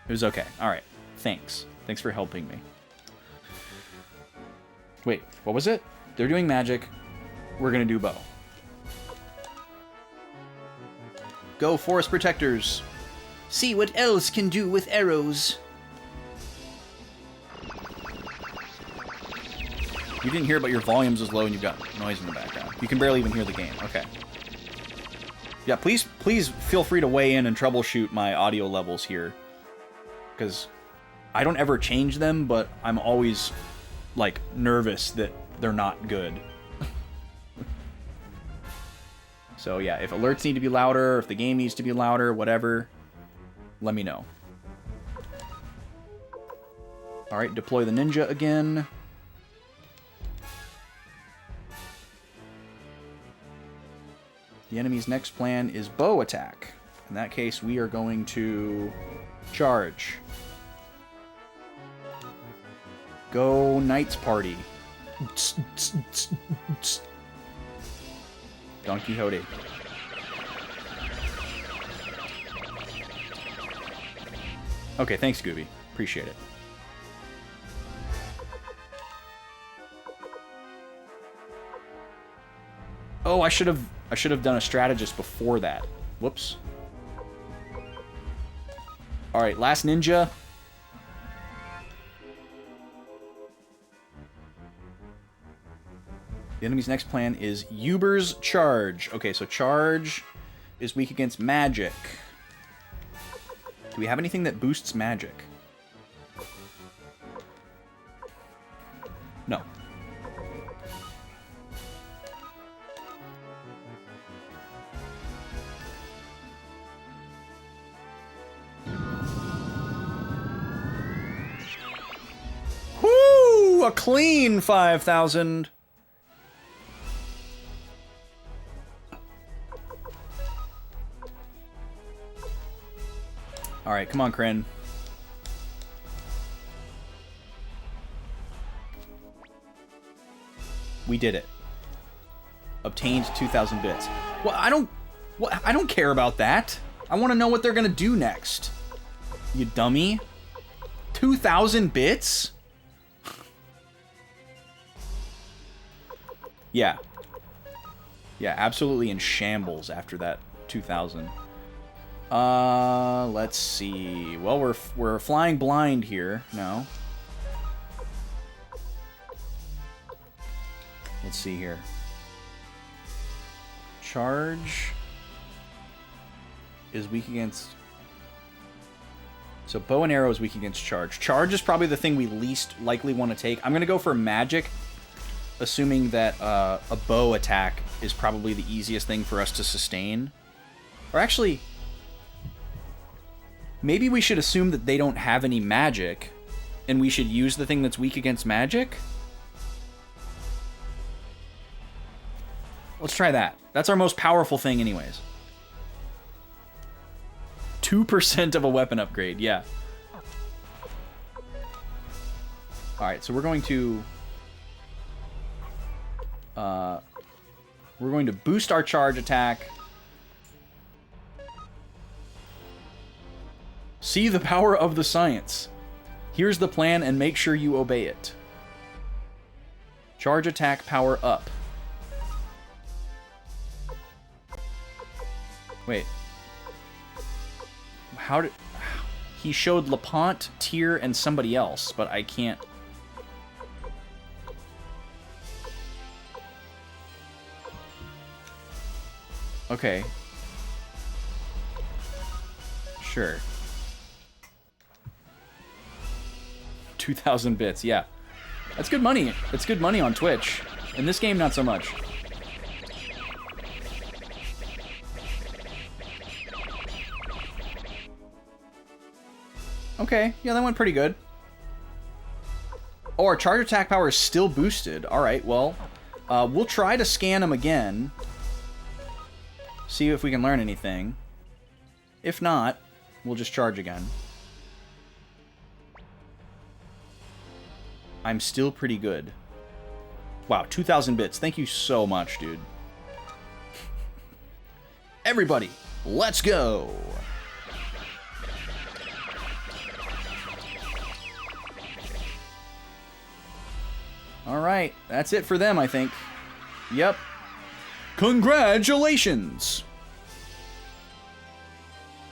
It was okay. Alright, thanks. Thanks for helping me. Wait, what was it? They're doing magic. We're gonna do bow. Go, Forest Protectors! See what elves can do with arrows. You didn't hear, but your volumes is low and you've got noise in the background. You can barely even hear the game. Okay. Yeah, please feel free to weigh in and troubleshoot my audio levels here. Because I don't ever change them, but I'm always, like, nervous that they're not good. So yeah, if alerts need to be louder, if the game needs to be louder, whatever, let me know. Alright, deploy the ninja again. The enemy's next plan is bow attack. In that case, we are going to charge. Go Knights Party. Don Quixote. Okay, thanks, Gooby. Appreciate it. Oh, I should have done a strategist before that. Whoops. All right, last ninja. The enemy's next plan is Uber's Charge. Okay, so Charge is weak against magic. Do we have anything that boosts magic? No. Whoo! A clean 5,000. All right, come on, Kren. We did it. Obtained 2,000 bits. Well, I don't care about that. I want to know what they're gonna do next. You dummy. 2,000 bits? Yeah. Yeah, absolutely in shambles after that 2,000. Let's see. Well, we're flying blind here now. Let's see here. Charge is weak against... So bow and arrow is weak against charge. Charge is probably the thing we least likely want to take. I'm going to go for magic, assuming that a bow attack is probably the easiest thing for us to sustain. Or actually, maybe we should assume that they don't have any magic, and we should use the thing that's weak against magic? Let's try that. That's our most powerful thing anyways. 2% of a weapon upgrade, yeah. Alright, so we're going to boost our charge attack. See the power of the science. Here's the plan and make sure you obey it. Charge attack power up. Wait. How did... He showed LaPont, Tyr, and somebody else, but I can't... Okay. Sure. 2,000 bits, yeah. That's good money. It's good money on Twitch. In this game, not so much. Okay, yeah, that went pretty good. Oh, our charge attack power is still boosted. Alright, well, we'll try to scan him again. See if we can learn anything. If not, we'll just charge again. I'm still pretty good. Wow, 2,000 bits. Thank you so much, dude. Everybody, let's go! Alright, that's it for them, I think. Yep. Congratulations!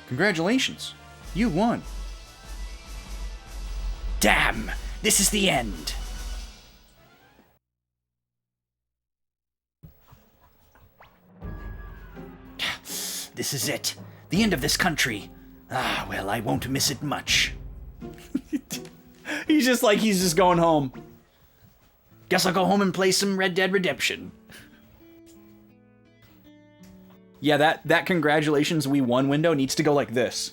Congratulations. You won. Damn! This is the end! This is it. The end of this country. Ah, well, I won't miss it much. He's just going home. Guess I'll go home and play some Red Dead Redemption. Yeah, that congratulations we won window needs to go like this.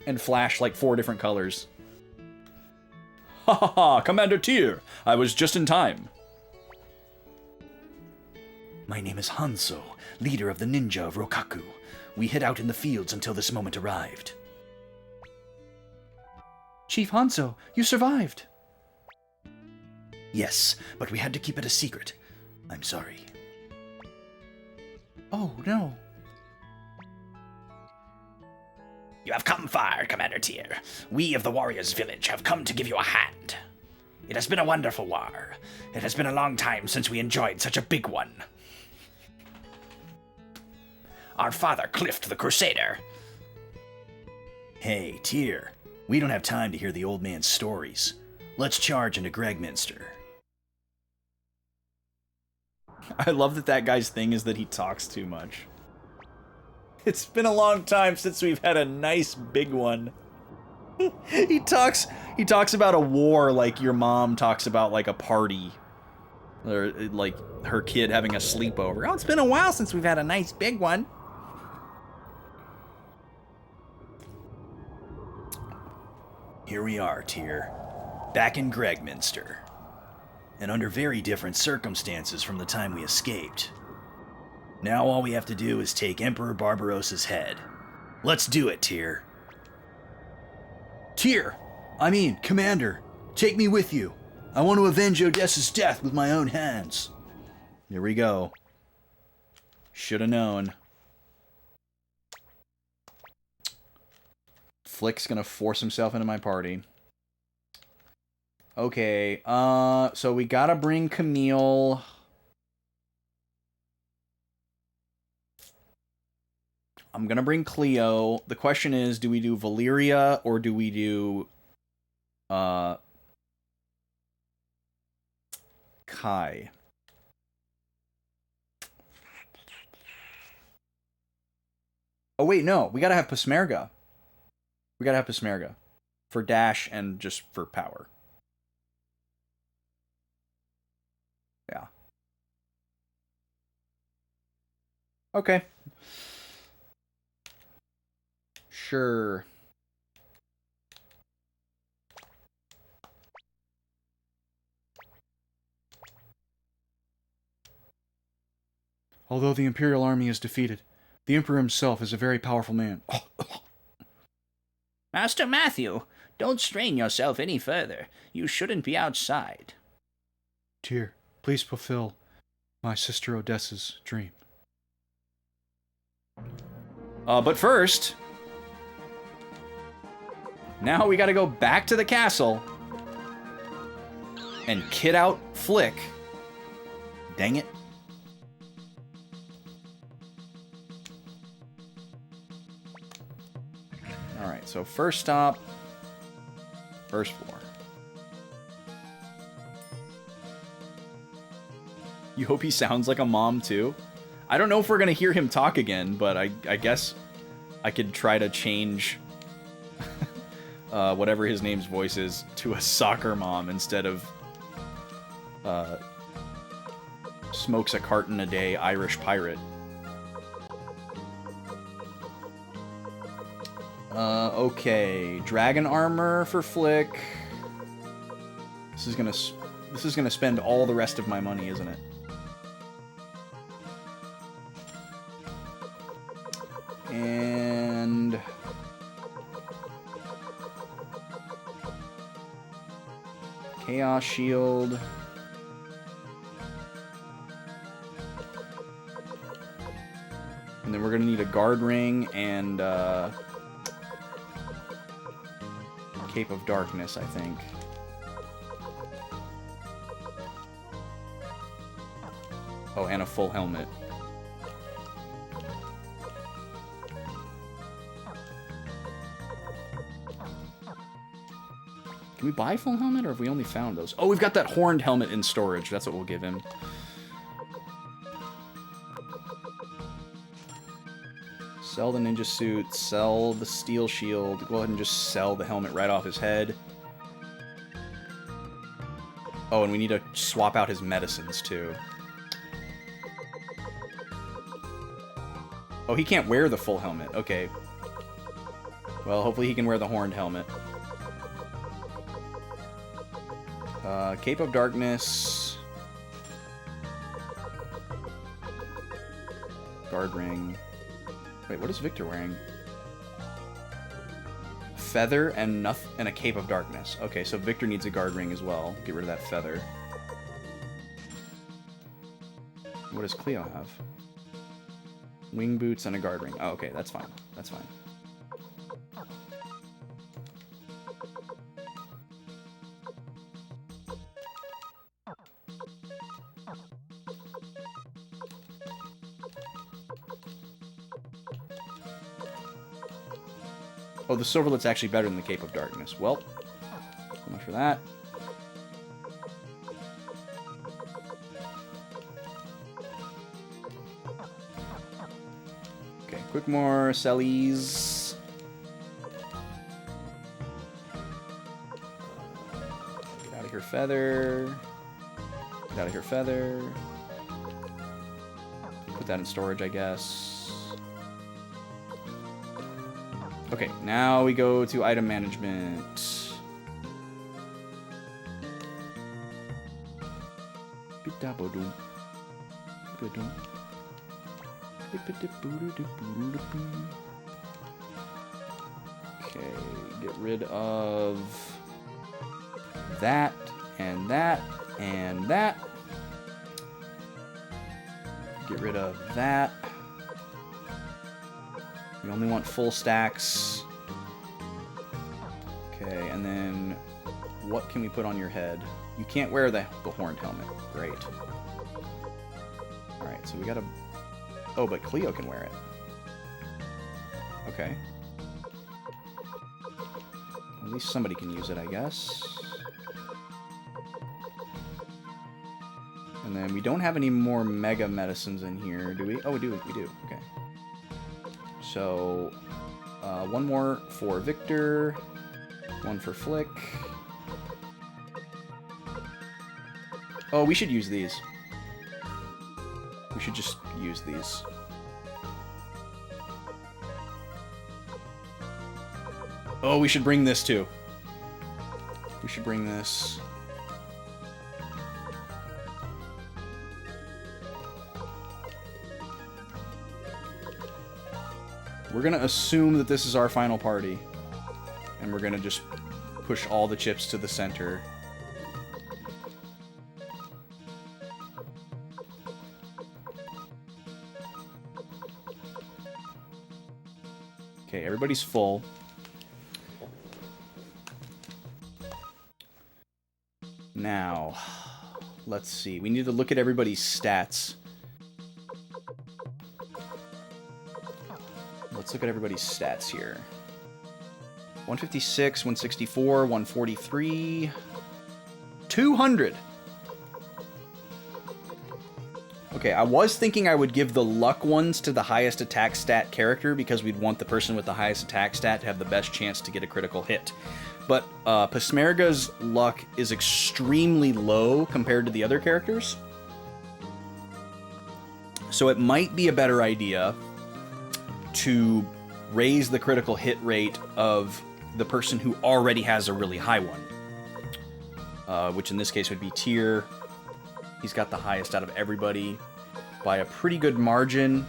And flash like 4 different colors. Ha ha ha, Commander Tyr! I was just in time. My name is Hanzo, leader of the ninja of Rokaku. We hid out in the fields until this moment arrived. Chief Hanzo, you survived. Yes, but we had to keep it a secret. I'm sorry. Oh, no. You have come far, Commander Tyr. We of the Warriors Village have come to give you a hand. It has been a wonderful war. It has been a long time since we enjoyed such a big one. Our father, Clift the Crusader. Hey, Tyr. We don't have time to hear the old man's stories. Let's charge into Gregminster. I love that guy's thing is that he talks too much. It's been a long time since we've had a nice big one. He talks about a war like your mom talks about like a party. Or like her kid having a sleepover. Oh, it's been a while since we've had a nice big one. Here we are, Tyr. Back in Gregminster. And under very different circumstances from the time we escaped. Now all we have to do is take Emperor Barbarossa's head. Let's do it, Tyr. Tyr! Commander! Take me with you! I want to avenge Odessa's death with my own hands. Here we go. Shoulda known. Flick's gonna force himself into my party. Okay, so we gotta bring Camille. I'm gonna bring Cleo. The question is, do we do Valyria or do we do Kai? Oh wait, no, we gotta have Pasmerga. We gotta have Pasmerga for dash and just for power. Yeah. Okay. Sure. Although the Imperial army is defeated, the Emperor himself is a very powerful man. Master Matthew, don't strain yourself any further. You shouldn't be outside. Tyr, please fulfill my sister Odessa's dream. But first, now we gotta go back to the castle and kid out Flick. Dang it. Alright, so first stop, first floor. You hope he sounds like a mom too? I don't know if we're gonna hear him talk again, but I guess I could try to change whatever his name's voice is to a soccer mom instead of smokes a carton a day Irish pirate. Okay, dragon armor for Flick. This is gonna spend all the rest of my money, isn't it? And Chaos Shield. And then we're gonna need a guard ring and Cape of Darkness, I think. Oh, and a full helmet. Can we buy a full helmet, or have we only found those? Oh, we've got that horned helmet in storage. That's what we'll give him. Sell the ninja suit, sell the steel shield. Go ahead and just sell the helmet right off his head. Oh, and we need to swap out his medicines, too. Oh, he can't wear the full helmet. Okay. Well, hopefully he can wear the horned helmet. Cape of Darkness. Guard ring. Wait, what is Victor wearing? Feather and a Cape of Darkness. Okay, so Victor needs a guard ring as well. Get rid of that feather. What does Cleo have? Wing boots and a guard ring. Oh, okay, that's fine. That's fine. Oh, the Silverlet's actually better than the Cape of Darkness. Well, so much for that. Okay, quick more sellies. Get out of here, feather. Get out of here, feather. Put that in storage, I guess. Okay, now we go to item management. Okay, get rid of that, and that, and that. Get rid of that. We only want full stacks. Okay, and then what can we put on your head? You can't wear the horned helmet. Great. Alright, so we gotta... Oh, but Cleo can wear it. Okay. At least somebody can use it, I guess. And then we don't have any more mega medicines in here, do we? Oh, we do. We do. Okay. So, one more for Victor. One for Flick. Oh, we should use these. We should just use these. Oh, we should bring this too. We should bring this. We're gonna assume that this is our final party. And we're gonna just push all the chips to the center. Okay, everybody's full. Now, let's see. We need to look at everybody's stats. Let's look at everybody's stats here. 156, 164, 143, 200. Okay, I was thinking I would give the luck ones to the highest attack stat character because we'd want the person with the highest attack stat to have the best chance to get a critical hit. But Pesmerga's luck is extremely low compared to the other characters. So it might be a better idea to raise the critical hit rate of the person who already has a really high one. Which in this case would be Tyr. He's got the highest out of everybody by a pretty good margin.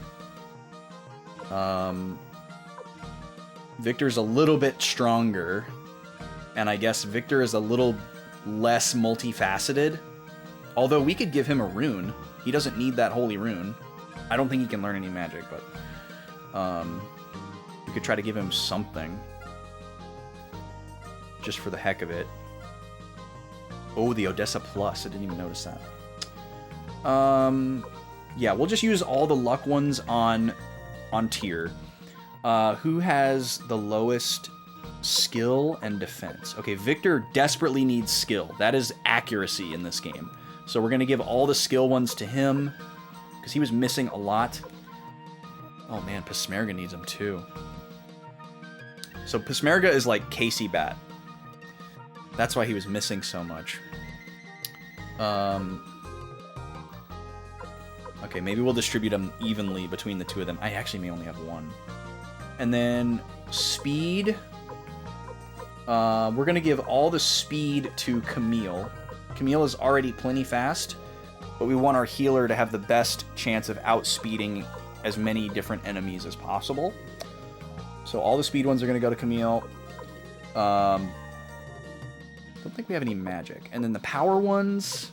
Victor's a little bit stronger. And I guess Victor is a little less multifaceted. Although we could give him a rune. He doesn't need that holy rune. I don't think he can learn any magic, but we could try to give him something. Just for the heck of it. Oh, the Odessa Plus. I didn't even notice that. Yeah, we'll just use all the luck ones on Tyr. Who has the lowest skill and defense? Okay, Victor desperately needs skill. That is accuracy in this game. So we're going to give all the skill ones to him, because he was missing a lot. Oh man, Pesmerga needs him too. So Pesmerga is like Casey Bat. That's why he was missing so much. Okay, maybe we'll distribute them evenly between the two of them. I actually may only have one. And then speed. We're going to give all the speed to Camille. Camille is already plenty fast, but we want our healer to have the best chance of outspeeding as many different enemies as possible. So all the speed ones are going to go to Camille. Don't think we have any magic. And then the power ones...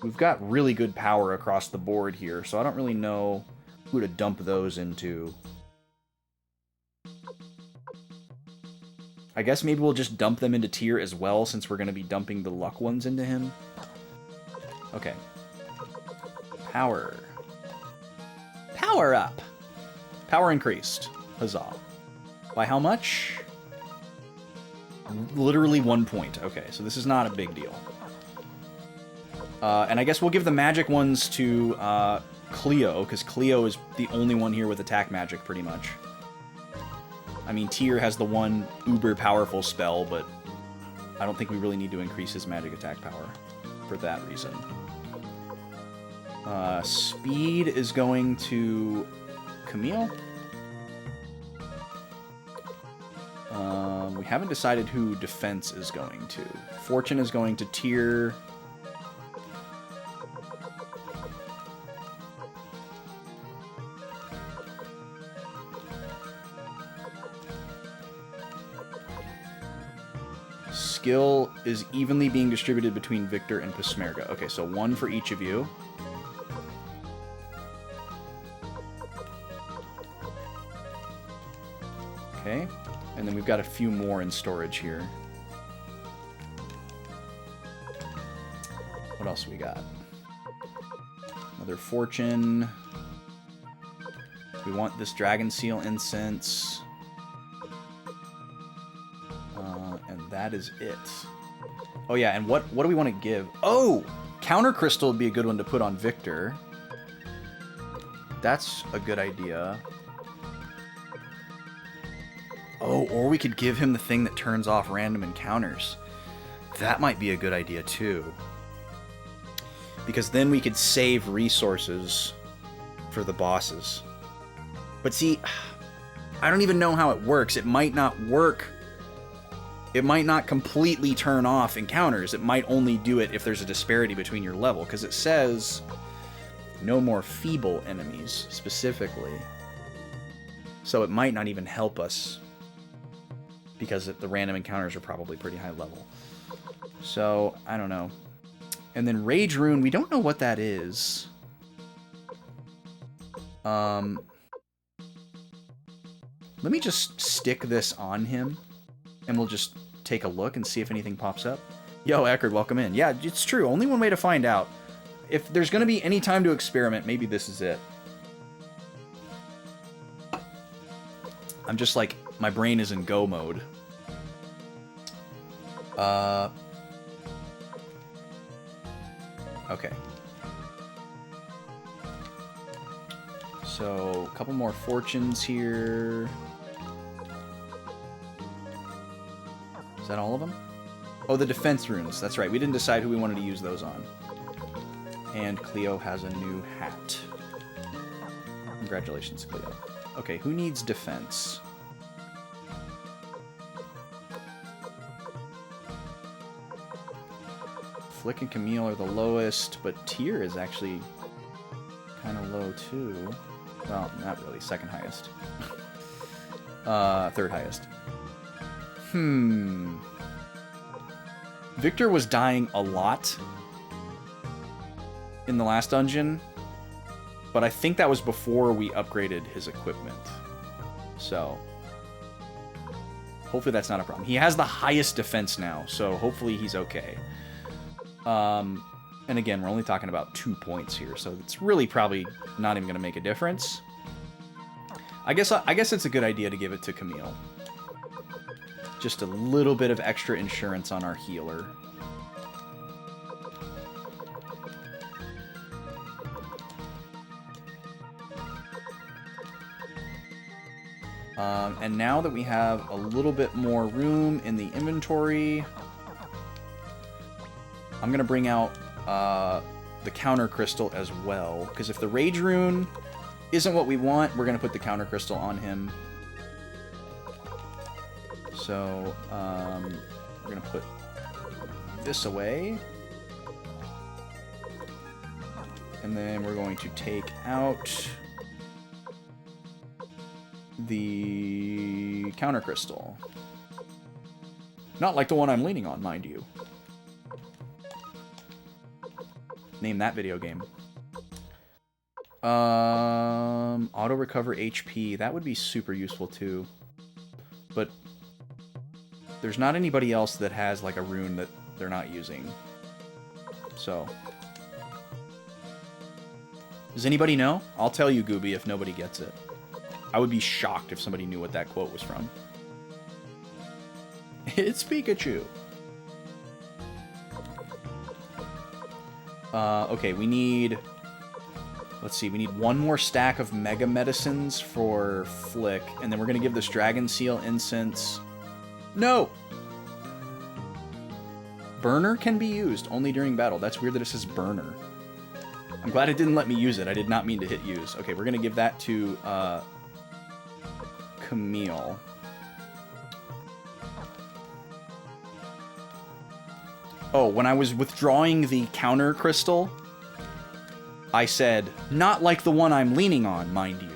We've got really good power across the board here, so I don't really know who to dump those into. I guess maybe we'll just dump them into Tyr as well, since we're going to be dumping the luck ones into him. Okay. Power. Power up! Power increased. Huzzah. By how much? Literally 1 point. Okay, so this is not a big deal. And I guess we'll give the magic ones to Cleo, because Cleo is the only one here with attack magic, pretty much. I mean, Tyr has the one uber powerful spell, but I don't think we really need to increase his magic attack power for that reason. Speed is going to Camille. We haven't decided who defense is going to. Fortune is going to Tyr. Skill is evenly being distributed between Victor and Pesmerga. Okay, so one for each of you. Okay, and then we've got a few more in storage here. What else we got? Another fortune. We want this Dragon Seal incense. And that is it. Oh yeah, and what do we want to give? Oh! Counter Crystal would be a good one to put on Victor. That's a good idea. Oh, or we could give him the thing that turns off random encounters. That might be a good idea too. Because then we could save resources for the bosses. But see, I don't even know how it works. It might not work. It might not completely turn off encounters. It might only do it if there's a disparity between your level. Because it says no more feeble enemies, specifically. So it might not even help us. Because the random encounters are probably pretty high level. So, I don't know. And then Rage Rune, we don't know what that is. Let me just stick this on him. And we'll just take a look and see if anything pops up. Yo, Eckerd, welcome in. Yeah, it's true. Only one way to find out. If there's going to be any time to experiment, maybe this is it. I'm just like, my brain is in go mode. Okay. So, a couple more fortunes here. Is that all of them? Oh, the defense runes. That's right. We didn't decide who we wanted to use those on. And Cleo has a new hat. Congratulations, Cleo. Okay, who needs defense? Flick and Camille are the lowest, but Tyr is actually kind of low too. Well, not really. Second highest. Third highest. Victor was dying a lot in the last dungeon, but I think that was before we upgraded his equipment. So, hopefully that's not a problem. He has the highest defense now, so hopefully he's okay. And again, we're only talking about 2 points here, so it's really probably not even going to make a difference. I guess it's a good idea to give it to Camille. Just a little bit of extra insurance on our healer. And now that we have a little bit more room in the inventory, I'm going to bring out the counter crystal as well. Because if the Rage Rune isn't what we want, we're going to put the counter crystal on him. So, we're going to put this away. And then we're going to take out the counter crystal. Not like the one I'm leaning on, mind you. Name that video game. Auto recover HP. That would be super useful too. But there's not anybody else that has like a rune that they're not using. So, does anybody know? I'll tell you, Gooby, if nobody gets it. I would be shocked if somebody knew what that quote was from. It's Pikachu. Okay, we need... Let's see, we need one more stack of Mega Medicines for Flick, and then we're going to give this Dragon Seal Incense... No! Burner can be used only during battle. That's weird that it says Burner. I'm glad it didn't let me use it. I did not mean to hit use. Okay, we're going to give that to Camille. Oh, when I was withdrawing the counter crystal, I said, not like the one I'm leaning on, mind you.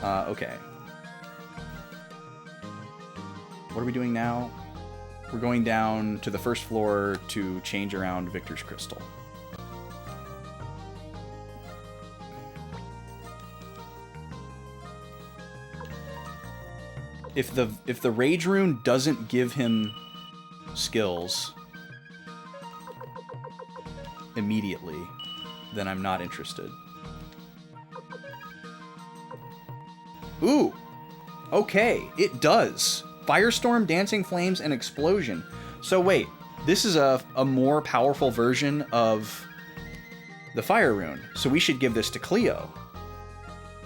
Okay. What are we doing now? We're going down to the first floor to change around Victor's crystal. If the Rage Rune doesn't give him skills immediately, then I'm not interested. Ooh! Okay, it does. Firestorm, Dancing Flames, and Explosion. So wait, this is a more powerful version of the Fire Rune. So we should give this to Cleo.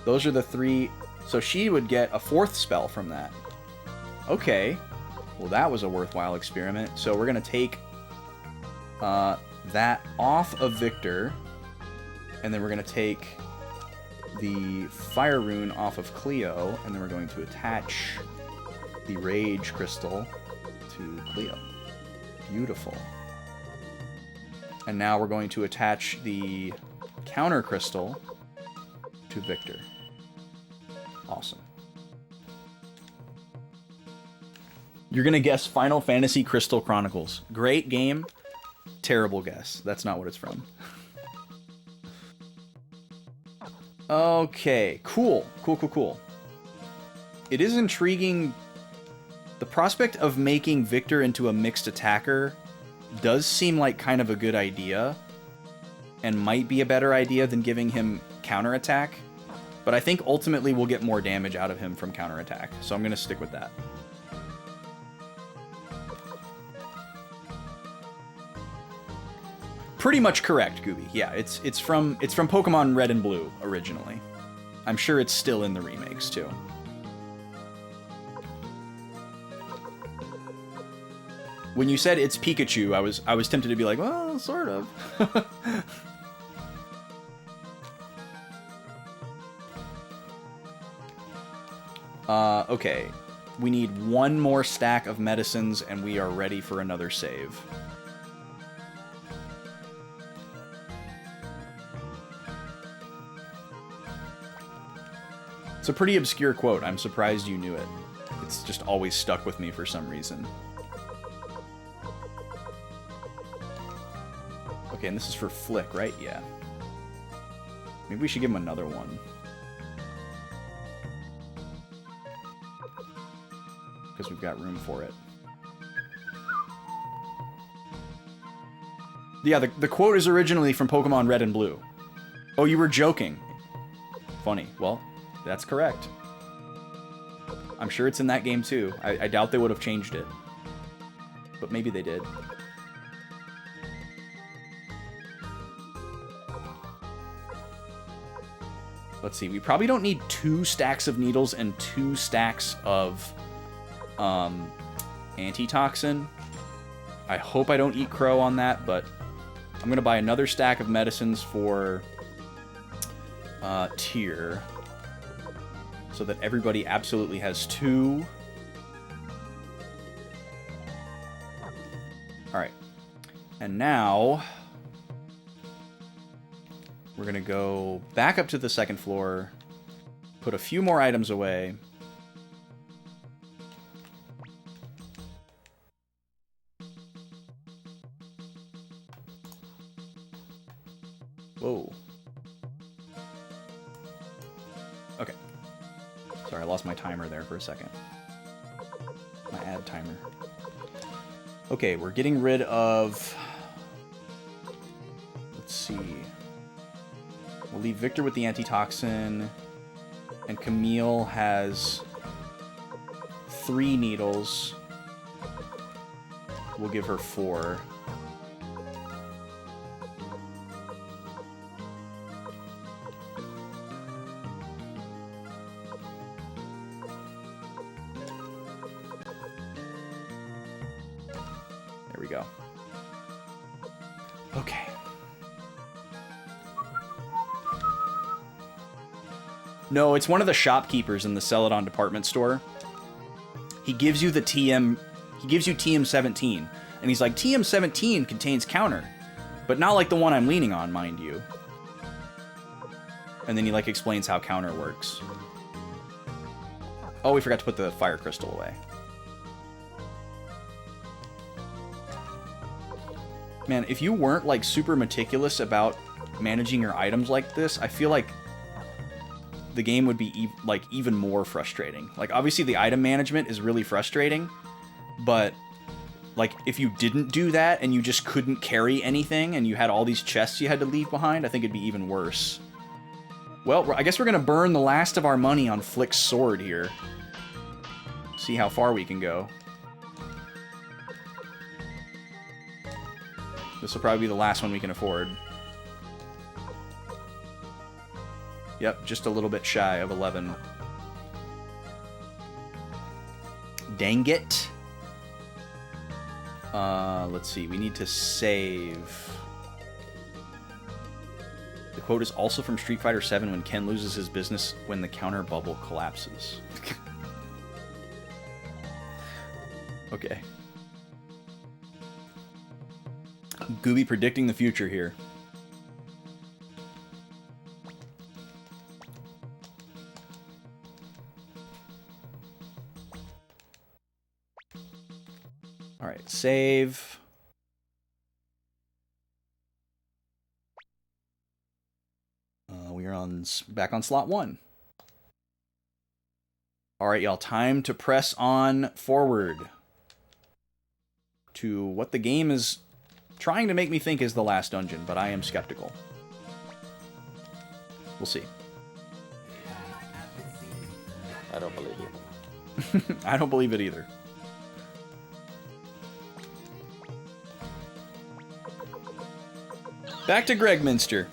Those are the 3... So she would get a 4th spell from that. Okay. Well, that was a worthwhile experiment. So we're going to take that off of Victor. And then we're going to take the Fire Rune off of Cleo. And then we're going to attach the Rage Crystal to Cleo. Beautiful. And now we're going to attach the Counter Crystal to Victor. Awesome. You're going to guess Final Fantasy Crystal Chronicles. Great game. Terrible guess. That's not what it's from. Okay. Cool. Cool. It is intriguing. The prospect of making Victor into a mixed attacker does seem like kind of a good idea. And might be a better idea than giving him counterattack. But I think ultimately we'll get more damage out of him from counterattack. So I'm going to stick with that. Pretty much correct, Gooby. Yeah, it's from Pokemon Red and Blue originally. I'm sure it's still in the remakes too. When you said it's Pikachu, I was tempted to be like, well, sort of. Okay. We need one more stack of medicines, and we are ready for another save. It's a pretty obscure quote. I'm surprised you knew it. It's just always stuck with me for some reason. Okay, and this is for Flick, right? Yeah. Maybe we should give him another one. Because we've got room for it. Yeah, the quote is originally from Pokemon Red and Blue. Oh, you were joking. Funny. Well, that's correct. I'm sure it's in that game too. I doubt they would have changed it. But maybe they did. Let's see. We probably don't need 2 stacks of needles and 2 stacks of antitoxin. I hope I don't eat crow on that, but I'm going to buy another stack of medicines for Tyr so that everybody absolutely has 2. Alright. And now we're going to go back up to the 2nd floor, put a few more items away. Whoa. Okay. Sorry, I lost my timer there for a second. My ad timer. Okay, we're getting rid of... Let's see. We'll leave Victor with the antitoxin. And Camille has 3 needles. We'll give her 4. There we go. Okay. No, it's one of the shopkeepers in the Celadon department store. He gives you the TM... He gives you TM17. And he's like, TM17 contains counter. But not like the one I'm leaning on, mind you. And then he, like, explains how counter works. Oh, we forgot to put the fire crystal away. Man, if you weren't, like, super meticulous about managing your items like this, I feel like the game would be, even more frustrating. Like, obviously the item management is really frustrating, but Like, if you didn't do that and you just couldn't carry anything and you had all these chests you had to leave behind, I think it'd be even worse. Well, I guess we're going to burn the last of our money on Flick's sword here. See how far we can go. This will probably be the last one we can afford. Yep, just a little bit shy of 11. Dang it. Let's see, we need to save. The quote is also from Street Fighter 7 when Ken loses his business when the counter bubble collapses. Okay. Gooby predicting the future here. Alright, save. We are back on slot 1. Alright, y'all, time to press on forward to what the game is trying to make me think is the last dungeon, but I am skeptical. We'll see. I don't believe you. I don't believe it either. Back to Gregminster.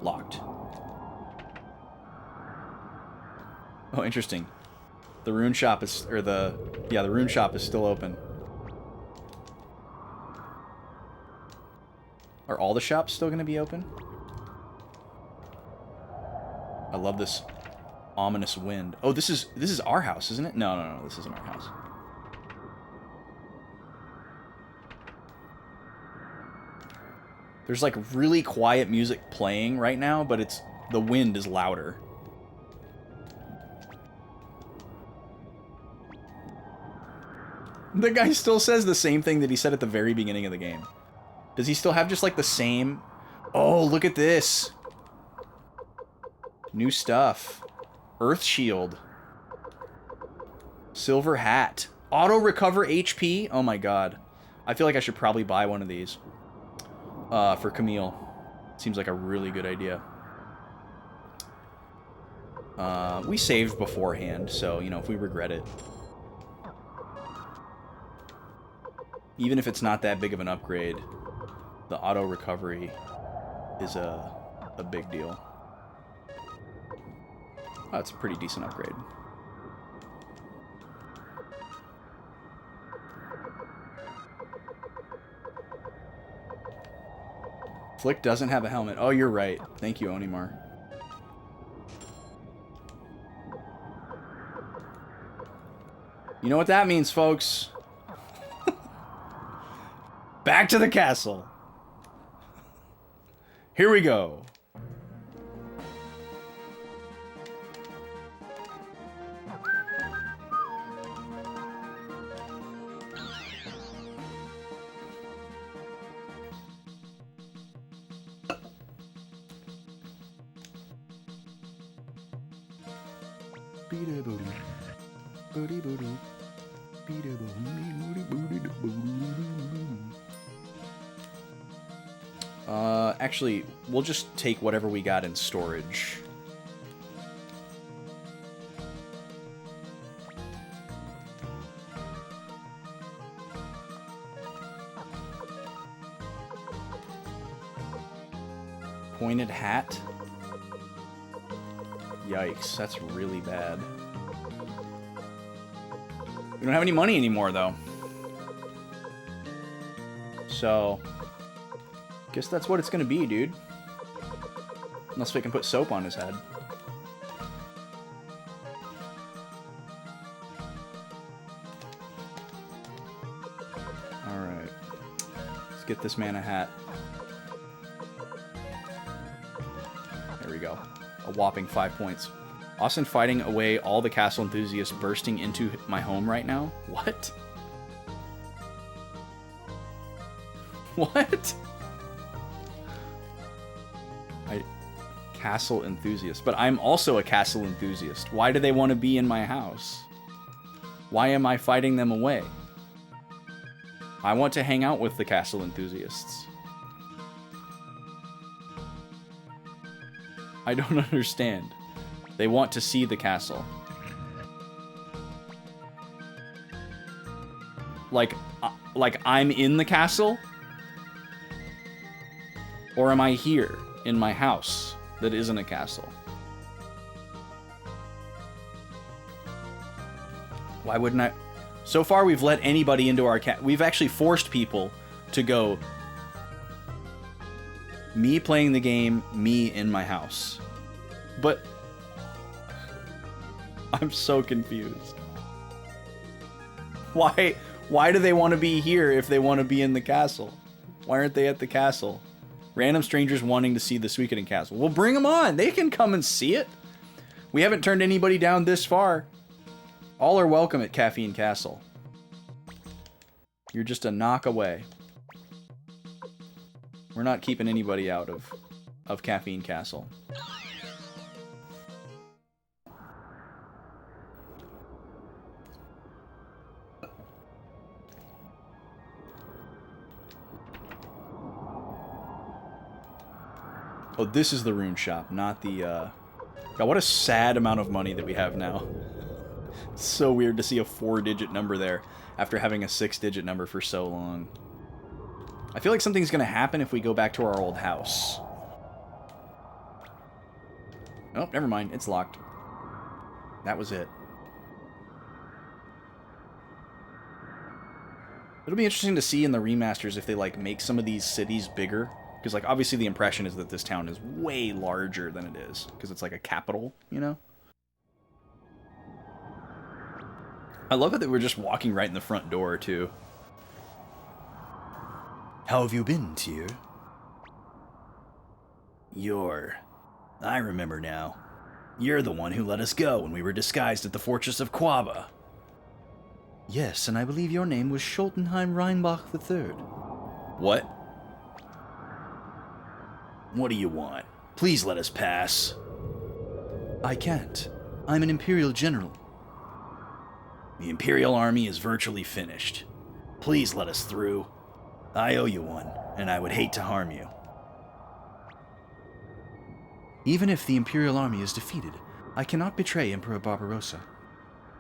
Locked. Oh, interesting. The rune shop is, the rune shop is still open. Are all the shops still going to be open? I love this ominous wind. Oh, this is our house, isn't it? No, this isn't our house. There's like really quiet music playing right now, but the wind is louder. The guy still says the same thing that he said at the very beginning of the game. Does he still have just like the same... Oh, look at this. New stuff. Earth Shield. Silver Hat. Auto recover HP? Oh my god. I feel like I should probably buy one of these. For Camille. Seems like a really good idea. We saved beforehand, so, you know, if we regret it. Even if it's not that big of an upgrade, the auto recovery is a big deal. Oh, it's a pretty decent upgrade. Flick doesn't have a helmet. Oh, you're right. Thank you, Onimar. You know what that means, folks. Back to the castle. Here we go. Actually, we'll just take whatever we got in storage. Pointed hat? Yikes, that's really bad. We don't have any money anymore, though. So... guess that's what it's gonna be, dude. Unless we can put soap on his head. Alright. Let's get this man a hat. There we go. A whopping 5 points. Austin fighting away all the castle enthusiasts bursting into my home right now? What? What? Castle enthusiast. But I'm also a castle enthusiast. Why do they want to be in my house? Why am I fighting them away? I want to hang out with the castle enthusiasts. I don't understand. They want to see the castle. Like I'm in the castle? Or am I here in my house that isn't a castle? Why wouldn't I? So far, we've let anybody into our we've actually forced people to go. Me playing the game, me in my house. But I'm so confused. Why do they want to be here if they want to be in the castle? Why aren't they at the castle? Random strangers wanting to see the Suikoden castle. Well, bring them on. They can come and see it. We haven't turned anybody down this far. All are welcome at Caffeine Castle. You're just a knock away. We're not keeping anybody out of Caffeine Castle. Oh, this is the rune shop, not the, God, what a sad amount of money that we have now. It's so weird to see a 4-digit number there after having a 6-digit number for so long. I feel like something's gonna happen if we go back to our old house. Oh, never mind. It's locked. That was it. It'll be interesting to see in the remasters if they, like, make some of these cities bigger. Because, like, obviously the impression is that this town is way larger than it is. Because it's like a capital, you know? I love it that we're just walking right in the front door, too. How have you been, Tyr? I remember now. You're the one who let us go when we were disguised at the fortress of Quaba. Yes, and I believe your name was Schultenheim Reinbach III. What? What do you want? Please let us pass. I can't. I'm an Imperial General. The Imperial Army is virtually finished. Please let us through. I owe you one, and I would hate to harm you. Even if the Imperial Army is defeated, I cannot betray Emperor Barbarossa.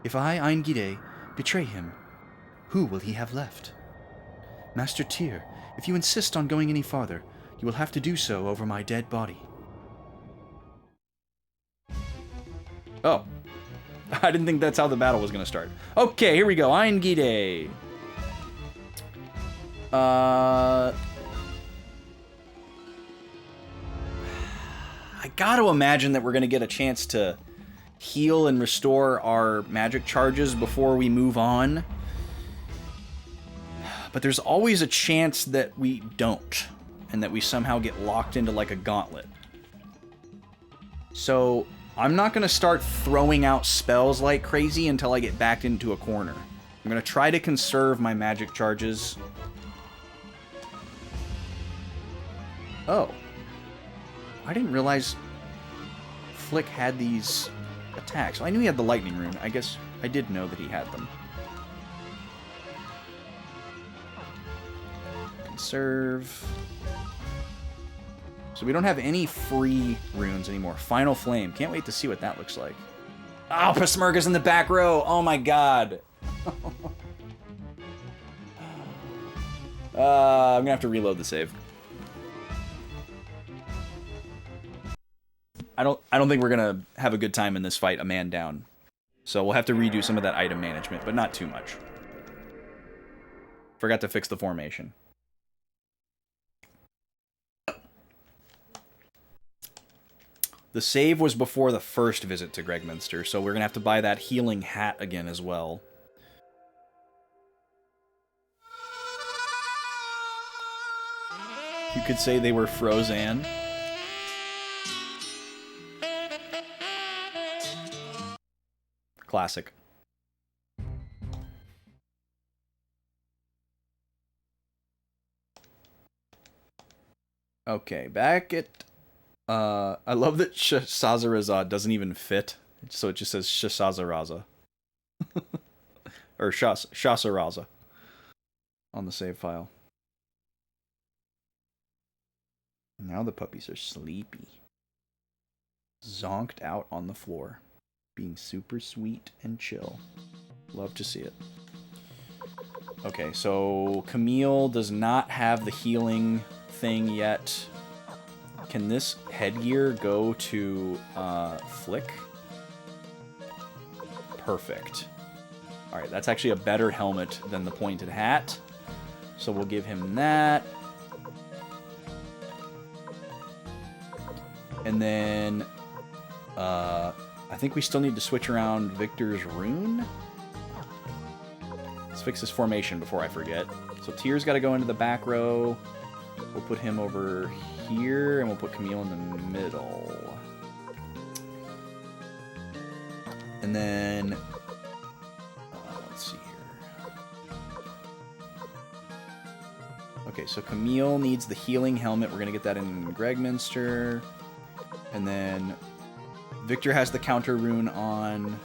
If I, Eingide, betray him, who will he have left? Master Tyr, if you insist on going any farther, you will have to do so over my dead body. Oh. I didn't think that's how the battle was going to start. Okay, here we go. Eingide. I gotta imagine that we're going to get a chance to heal and restore our magic charges before we move on. But there's always a chance that we don't, and that we somehow get locked into like a gauntlet. So I'm not going to start throwing out spells like crazy until I get backed into a corner. I'm going to try to conserve my magic charges. Oh. I didn't realize Flick had these attacks. Well, I knew he had the lightning rune. I guess I did know that he had them. Conserve. So we don't have any free runes anymore. Final Flame. Can't wait to see what that looks like. Oh, Pesmerga's in the back row. Oh my god. I'm gonna have to reload the save. I don't think we're gonna have a good time in this fight, a man down. So we'll have to redo some of that item management, but not too much. Forgot to fix the formation. The save was before the first visit to Gregminster, so we're gonna have to buy that healing hat again as well. You could say they were frozen. Classic. Okay, back at I love that Shazarazad doesn't even fit, so it just says Shazaraza. Or Shasaraza on the save file. Now the puppies are sleepy. Zonked out on the floor. Being super sweet and chill. Love to see it. Okay, so Camille does not have the healing thing yet. Can this headgear go to Flick? Perfect. Alright, that's actually a better helmet than the pointed hat. So we'll give him that. And then I think we still need to switch around Victor's rune. Let's fix his formation before I forget. So Tyr's got to go into the back row. We'll put him over here, and we'll put Camille in the middle. And then, let's see here. Okay, so Camille needs the healing helmet. We're going to get that in Gregminster. And then Victor has the counter rune on.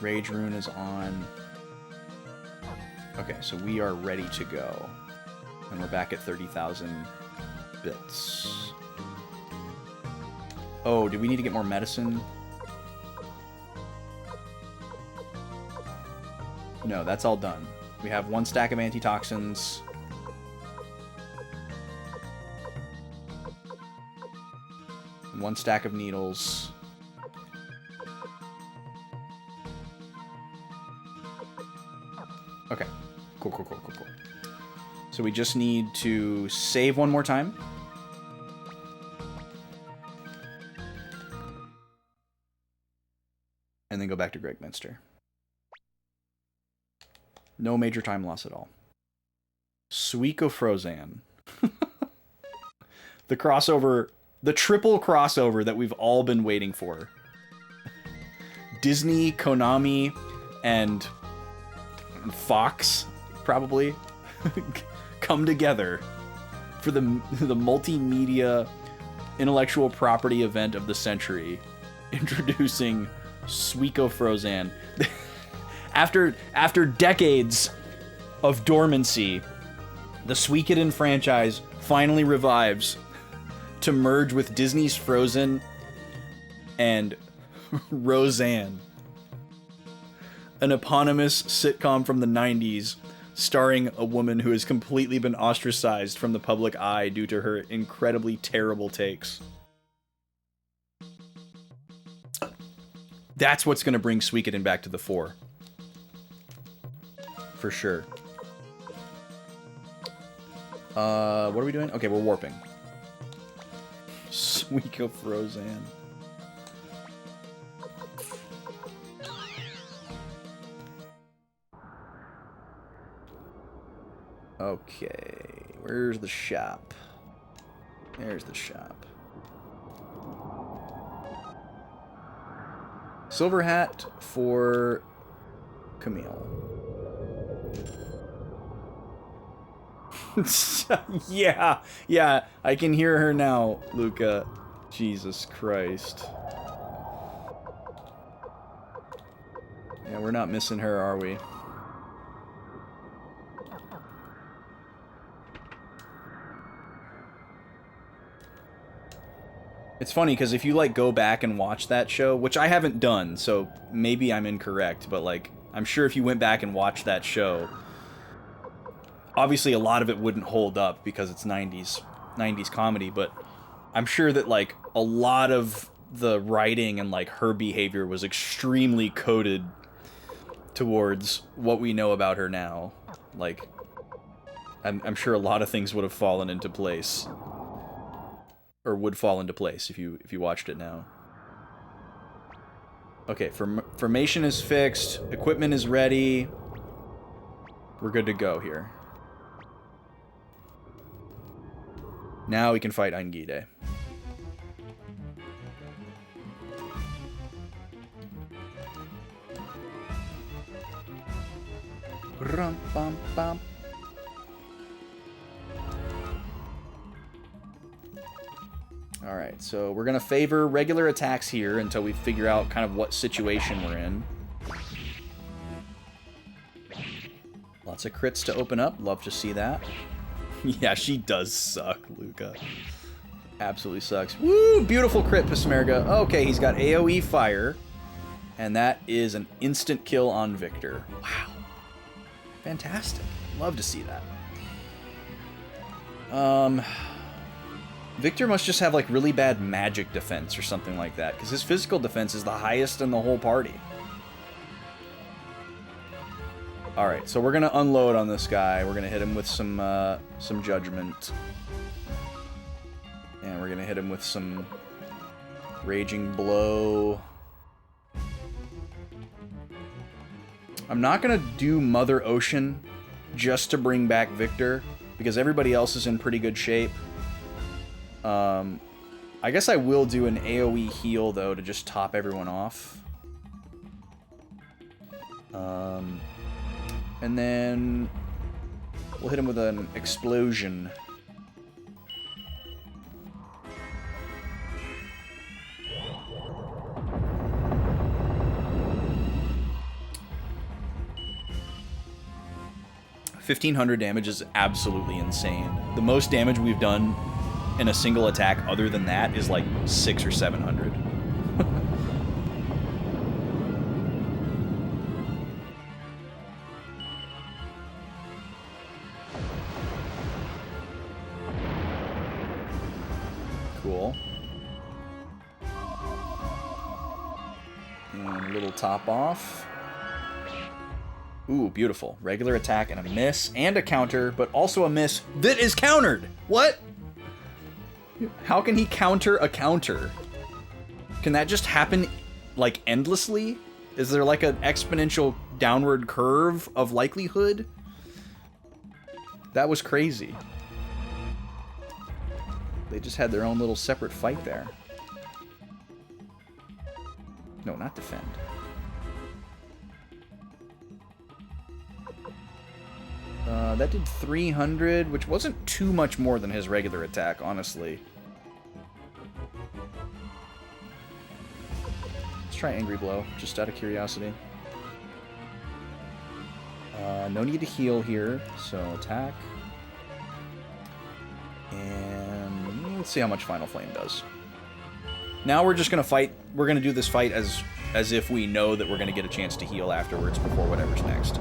Rage rune is on. Okay, so we are ready to go. And we're back at 30,000 bits. Oh, do we need to get more medicine? No, that's all done. We have 1 stack of antitoxins. And 1 stack of needles. Okay. Cool. So we just need to save one more time. And then go back to Gregminster. No major time loss at all. Suikoden. The crossover, the triple crossover that we've all been waiting for. Disney, Konami, and Fox, probably, come together for the multimedia intellectual property event of the century, introducing Suikoden. After decades of dormancy, the Suikoden franchise finally revives to merge with Disney's Frozen and Roseanne, an eponymous sitcom from the 90s starring a woman who has completely been ostracized from the public eye due to her incredibly terrible takes. That's what's going to bring Suikoden back to the fore. For sure. What are we doing? Okay, we're warping. Suikoden. Okay, where's the shop? There's the shop. Silver hat for Camille. yeah, I can hear her now, Luca. Jesus Christ. Yeah, we're not missing her, are we? It's funny, because if you, like, go back and watch that show, which I haven't done, so maybe I'm incorrect, but, like, I'm sure if you went back and watched that show, obviously a lot of it wouldn't hold up because it's 90s comedy, but I'm sure that, like, a lot of the writing and, like, her behavior was extremely coded towards what we know about her now. Like, I'm sure a lot of things would have fallen into place. Or would fall into place if you watched it now. Okay, formation is fixed. Equipment is ready. We're good to go here. Now we can fight Angide. Rum, bum, bum. Alright. Alright, so we're going to favor regular attacks here until we figure out kind of what situation we're in. Lots of crits to open up. Love to see that. Yeah, she does suck, Luca. Absolutely sucks. Woo! Beautiful crit, Pismerga. Okay, he's got AoE fire. And that is an instant kill on Victor. Wow. Fantastic. Love to see that. Victor must just have like really bad magic defense or something like that, because his physical defense is the highest in the whole party. Alright, so we're gonna unload on this guy. We're gonna hit him with some judgment. And we're gonna hit him with some raging blow. I'm not gonna do Mother Ocean just to bring back Victor, because everybody else is in pretty good shape. I guess I will do an AoE heal, though, to just top everyone off. And then we'll hit him with an explosion. $1,500 damage is absolutely insane. The most damage we've done in a single attack other than that is like 600 or 700. Cool. And a little top off. Ooh, beautiful. Regular attack and a miss and a counter, but also a miss that is countered. What? How can he counter a counter? Can that just happen, like, endlessly? Is there, like, an exponential downward curve of likelihood? That was crazy. They just had their own little separate fight there. No, not defend. That did 300, which wasn't too much more than his regular attack, honestly. Let's try Angry Blow, just out of curiosity. No need to heal here, so attack. And let's see how much Final Flame does. Now we're just gonna fight. We're gonna do this fight as if we know that we're gonna get a chance to heal afterwards before whatever's next.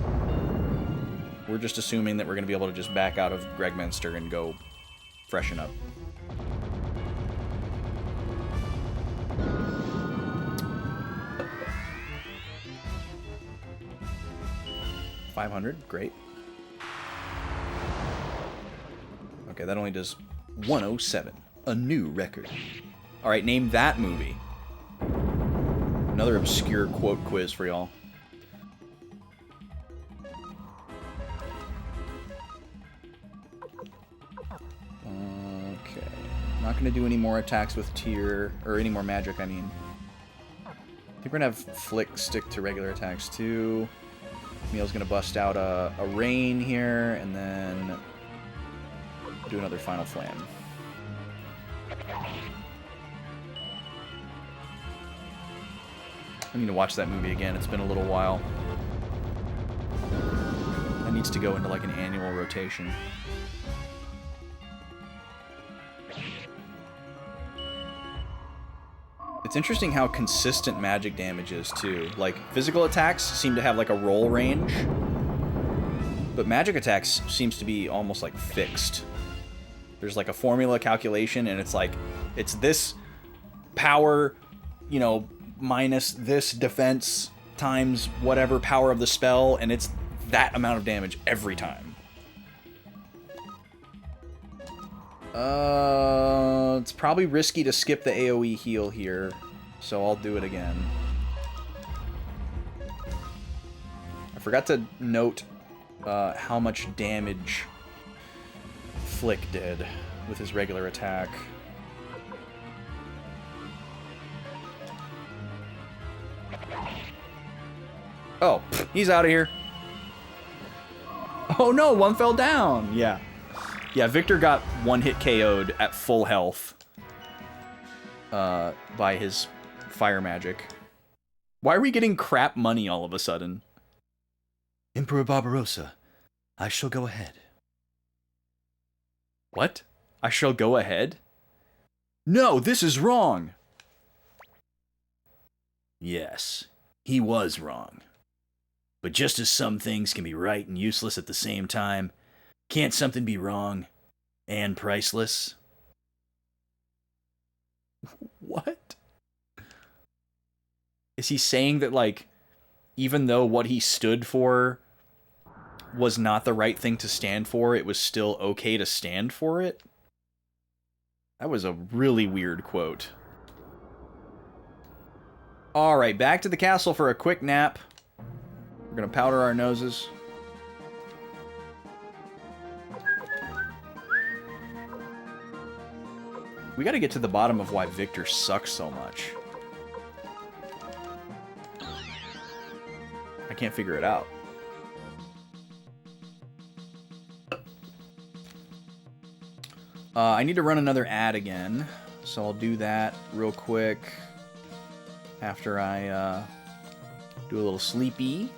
We're just assuming that we're going to be able to just back out of Gregminster and go freshen up. $500, great. Okay, that only does 107, a new record. All right, name that movie. Another obscure quote quiz for y'all. Not going to do any more attacks with Tear, or any more magic, I mean. I think we're going to have Flick stick to regular attacks, too. Meal's going to bust out a Rain here, and then do another Final Flame. I need to watch that movie again. It's been a little while. That needs to go into, like, an annual rotation. It's interesting how consistent magic damage is, too. Like, physical attacks seem to have, like, a roll range. But magic attacks seems to be almost, like, fixed. There's, like, a formula calculation, and it's, like, it's this power, you know, minus this defense times whatever power of the spell, and it's that amount of damage every time. It's probably risky to skip the AoE heal here, so I'll do it again. I forgot to note how much damage Flick did with his regular attack. Oh, he's out of here. Oh no, one fell down. Yeah. Yeah, Victor got one hit KO'd at full health. by his fire magic. Why are we getting crap money all of a sudden? Emperor Barbarossa, I shall go ahead. What? I shall go ahead? No, this is wrong! Yes, he was wrong. But just as some things can be right and useless at the same time, can't something be wrong and priceless? What? Is he saying that, like, even though what he stood for was not the right thing to stand for, it was still okay to stand for it? That was a really weird quote. Alright, back to the castle for a quick nap. We're gonna powder our noses. We gotta get to the bottom of why Victor sucks so much. I can't figure it out. I need to run another ad again, so I'll do that real quick after I do a little sleepy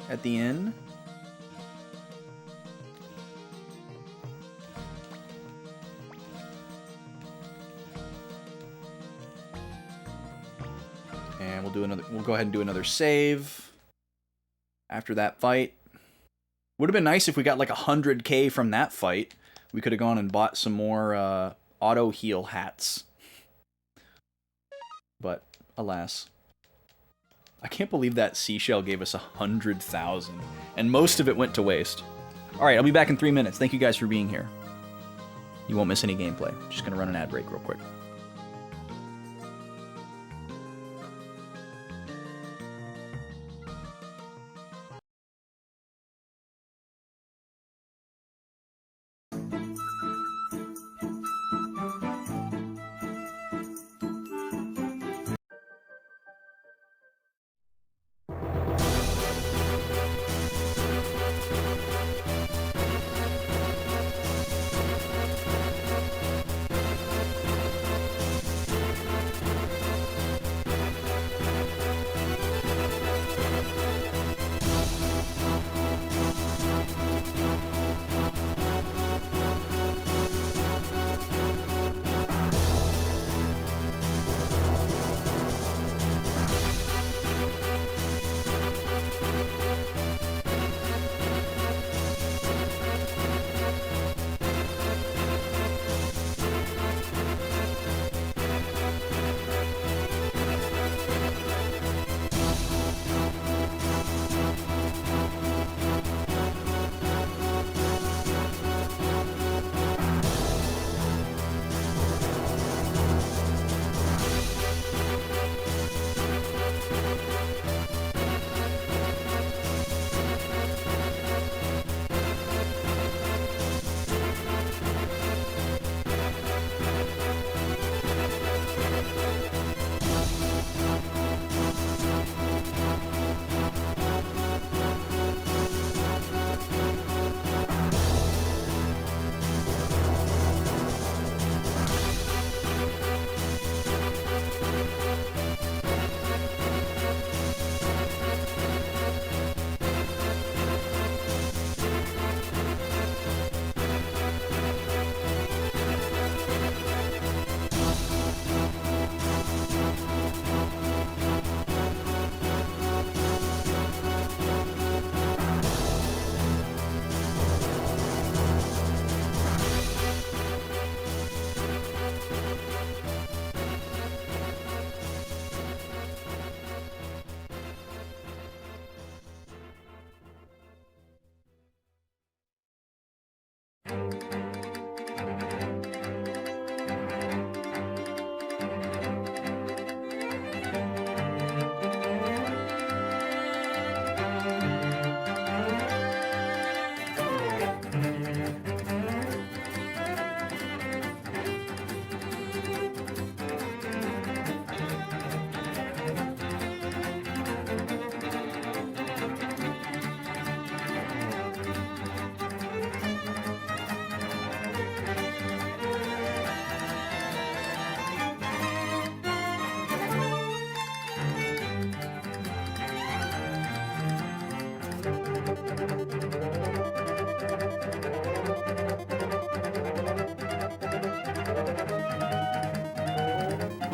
at the end. And we'll go ahead and do another save after that fight. Would have been nice if we got like 100k from that fight. We could have gone and bought some more auto heal hats. But alas. I can't believe that seashell gave us 100,000 and most of it went to waste. Alright, I'll be back in 3 minutes. Thank you guys for being here. You won't miss any gameplay. Just gonna run an ad break real quick.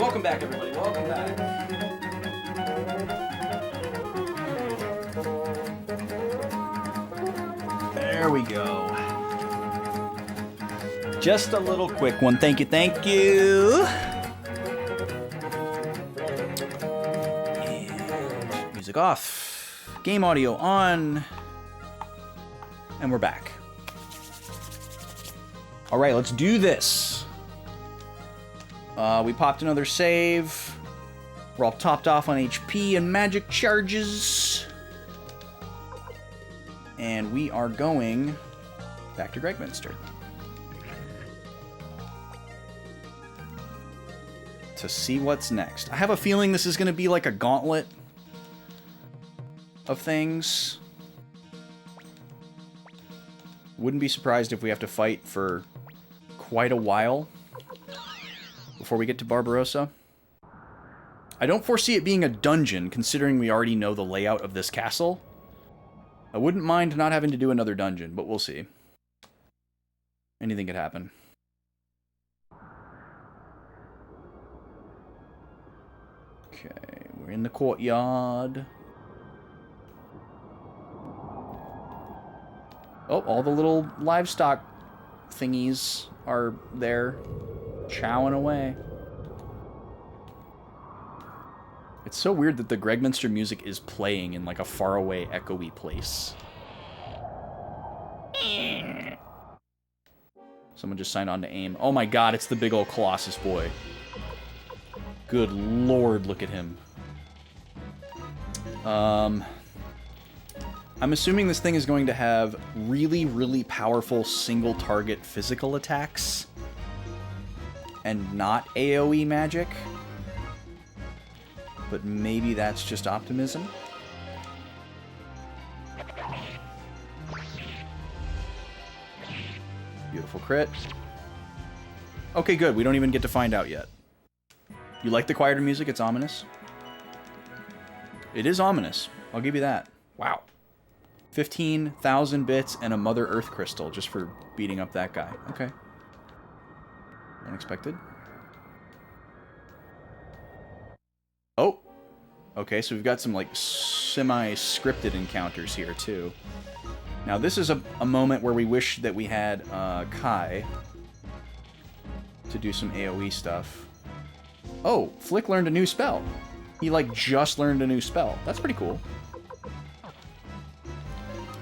Welcome back, everybody. Welcome back. There we go. Just a little quick one. Thank you, thank you. And music off. Game audio on. And we're back. All right, let's do this. We popped another save. We're all topped off on HP and magic charges. And we are going back to Gregminster to see what's next. I have a feeling this is going to be like a gauntlet of things. Wouldn't be surprised if we have to fight for quite a while before we get to Barbarossa. I don't foresee it being a dungeon, considering we already know the layout of this castle. I wouldn't mind not having to do another dungeon, but we'll see. Anything could happen. Okay, we're in the courtyard. Oh, all the little livestock thingies are there, chowing away. It's so weird that the Gregminster music is playing in like a faraway, echoey place. Someone just signed on to AIM. Oh my god, it's the big old Colossus boy. Good lord, look at him. I'm assuming this thing is going to have really, really powerful single-target physical attacks. And not AoE magic. But maybe that's just optimism. Beautiful crit. Okay, good. We don't even get to find out yet. You like the quieter music? It's ominous. It is ominous. I'll give you that. Wow. 15,000 bits and a Mother Earth crystal just for beating up that guy. Okay. Unexpected. Oh. Okay, so we've got some, like, semi-scripted encounters here, too. Now, this is a moment where we wish that we had Kai to do some AoE stuff. Oh, Flick learned a new spell. He, like, just learned a new spell. That's pretty cool.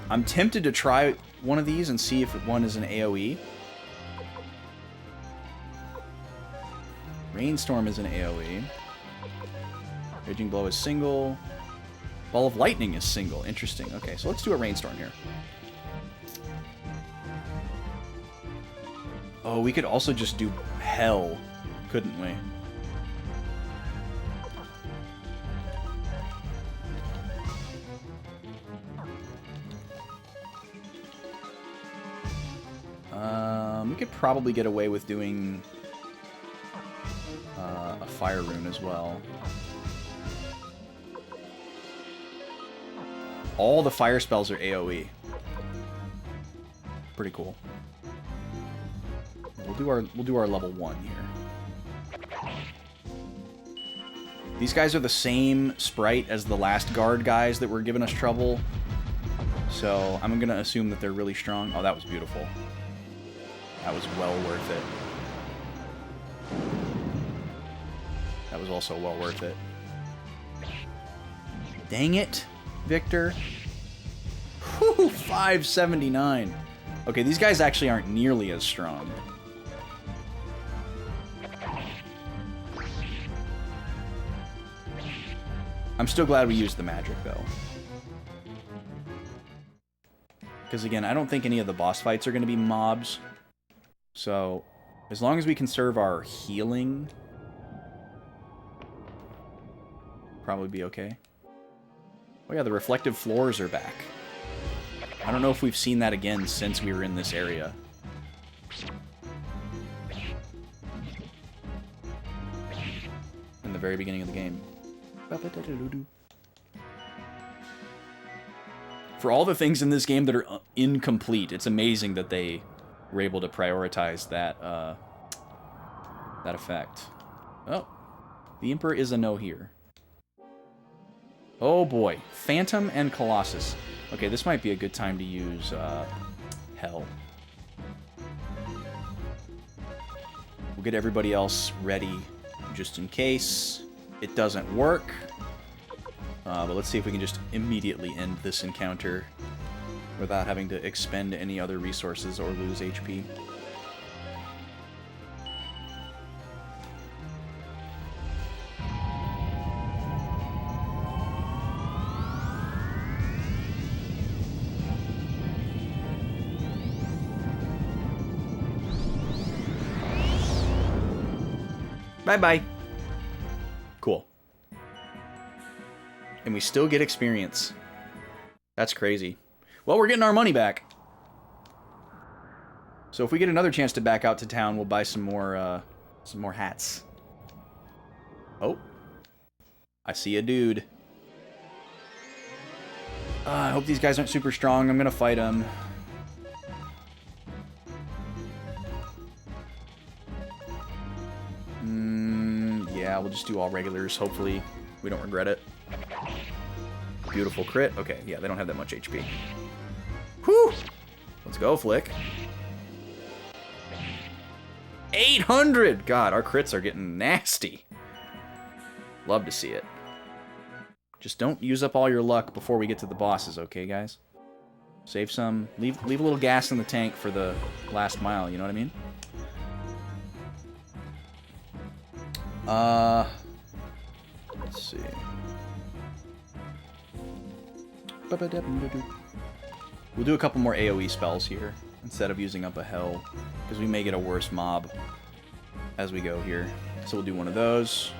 I'm tempted to try one of these and see if one is an AoE. Rainstorm is an AoE. Raging Blow is single. Ball of Lightning is single. Interesting. Okay, so let's do a Rainstorm here. Oh, we could also just do Hell, couldn't we? We could probably get away with doing a Fire Rune as well. All the fire spells are AoE. Pretty cool. We'll do our level 1 here. These guys are the same sprite as the last guard guys that were giving us trouble. So I'm gonna assume that they're really strong. Oh, that was beautiful. That was well worth it. That was also well worth it. Dang it, Victor. Whew, 579. Okay, these guys actually aren't nearly as strong. I'm still glad we used the magic, though. Because, again, I don't think any of the boss fights are going to be mobs. So, as long as we conserve our healing, probably be okay. Oh yeah, the reflective floors are back. I don't know if we've seen that again since we were in this area. In the very beginning of the game. For all the things in this game that are incomplete, it's amazing that they were able to prioritize that that effect. Oh, The Emperor is a no here. Oh boy. Phantom and Colossus. Okay, this might be a good time to use Hell. We'll get everybody else ready just in case it doesn't work. But let's see if we can just immediately end this encounter without having to expend any other resources or lose HP. Bye-bye. Cool. And we still get experience. That's crazy. Well, we're getting our money back. So if we get another chance to back out to town, we'll buy some more hats. Oh. I see a dude. I hope these guys aren't super strong. I'm gonna fight them. Yeah, we'll just do all regulars. Hopefully, we don't regret it. Beautiful crit. Okay, yeah, they don't have that much HP. Whew! Let's go, Flick. 800! God, our crits are getting nasty. Love to see it. Just don't use up all your luck before we get to the bosses, okay, guys? Save some. Leave a little gas in the tank for the last mile, you know what I mean? Let's see. We'll do a couple more AoE spells here instead of using up a Hell, because we may get a worse mob as we go here. So we'll do one of those.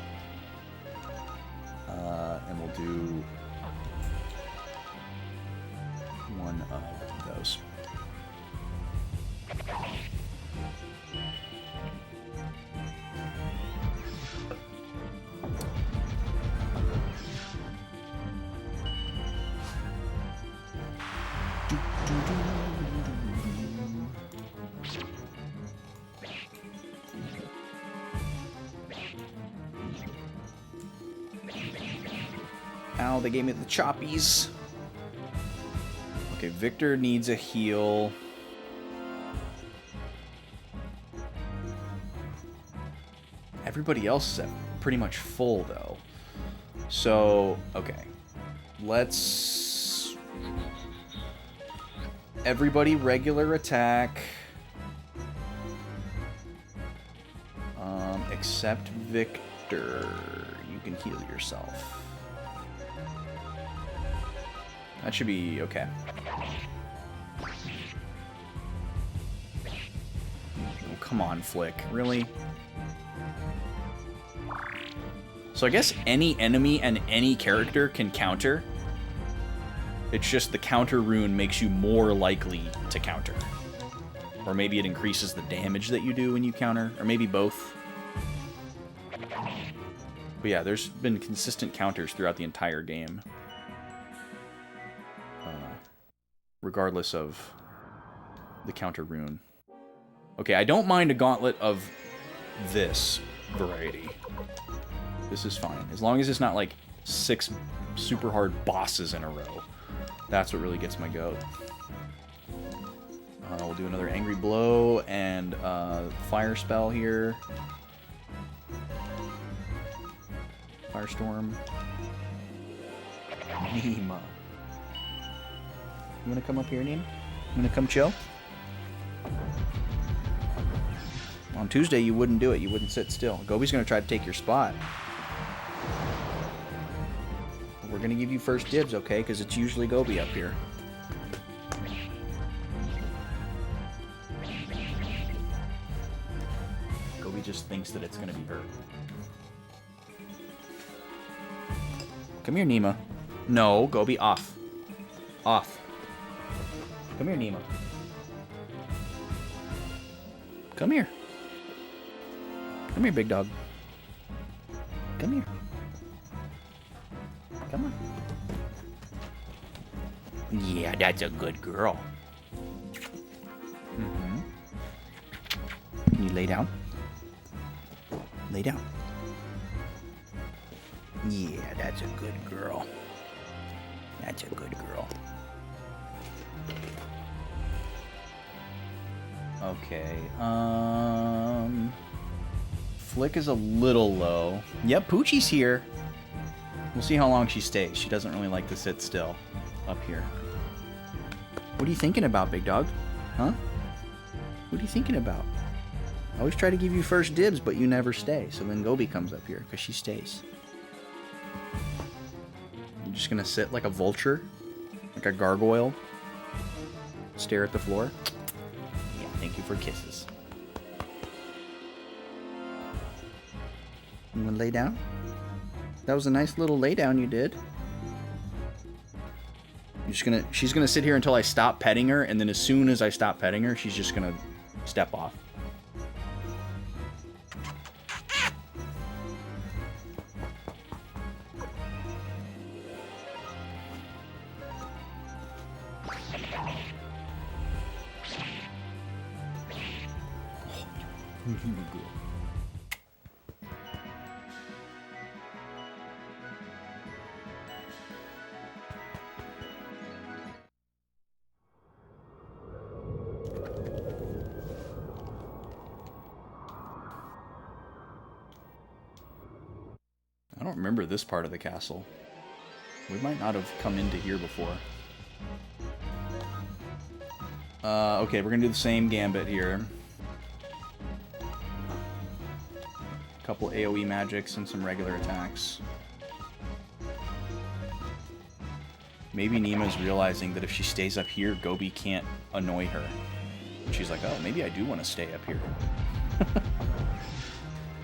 And we'll do one of those. Ow, they gave me the choppies. Okay, Victor needs a heal. Everybody else is at pretty much full, though. So, okay. Let's... Everybody regular attack. Except Victor. You can heal yourself. That should be okay. Oh, come on, Flick. Really? So I guess any enemy and any character can counter. It's just the counter rune makes you more likely to counter. Or maybe it increases the damage that you do when you counter. Or maybe both. But yeah, there's been consistent counters throughout the entire game. Regardless of the counter rune. Okay, I don't mind a gauntlet of this variety. This is fine. As long as it's not like 6 super hard bosses in a row. That's what really gets my goat. We'll do another Angry Blow and Fire Spell here. Firestorm. Nima. You wanna come up here, Nima? You wanna come chill? On Tuesday, you wouldn't do it. You wouldn't sit still. Gobi's gonna try to take your spot. We're gonna give you first dibs, okay? Because it's usually Gobi up here. Gobi just thinks that it's gonna be her. Come here, Nima. No, Gobi, off. Off. Come here, Nima. Come here. Come here, big dog. Come here. Come on. Yeah, that's a good girl. Mm-hmm. Can you lay down? Lay down. Yeah, that's a good girl. That's a good girl. Okay, Flick is a little low. Yep, Poochie's here. We'll see how long she stays. She doesn't really like to sit still up here. What are you thinking about, big dog? Huh? What are you thinking about? I always try to give you first dibs, but you never stay. So then Gobi comes up here, because she stays. You're just gonna sit like a vulture? Like a gargoyle? Stare at the floor? Yeah, thank you for kisses. You wanna lay down? That was a nice little lay down you did. She's gonna sit here until I stop petting her, and then as soon as I stop petting her, she's just gonna step off. I don't remember this part of the castle. We might not have come into here before. Okay, we're gonna do the same gambit here. A couple AoE magics and some regular attacks. Maybe Nima's realizing that if she stays up here, Gobi can't annoy her. And she's like, oh, maybe I do want to stay up here.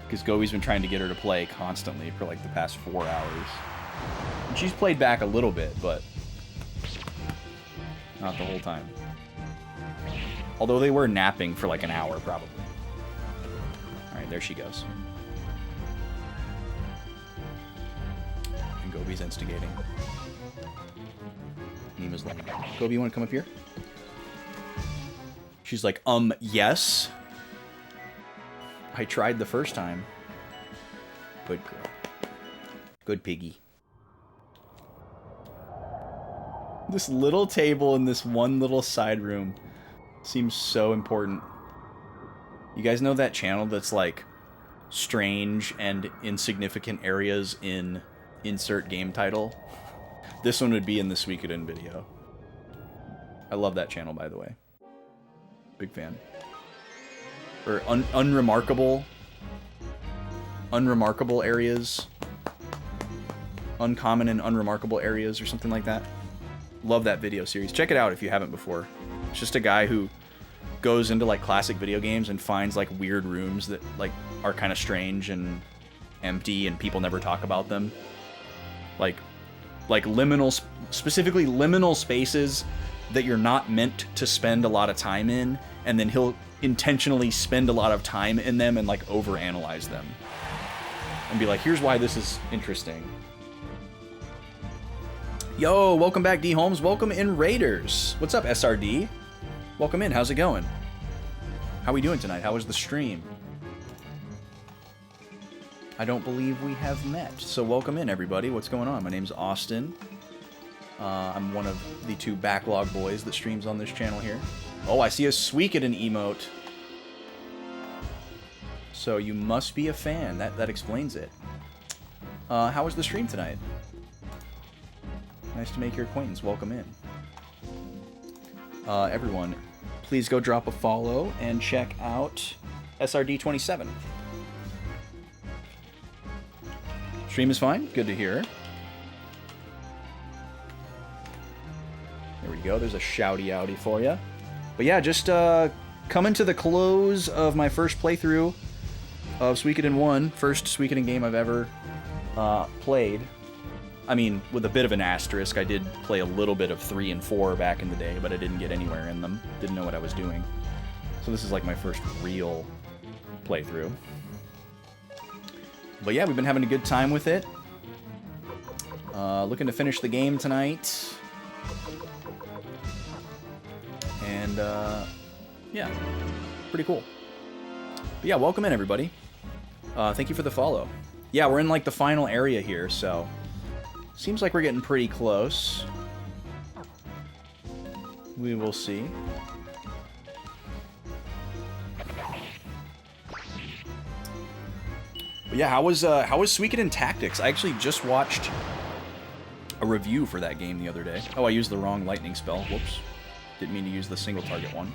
Because Gobi's been trying to get her to play constantly for like the past 4 hours. And she's played back a little bit, but not the whole time. Although they were napping for like an hour, probably. Alright, there she goes. And Gobi's instigating. Nima's like, Gobi, you want to come up here? She's like, yes. I tried the first time. Good girl. Good piggy. This little table in this one little side room seems so important. You guys know that channel that's like strange and insignificant areas in insert game title? This one would be in the Suikoden video. I love that channel, by the way. Big fan. Or unremarkable areas. Uncommon and unremarkable areas or something like that. Love that video series. Check it out if you haven't before. It's just a guy who goes into like classic video games and finds like weird rooms that like are kind of strange and empty and people never talk about them. Like liminal, specifically liminal spaces that you're not meant to spend a lot of time in, and then he'll intentionally spend a lot of time in them and like overanalyze them and be like, here's why this is interesting. Yo, welcome back, D Holmes. Welcome in, Raiders. What's up, SRD? Welcome in. How's it going? How we doing tonight? How was the stream? I don't believe we have met. So welcome in, everybody. What's going on? My name's Austin. I'm one of the 2 Backlog boys that streams on this channel here. Oh, I see a Suikoden emote. So you must be a fan. That explains it. How was the stream tonight? Nice to make your acquaintance. Welcome in. Everyone, please go drop a follow and check out SRD27. Stream is fine. Good to hear. There we go. There's a shouty outy for you. But yeah, just coming to the close of my first playthrough of Suikoden 1. First Suikoden game I've ever played. I mean, with a bit of an asterisk. I did play a little bit of 3 and 4 back in the day, but I didn't get anywhere in them. Didn't know what I was doing. So this is like my first real playthrough. But yeah, we've been having a good time with it. Looking to finish the game tonight. And, yeah, pretty cool. But yeah, welcome in, everybody. Thank you for the follow. Yeah, we're in like the final area here, so seems like we're getting pretty close. We will see. But yeah, how was Suikoden Tactics? I actually just watched a review for that game the other day. Oh, I used the wrong lightning spell. Whoops. Didn't mean to use the single target one.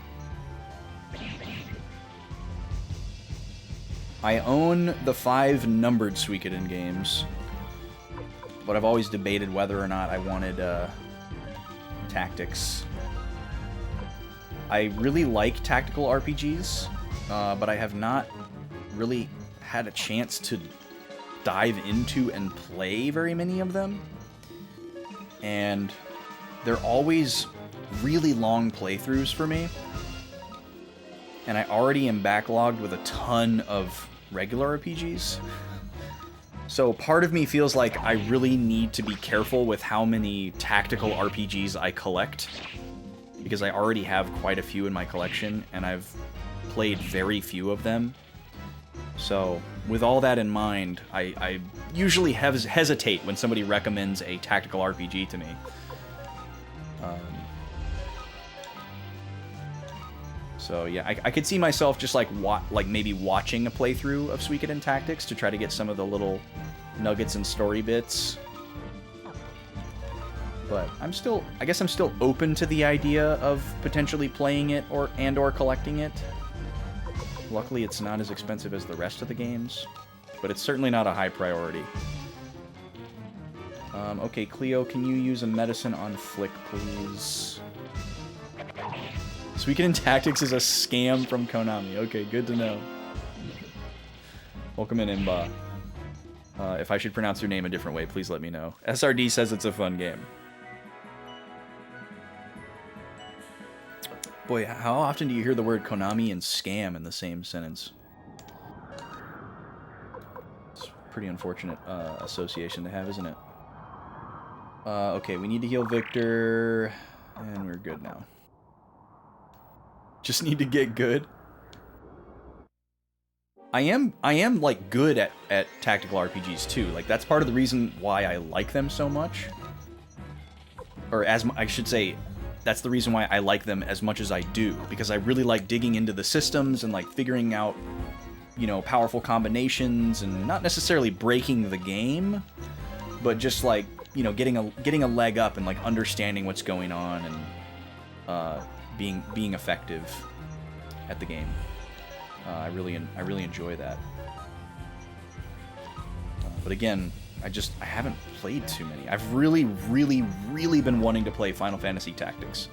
I own the 5 numbered Suikoden games, but I've always debated whether or not I wanted Tactics. I really like tactical RPGs, but I have not really had a chance to dive into and play very many of them. And they're always really long playthroughs for me. And I already am backlogged with a ton of regular RPGs. So part of me feels like I really need to be careful with how many tactical RPGs I collect, because I already have quite a few in my collection, and I've played very few of them. So with all that in mind, I usually hesitate when somebody recommends a tactical RPG to me. So yeah, I could see myself just like maybe watching a playthrough of Suikoden Tactics to try to get some of the little nuggets and story bits. But I guess I'm still open to the idea of potentially playing it or collecting it. Luckily, it's not as expensive as the rest of the games, but it's certainly not a high priority. Okay, Cleo, can you use a medicine on Flick, please? Suikoden Tactics is a scam from Konami. Okay, good to know. Welcome in, Imba. If I should pronounce your name a different way, please let me know. SRD says it's a fun game. Boy, how often do you hear the word Konami and scam in the same sentence? It's a pretty unfortunate association to have, isn't it? Okay, we need to heal Victor, and we're good now. Just need to get good. I am like good at tactical RPGs too. Like that's part of the reason why I like them so much. Or I should say, that's the reason why I like them as much as I do, because I really like digging into the systems and like figuring out, you know, powerful combinations and not necessarily breaking the game, but just like, you know, getting a leg up and like understanding what's going on and being effective at the game. I really enjoy that. But again, I haven't played too many. I've really been wanting to play Final Fantasy Tactics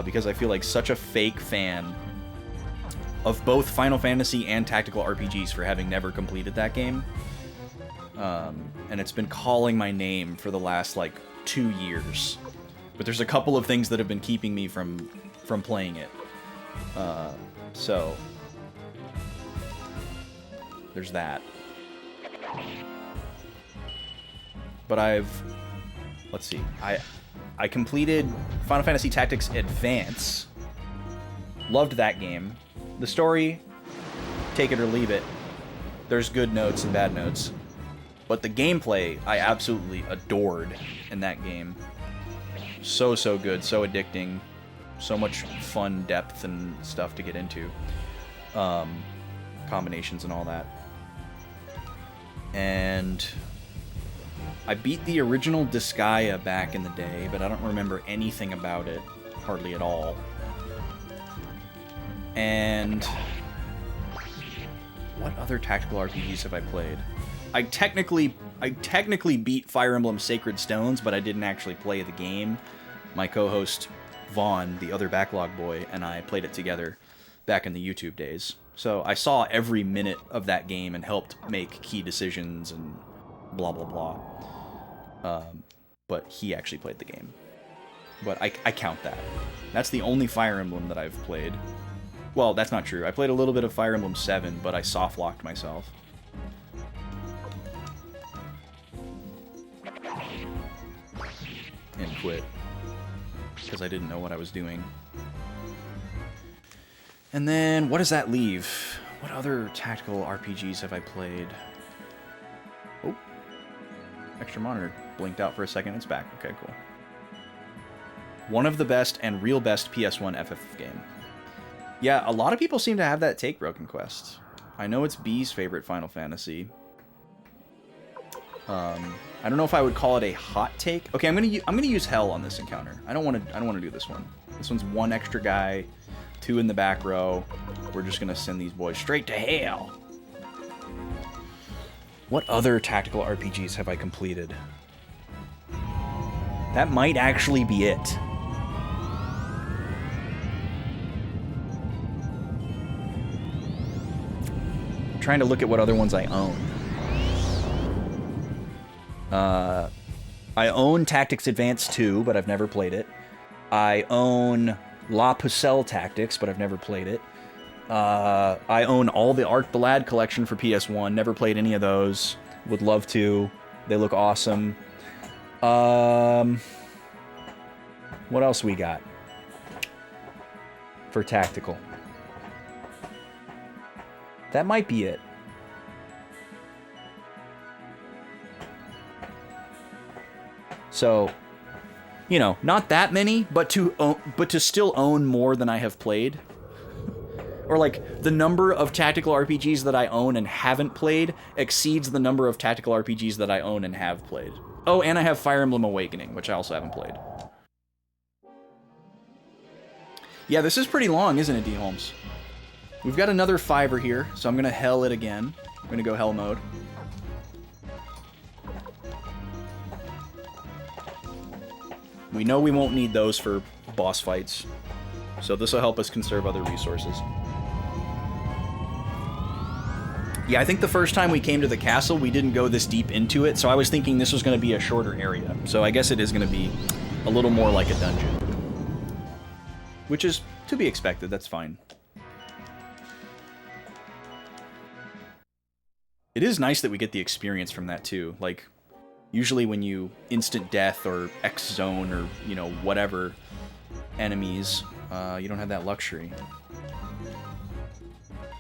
because I feel like such a fake fan of both Final Fantasy and tactical RPGs for having never completed that game. And it's been calling my name for the last like 2 years. But there's a couple of things that have been keeping me from playing it. So there's that. But let's see. I completed Final Fantasy Tactics Advance. Loved that game. The story, take it or leave it. There's good notes and bad notes. But the gameplay, I absolutely adored in that game. So good, so addicting. So much fun depth and stuff to get into. Combinations and all that. And I beat the original Disgaea back in the day, but I don't remember anything about it. Hardly at all. And what other tactical RPGs have I played? I technically beat Fire Emblem Sacred Stones, but I didn't actually play the game. My co-host Vaughn, the other Backlog boy, and I played it together back in the YouTube days. So I saw every minute of that game and helped make key decisions and blah blah blah. But he actually played the game. But I count that. That's the only Fire Emblem that I've played. Well, that's not true. I played a little bit of Fire Emblem 7, but I soft-locked myself. And quit. Because I didn't know what I was doing. And then, what does that leave? What other tactical RPGs have I played? extra monitor blinked out for a second. It's back. Okay, cool. One of the best and real best PS1 FF game. Yeah, a lot of people seem to have that take, Broken Quest. I know it's B's favorite Final Fantasy. I don't know if I would call it a hot take. Okay, I'm gonna use Hell on this encounter. I don't want to do this one. This one's one extra guy, 2 in the back row. We're just gonna send these boys straight to hell. What other tactical RPGs have I completed? That might actually be it. I'm trying to look at what other ones I own. I own Tactics Advance 2, but I've never played it. I own La Pucelle Tactics, but I've never played it. I own all the Arc Balad collection for PS1. Never played any of those. Would love to. They look awesome. What else we got for tactical? That might be it. So, you know, not that many, but to still own more than I have played. Or like the number of tactical RPGs that I own and haven't played exceeds the number of tactical RPGs that I own and have played. Oh, and I have Fire Emblem Awakening, which I also haven't played. Yeah, this is pretty long, isn't it, D. Holmes? We've got another 5er here, so I'm gonna hell it again. I'm gonna go hell mode. We know we won't need those for boss fights, so this will help us conserve other resources. Yeah, I think the first time we came to the castle, we didn't go this deep into it, so I was thinking this was going to be a shorter area. So I guess it is going to be a little more like a dungeon. Which is to be expected, that's fine. It is nice that we get the experience from that too. Like, usually when you instant death or X zone or, you know, whatever enemies, you don't have that luxury.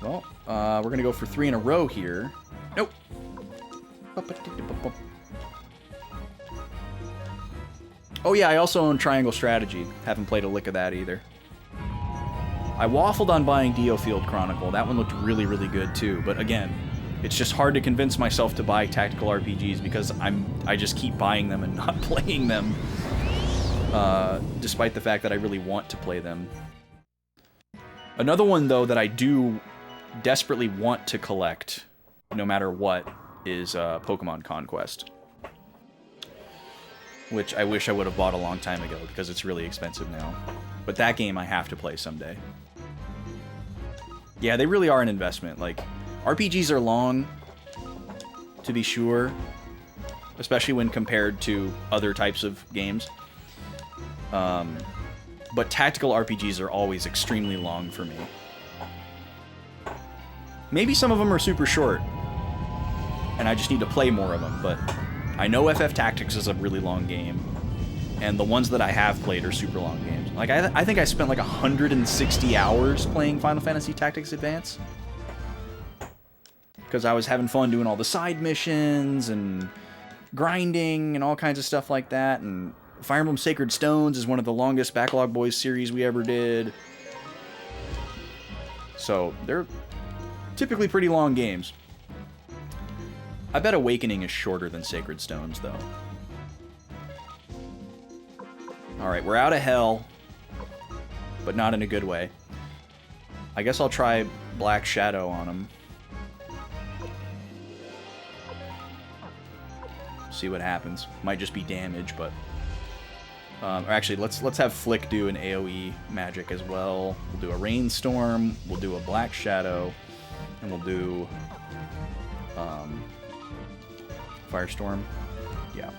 Well, we're going to go for 3 in a row here. Nope. Oh yeah, I also own Triangle Strategy. Haven't played a lick of that either. I waffled on buying Diofield Chronicle. That one looked really, really good too. But again, it's just hard to convince myself to buy tactical RPGs because I just keep buying them and not playing them. Despite the fact that I really want to play them. Another one, though, that I do desperately want to collect, no matter what, is Pokemon Conquest. Which I wish I would have bought a long time ago, because it's really expensive now. But that game I have to play someday. Yeah, they really are an investment. Like, RPGs are long, to be sure. Especially when compared to other types of games. But tactical RPGs are always extremely long for me. Maybe some of them are super short, and I just need to play more of them, but I know FF Tactics is a really long game, and the ones that I have played are super long games. Like, I think I spent like 160 hours playing Final Fantasy Tactics Advance. Because I was having fun doing all the side missions, and grinding, and all kinds of stuff like that, and Fire Emblem Sacred Stones is one of the longest Backlog Boys series we ever did. So, they're typically pretty long games. I bet Awakening is shorter than Sacred Stones, though. Alright, we're out of hell. But not in a good way. I guess I'll try Black Shadow on him. See what happens. Might just be damage, but... or actually, let's have Flick do an AoE magic as well. We'll do a Rainstorm, we'll do a Black Shadow, and we'll do Firestorm. Yeah.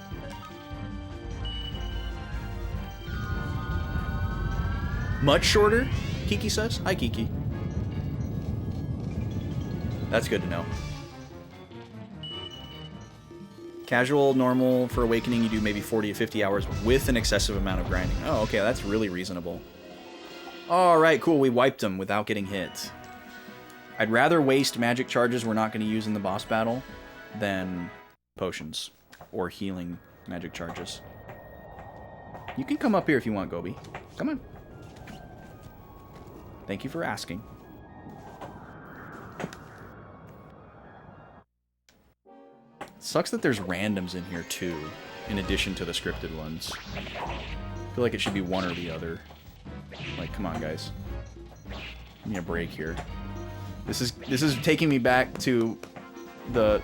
Much shorter, Kiki says. Hi, Kiki. That's good to know. Casual, normal, for Awakening, you do maybe 40 to 50 hours with an excessive amount of grinding. Oh, okay, that's really reasonable. Alright, cool, we wiped them without getting hit. I'd rather waste magic charges we're not going to use in the boss battle than potions. or healing magic charges. You can come up here if you want, Gobi. Come on. Thank you for asking. Sucks that there's randoms in here too, in addition to the scripted ones. I feel like it should be one or the other. Like, come on, guys. Give me a break here. This is taking me back to the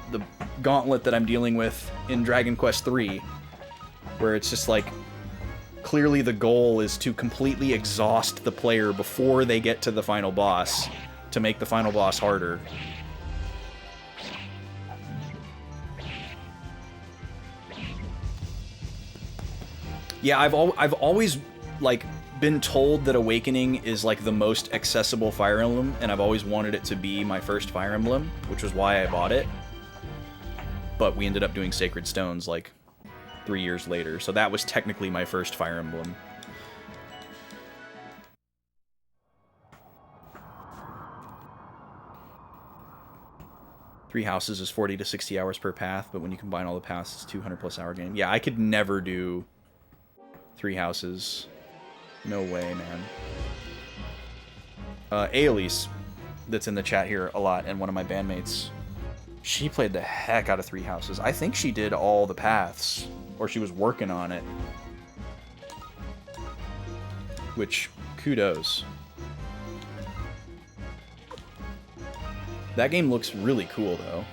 gauntlet that I'm dealing with in Dragon Quest III, where it's just like clearly the goal is to completely exhaust the player before they get to the final boss to make the final boss harder. Yeah, I've always like been told that Awakening is like the most accessible Fire Emblem, and I've always wanted it to be my first Fire Emblem, which was why I bought it. But we ended up doing Sacred Stones like 3 years later, so that was technically my first Fire Emblem. Three houses is 40 to 60 hours per path, but when you combine all the paths, it's 200 plus hour game. Yeah, I could never do 3 houses. No way, man. Aelise, that's in the chat here a lot, and one of my bandmates, she played the heck out of 3 houses. I think she did all the paths, or she was working on it. Which, kudos. That game looks really cool, though.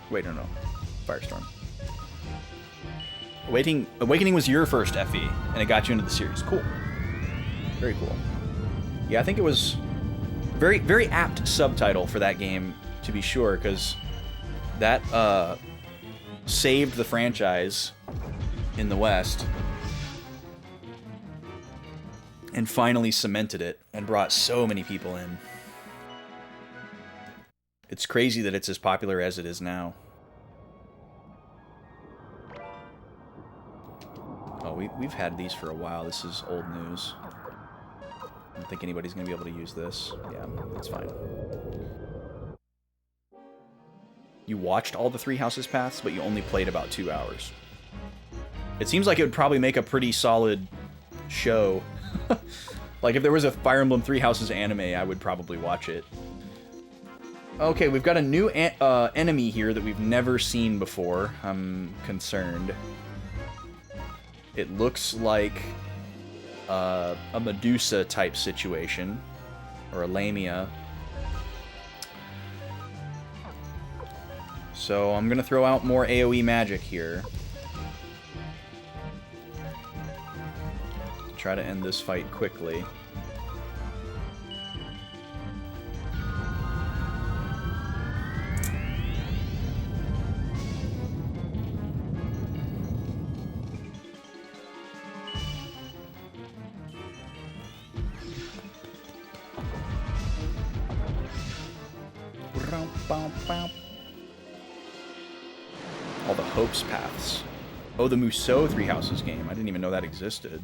Wait, no. Firestorm. Awakening was your first FE, and it got you into the series. Cool. Very cool. Yeah, I think it was very, very apt subtitle for that game, to be sure, because that saved the franchise in the West and finally cemented it and brought so many people in. It's crazy that it's as popular as it is now. Oh, we've had these for a while. This is old news. I don't think anybody's going to be able to use this. Yeah, that's fine. You watched all the 3 houses paths, but you only played about 2 hours. It seems like it would probably make a pretty solid show. Like, if there was a Fire Emblem 3 Houses anime, I would probably watch it. Okay, we've got a new enemy here that we've never seen before. I'm concerned. It looks like a Medusa type situation, or a Lamia. So I'm gonna throw out more AoE magic here. Try to end this fight quickly. All the Hopes paths. Oh, the Musou 3 Houses game. I didn't even know that existed.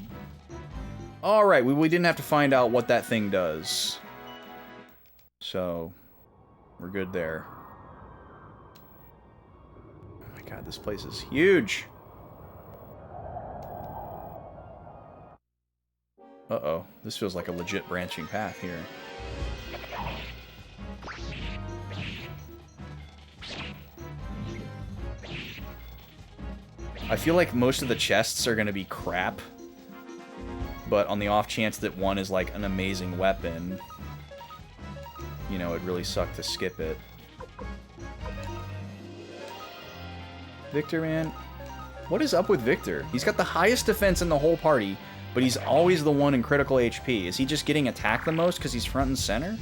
Alright, we didn't have to find out what that thing does. So, we're good there. Oh my god, this place is huge! Uh-oh, this feels like a legit branching path here. I feel like most of the chests are going to be crap, but on the off chance that one is like an amazing weapon, you know, it'd really suck to skip it. Victor, man. What is up with Victor? He's got the highest defense in the whole party, but he's always the one in critical HP. Is he just getting attacked the most because he's front and center?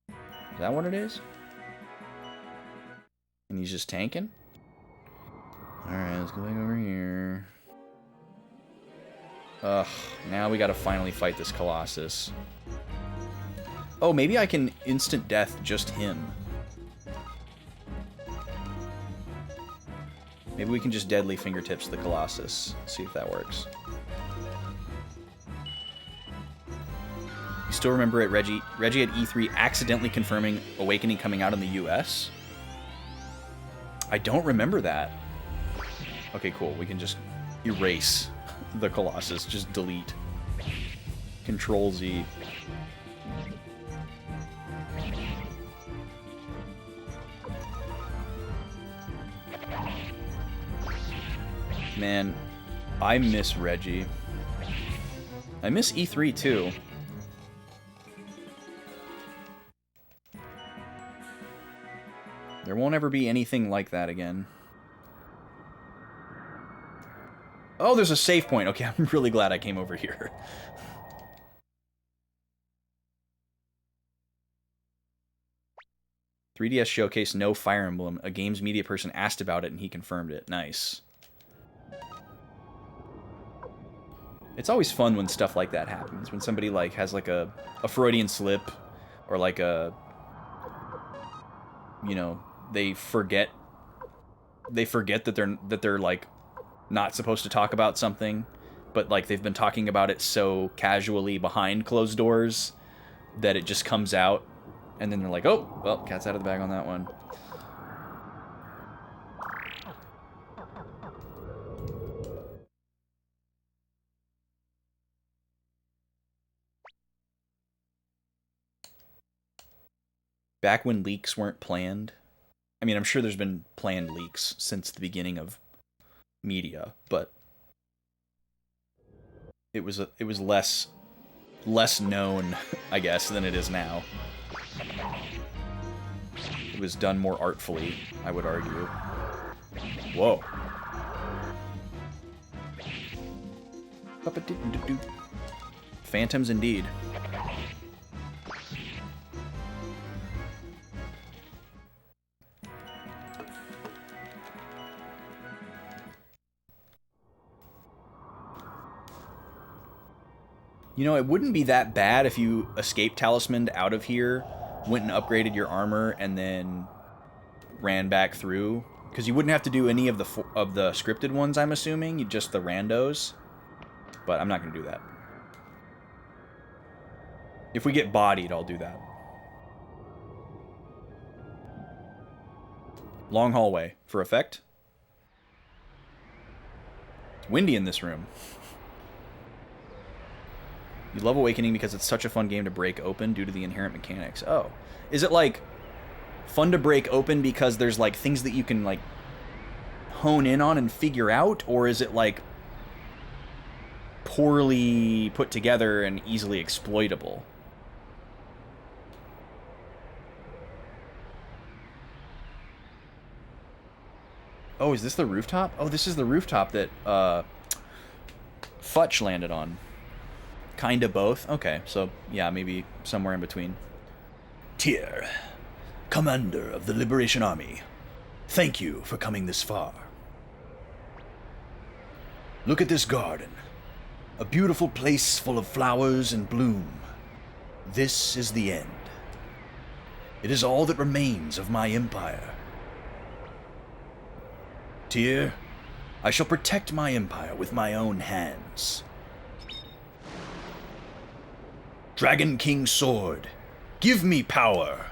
Is that what it is? And he's just tanking? Alright, let's go back over here. Ugh, now we gotta finally fight this Colossus. Oh, maybe I can instant death just him. Maybe we can just deadly fingertips the Colossus. See if that works. You still remember it, Reggie? Reggie at E3 accidentally confirming Awakening coming out in the US? I don't remember that. Okay, cool. We can just erase the Colossus. Just delete. Control Z. Man, I miss Reggie. I miss E3 too. There won't ever be anything like that again. Oh, there's a save point. Okay, I'm really glad I came over here. "3DS Showcase, no Fire Emblem. A games media person asked about it and he confirmed it. Nice. It's always fun when stuff like that happens. When somebody like has like a Freudian slip, or like a, you know, they forget that they're like not supposed to talk about something, but like they've been talking about it so casually behind closed doors that it just comes out, and then they're like, "Oh, well, cat's out of the bag on that one." Back when leaks weren't planned. I mean, I'm sure there's been planned leaks since the beginning of media, but it was less known, I guess, than it is now. It was done more artfully, I would argue. Whoa. Phantoms indeed. You know, it wouldn't be that bad if you escaped talismaned out of here, went and upgraded your armor, and then ran back through. Because you wouldn't have to do any of the scripted ones, I'm assuming. Just the randos. But I'm not going to do that. If we get bodied, I'll do that. Long hallway. For effect. It's windy in this room. You love Awakening because it's such a fun game to break open due to the inherent mechanics. Oh. Is it, like, fun to break open because there's, like, things that you can, like, hone in on and figure out? Or is it, like, poorly put together and easily exploitable? Oh, is this the rooftop? Oh, this is the rooftop that, Futch landed on. Kinda both? Okay, so, yeah, maybe somewhere in between. Tyr, Commander of the Liberation Army, thank you for coming this far. Look at this garden. A beautiful place full of flowers and bloom. This is the end. It is all that remains of my empire. Tyr, I shall protect my empire with my own hands. Dragon King Sword, give me power!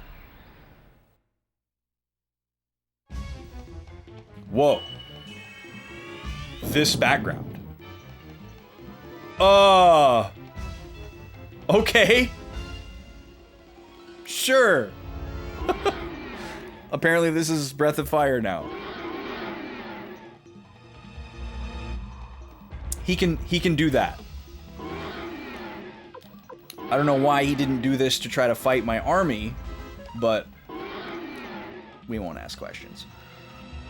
Whoa. This background. Okay. Sure. Apparently this is Breath of Fire now. He can do that. I don't know why he didn't do this to try to fight my army, but we won't ask questions.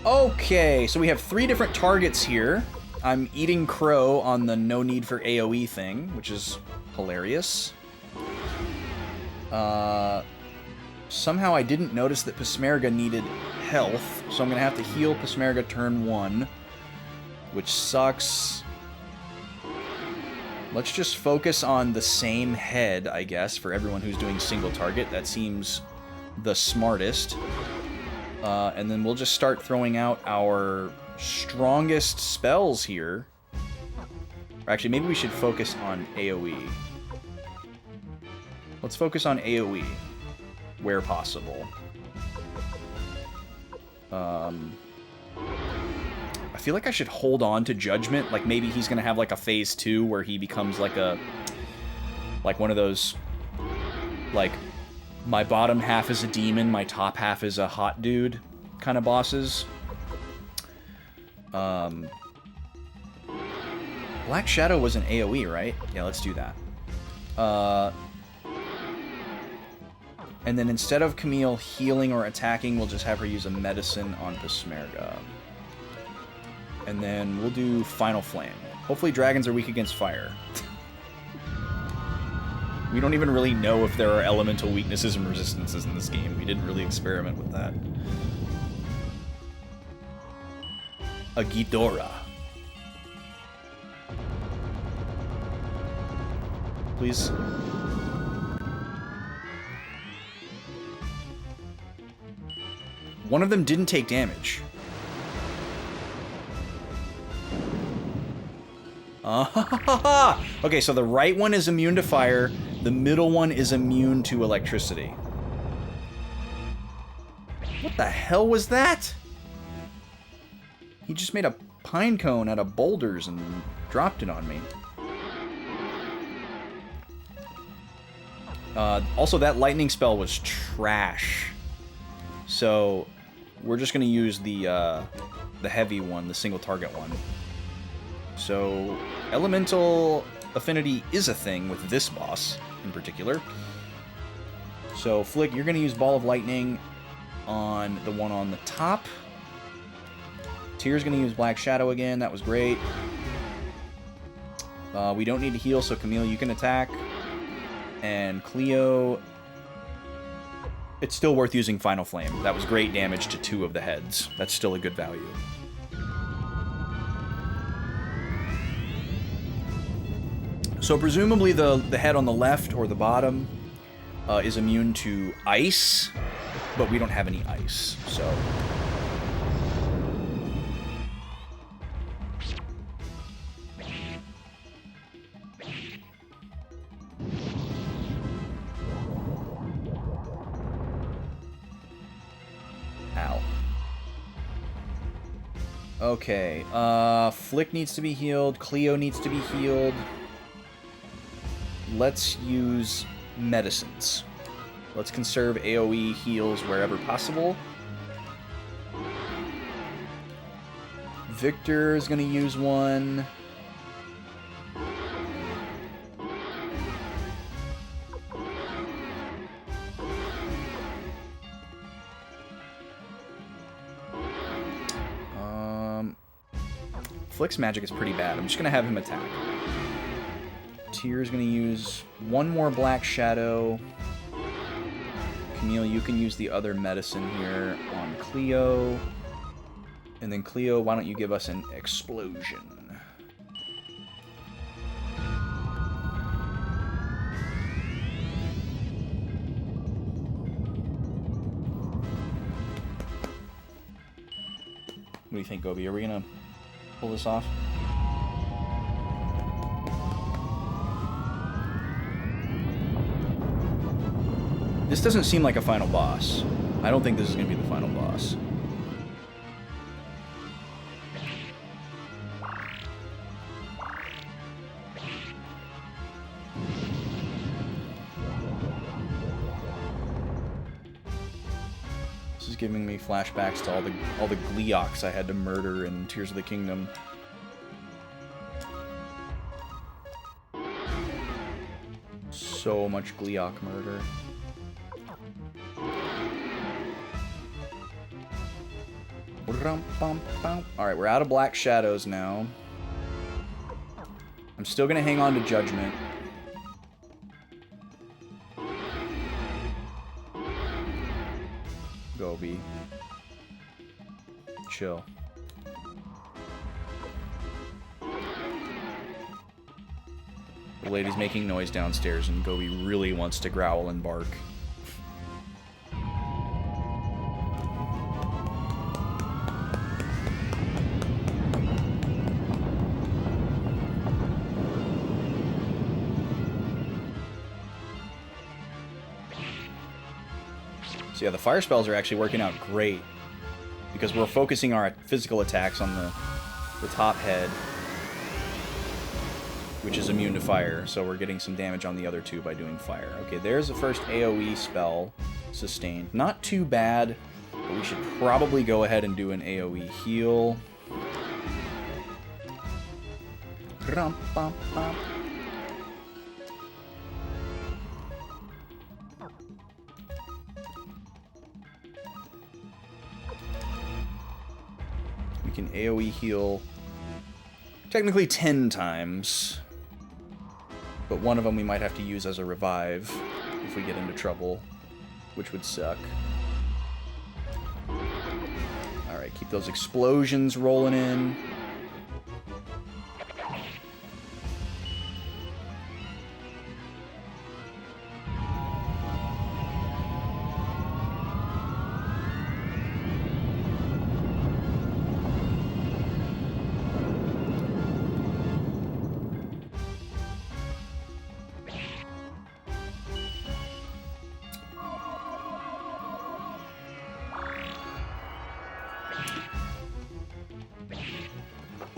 Okay, so we have 3 different targets here. I'm eating crow on the no need for AoE thing, which is hilarious. Somehow I didn't notice that Pismerga needed health, so I'm gonna have to heal Pismerga turn 1, which sucks. Let's just focus on the same head, I guess, for everyone who's doing single target. That seems the smartest. And then we'll just start throwing out our strongest spells here. Or actually, maybe we should focus on AoE. Let's focus on AoE, where possible. I feel like I should hold on to Judgment. Like, maybe he's gonna have, like, a phase 2 where he becomes, like, one of those, like, my bottom half is a demon, my top half is a hot dude kind of bosses. Black Shadow was an AoE, right? Yeah, let's do that. And then instead of Camille healing or attacking, we'll just have her use a medicine on Pesmerga. And then we'll do Final Flame. Hopefully dragons are weak against fire. We don't even really know if there are elemental weaknesses and resistances in this game. We didn't really experiment with that. A Ghidorah. Please. One of them didn't take damage. Okay, so the right one is immune to fire. The middle one is immune to electricity. What the hell was that? He just made a pine cone out of boulders and dropped it on me. Also, that lightning spell was trash. So, we're just going to use the heavy one, the single target one. So, elemental affinity is a thing with this boss in particular. So, Flick, you're going to use Ball of Lightning on the one on the top. Tyr's going to use Black Shadow again. That was great. We don't need to heal, so Camille, you can attack. And Cleo, it's still worth using Final Flame. That was great damage to 2 of the heads. That's still a good value. So presumably the head on the left or the bottom is immune to ice, but we don't have any ice, so... Ow. Okay, Flick needs to be healed, Cleo needs to be healed. Let's use medicines. Let's conserve AoE heals wherever possible. Victor is going to use one. Flick's magic is pretty bad. I'm just going to have him attack. Tyr's going to use one more Black Shadow. Camille, you can use the other medicine here on Cleo. And then Cleo, why don't you give us an explosion? What do you think, Gobi? Are we going to pull this off? This doesn't seem like a final boss. I don't think this is going to be the final boss. This is giving me flashbacks to all the Gleeoks I had to murder in Tears of the Kingdom. So much Gleeok murder. Alright, we're out of Black Shadows now. I'm still gonna hang on to Judgment. Gobi. Chill. The lady's making noise downstairs and Gobi really wants to growl and bark. So yeah, the fire spells are actually working out great. Because we're focusing our physical attacks on the top head, which is immune to fire. So we're getting some damage on the other two by doing fire. Okay, there's the first AoE spell sustained. Not too bad, but we should probably go ahead and do an AoE heal. We can AoE heal technically 10 times, but one of them we might have to use as a revive if we get into trouble, which would suck. Alright, keep those explosions rolling in.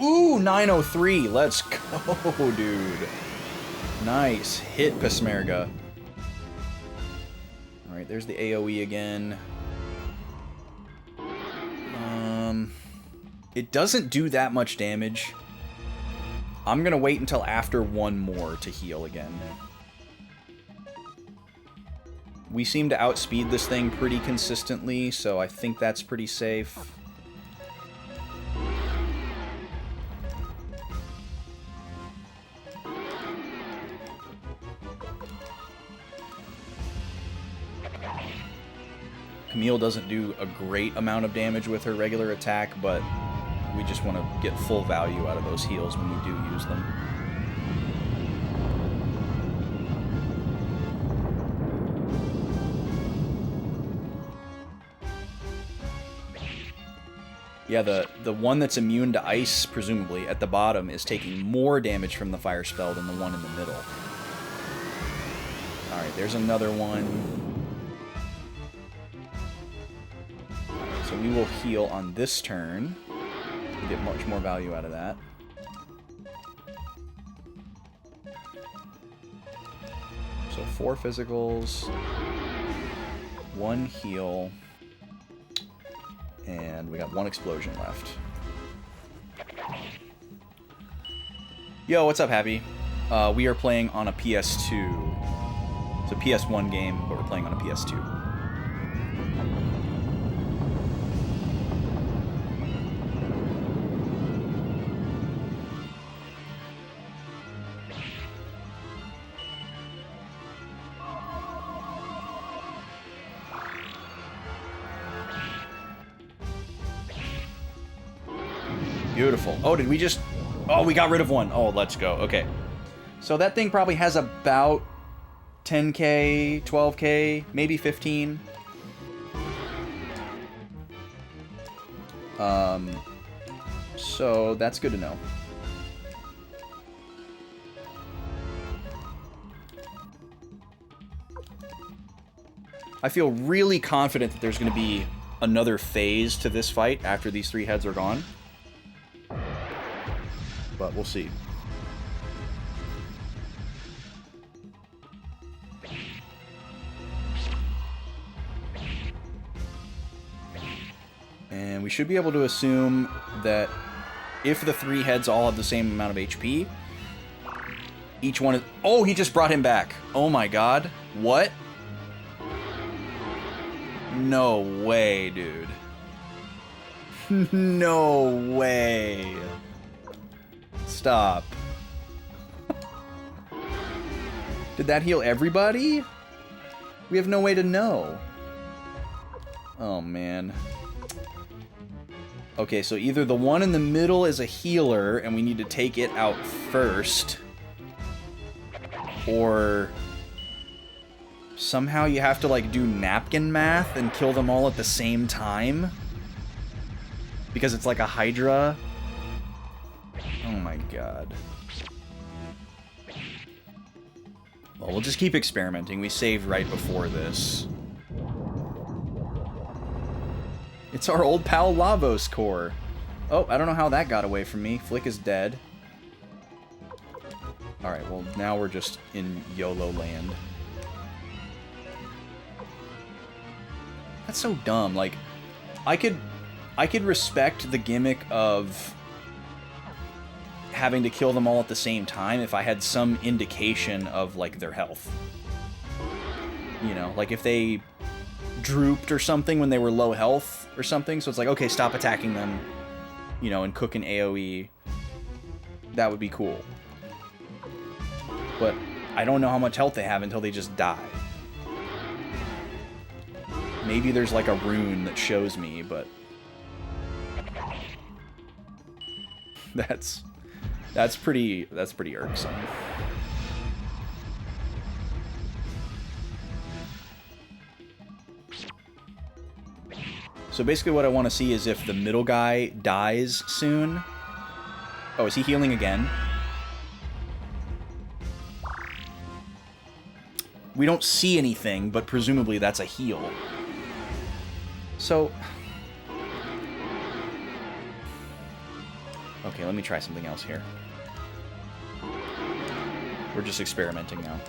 Ooh, 903. Let's go, dude. Nice hit, Pesmerga. Alright, there's the AoE again. It doesn't do that much damage. I'm gonna wait until after one more to heal again. We seem to outspeed this thing pretty consistently, so I think that's pretty safe. Camille doesn't do a great amount of damage with her regular attack, but we just want to get full value out of those heals when we do use them. Yeah, the one that's immune to ice, presumably, at the bottom, is taking more damage from the fire spell than the one in the middle. Alright, there's another one. So we will heal on this turn. We get much more value out of that. So 4 physicals, 1 heal, and we got 1 explosion left. Yo, what's up, Happy? We are playing on a PS2. It's a PS1 game, but we're playing on a PS2. Beautiful. Oh, did we just... Oh, we got rid of one. Oh, let's go. Okay. So that thing probably has about 10k, 12k, maybe 15. So that's good to know. I feel really confident that there's going to be another phase to this fight after these 3 heads are gone. But we'll see. And we should be able to assume that if the 3 heads all have the same amount of HP, each one is... Oh, he just brought him back. Oh my god. What? No way, dude. No way. Stop. Did that heal everybody? We have no way to know. Oh, man. Okay, so either the one in the middle is a healer and we need to take it out first, or somehow you have to, like, do napkin math and kill them all at the same time because it's like a Hydra. Oh my god. Well, we'll just keep experimenting. We saved right before this. It's our old pal Lavos core. Oh, I don't know how that got away from me. Flick is dead. Alright, well, now we're just in YOLO land. That's so dumb. Like, I could respect the gimmick of having to kill them all at the same time if I had some indication of, like, their health. You know, like if they drooped or something when they were low health or something, so it's like, okay, stop attacking them, you know, and cook an AoE. That would be cool. But I don't know how much health they have until they just die. Maybe there's like a rune that shows me, but that's pretty irksome. So basically what I want to see is if the middle guy dies soon. Oh, is he healing again? We don't see anything, but presumably that's a heal. So... okay, let me try something else here. We're just experimenting now.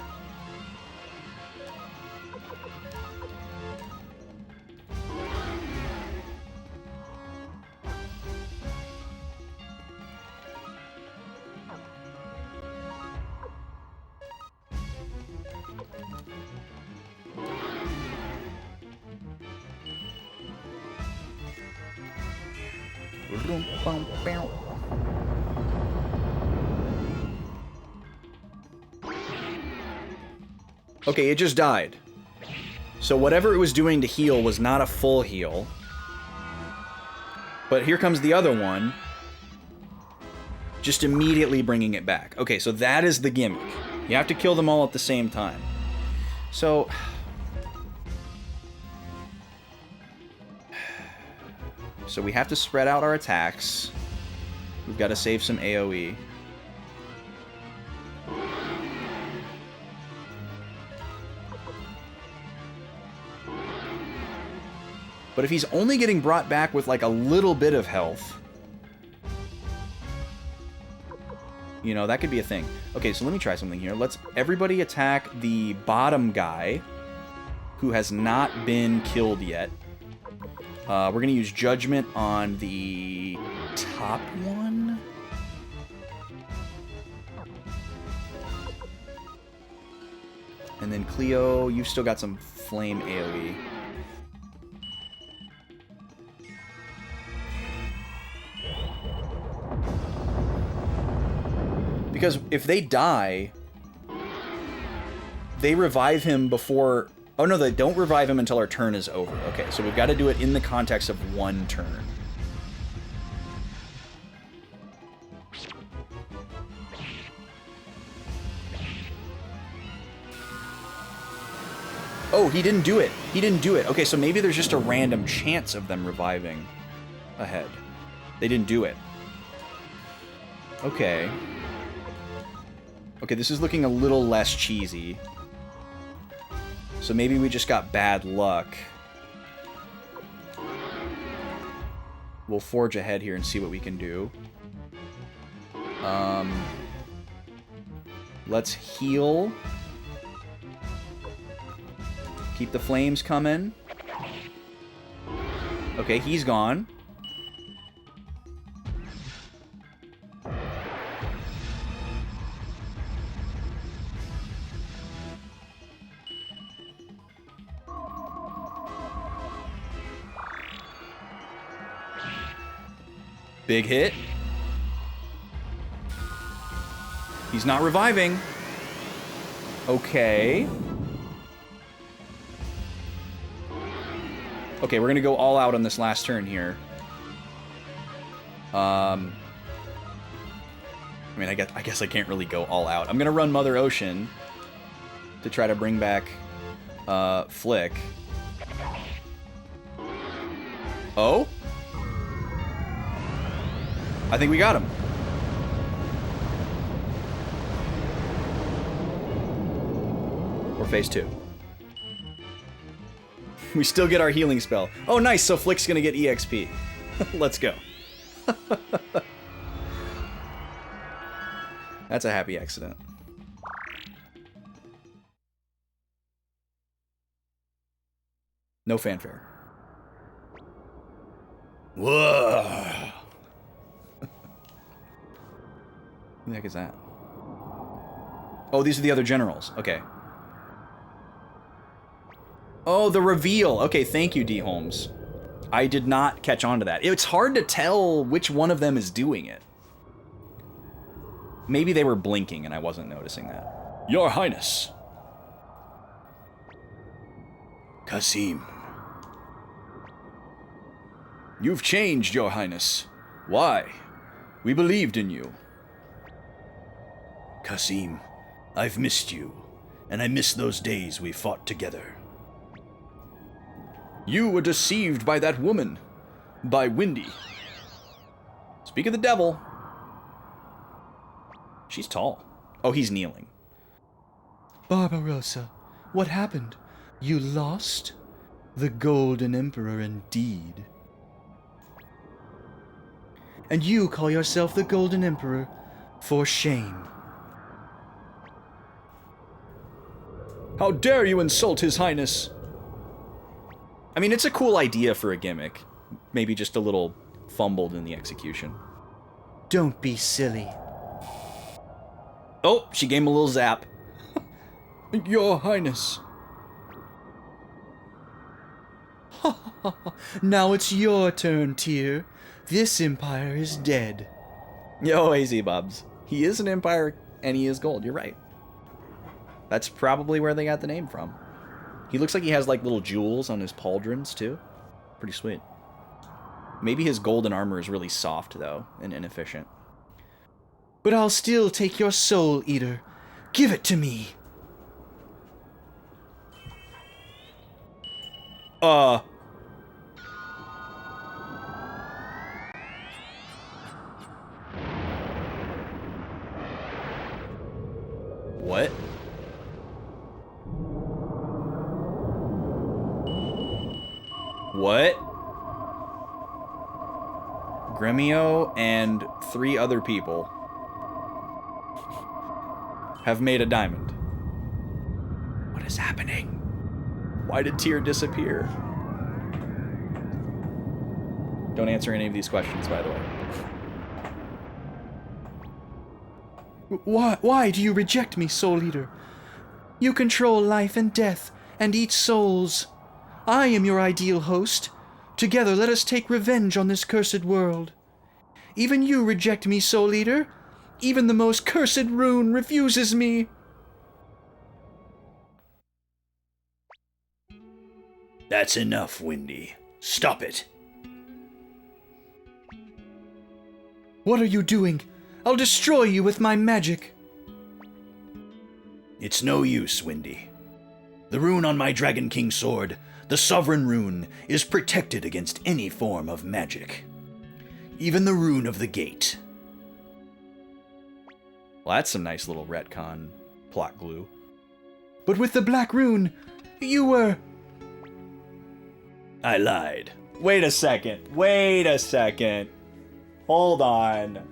Okay, it just died. So whatever it was doing to heal was not a full heal. But here comes the other one. Just immediately bringing it back. Okay, so that is the gimmick. You have to kill them all at the same time. So... so we have to spread out our attacks. We've got to save some AoE. But if he's only getting brought back with like a little bit of health, you know, that could be a thing. Okay, so let me try something here. Let's everybody attack the bottom guy who has not been killed yet. We're going to use Judgment on the top one. And then Cleo, you've still got some flame AoE. Because if they die, they revive him before... oh no, they don't revive him until our turn is over. Okay, so we've got to do it in the context of one turn. Oh, he didn't do it. He didn't do it. Okay, so maybe there's just a random chance of them reviving ahead. They didn't do it. Okay. Okay, this is looking a little less cheesy. So maybe we just got bad luck. We'll forge ahead here and see what we can do. Let's heal. Keep the flames coming. Okay, he's gone. Big hit. He's not reviving. Okay. Okay, we're gonna go all out on this last turn here. I mean, I guess I can't really go all out. I'm gonna run Mother Ocean to try to bring back Flick. Oh? I think we got him. Or phase 2. We still get our healing spell. Oh, nice. So Flick's gonna get EXP. Let's go. That's a happy accident. No fanfare. Whoa! Who the heck is that? Oh, these are the other generals. Okay. Oh, the reveal. Okay, thank you, D. Holmes. I did not catch on to that. It's hard to tell which one of them is doing it. Maybe they were blinking and I wasn't noticing that. Your Highness. Kasim. You've changed, Your Highness. Why? We believed in you. Kasim, I've missed you, and I miss those days we fought together. You were deceived by that woman, by Windy. Speak of the devil. She's tall. Oh, he's kneeling. Barbarossa, what happened? You lost? The Golden Emperor indeed. And you call yourself the Golden Emperor? For shame. How dare you insult His Highness? I mean, it's a cool idea for a gimmick. Maybe just a little fumbled in the execution. Don't be silly. Oh, she gave him a little zap. Your Highness. Now it's your turn, Tyr. This empire is dead. Yo, AZ Bobs. He is an empire, and he is gold. You're right. That's probably where they got the name from. He looks like he has, like, little jewels on his pauldrons, too. Pretty sweet. Maybe his golden armor is really soft, though, and inefficient. But I'll still take your soul, Eater. Give it to me. What? What? Gremio and 3 other people have made a diamond. What is happening? Why did Tyr disappear? Don't answer any of these questions, by the way. Why do you reject me, Soul Eater? You control life and death, and eat souls. I am your ideal host. Together let us take revenge on this cursed world. Even you reject me, Soul Eater. Even the most cursed rune refuses me. That's enough, Windy. Stop it. What are you doing? I'll destroy you with my magic. It's no use, Windy. The rune on my Dragon King sword, the Sovereign Rune, is protected against any form of magic. Even the rune of the gate. Well, that's some nice little retcon plot glue. But with the black rune, you were... I lied. Wait a second. Wait a second. Hold on.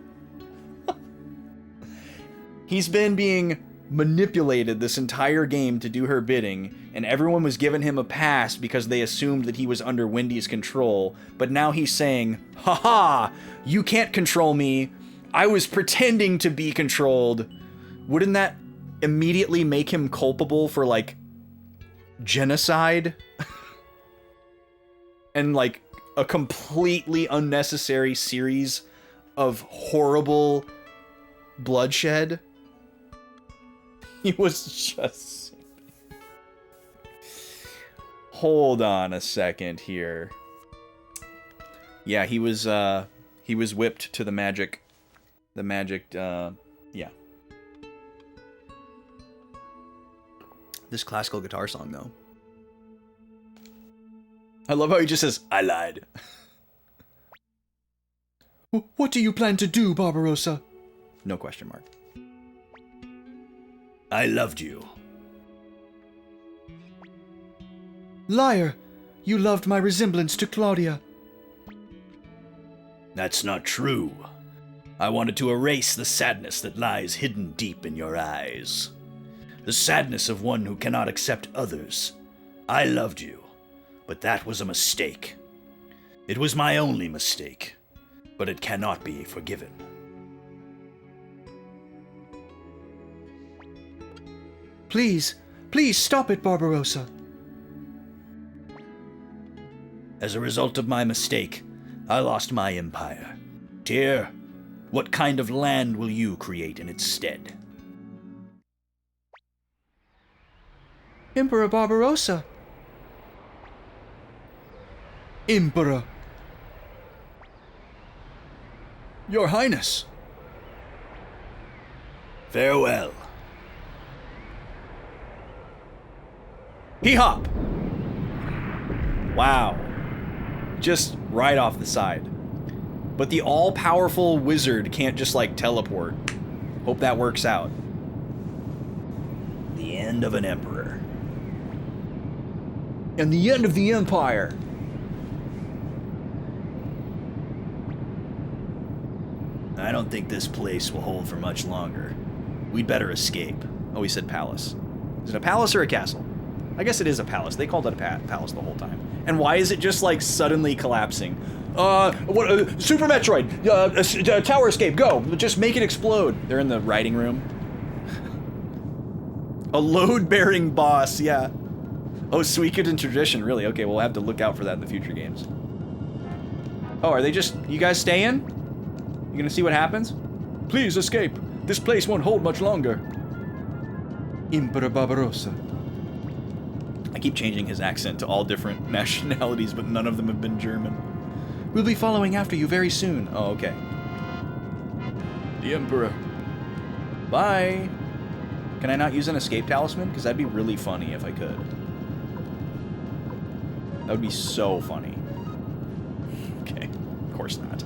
He's been being manipulated this entire game to do her bidding, and everyone was giving him a pass because they assumed that he was under Windy's control, but now he's saying, haha, you can't control me. I was pretending to be controlled. Wouldn't that immediately make him culpable for, like, genocide? And, like, a completely unnecessary series of horrible bloodshed? He was just... Hold on a second here. Yeah, he was whipped to the magic... yeah. This classical guitar song, though. I love how he just says, I lied. What do you plan to do, Barbarossa? No question mark. I loved you. Liar! you loved my resemblance to Claudia. That's not true. I wanted to erase the sadness that lies hidden deep in your eyes. The sadness of one who cannot accept others. I loved you, but that was a mistake. It was my only mistake, but it cannot be forgiven. Please, please stop it, Barbarossa. As a result of my mistake, I lost my empire. Tyr, what kind of land will you create in its stead? Emperor Barbarossa. Emperor. Your Highness. Farewell. Hee-hop! Wow. Just right off the side. But the all-powerful wizard can't just, like, teleport. Hope that works out. The end of an emperor. And the end of the empire! I don't think this place will hold for much longer. We'd better escape. Oh, he said palace. Is it a palace or a castle? I guess it is a palace. They called it a palace the whole time. And why is it just, like, suddenly collapsing? Super Metroid! Tower escape, go! Just make it explode! They're in the writing room. A load-bearing boss, yeah. Oh, Suikoden tradition, really? Okay, we'll have to look out for that in the future games. Oh, are they just... You guys staying? You gonna see what happens? Please escape! This place won't hold much longer. Emperor Barbarossa. I keep changing his accent to all different nationalities, but none of them have been German. We'll be following after you very soon. Oh, okay. The Emperor. Bye! Can I not use an escape talisman? Because that'd be really funny if I could. That would be so funny. Okay, of course not.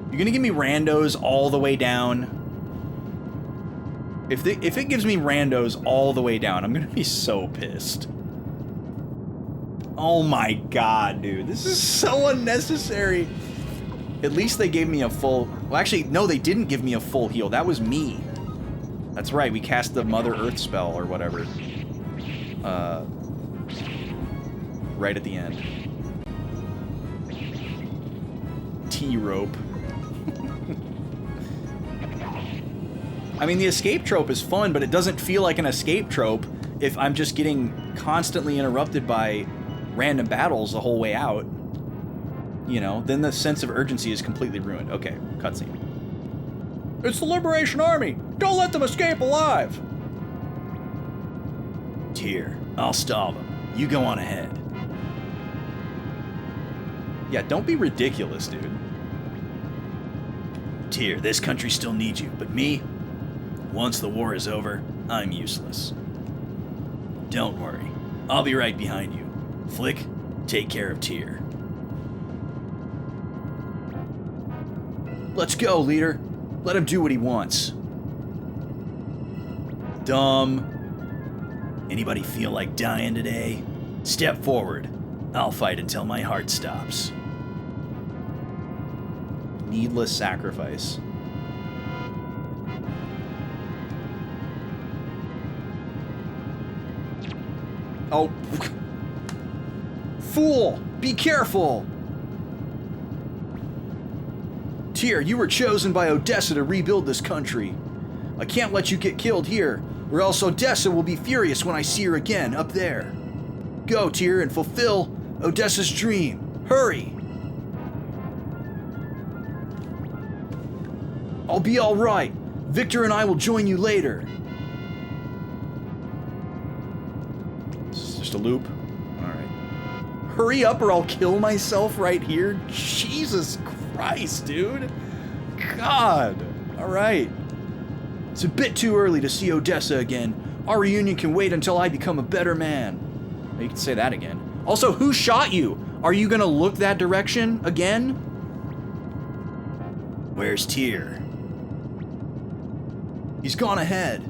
You're gonna give me randos all the way down? If it gives me randos all the way down, I'm gonna be so pissed. Oh my god, dude. This is so unnecessary. At least they gave me a full... Well, actually, no, they didn't give me a full heal. That was me. That's right, we cast the Mother Earth spell or whatever. Right at the end. T-rope. I mean, the escape trope is fun, but it doesn't feel like an escape trope if I'm just getting constantly interrupted by random battles the whole way out. You know, then the sense of urgency is completely ruined. Okay, cutscene. It's the Liberation Army! Don't let them escape alive! Tyr, I'll stall them. You go on ahead. Yeah, don't be ridiculous, dude. Tyr, this country still needs you, but me? Once the war is over, I'm useless. Don't worry. I'll be right behind you. Flick, take care of Tyr. Let's go, leader. Let him do what he wants. Dumb. Anybody feel like dying today? Step forward. I'll fight until my heart stops. Needless sacrifice. Oh. Fool! Be careful! Tyr, you were chosen by Odessa to rebuild this country. I can't let you get killed here, or else Odessa will be furious when I see her again up there. Go, Tyr, and fulfill Odessa's dream. Hurry! I'll be all right. Victor and I will join you later. It's just a loop. All right. Hurry up or I'll kill myself right here. Jesus Christ, dude. God. All right. It's a bit too early to see Odessa again. Our reunion can wait until I become a better man. You can say that again. Also, who shot you? Are you gonna look that direction again? Where's Tyr? He's gone ahead.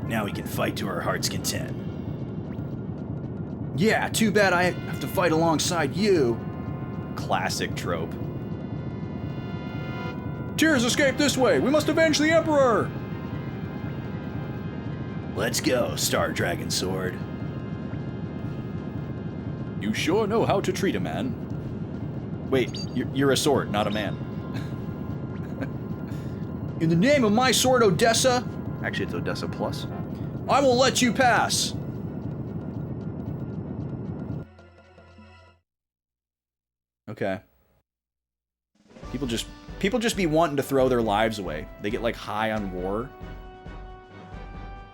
Now we can fight to our heart's content. Yeah, too bad I have to fight alongside you. Classic trope. Tears escape this way! We must avenge the Emperor! Let's go, Star Dragon Sword. You sure know how to treat a man. Wait, you're a sword, not a man. In the name of my sword, Odessa, Actually, it's Odessa Plus. I will let you pass. Okay. People just be wanting to throw their lives away. They get like high on war.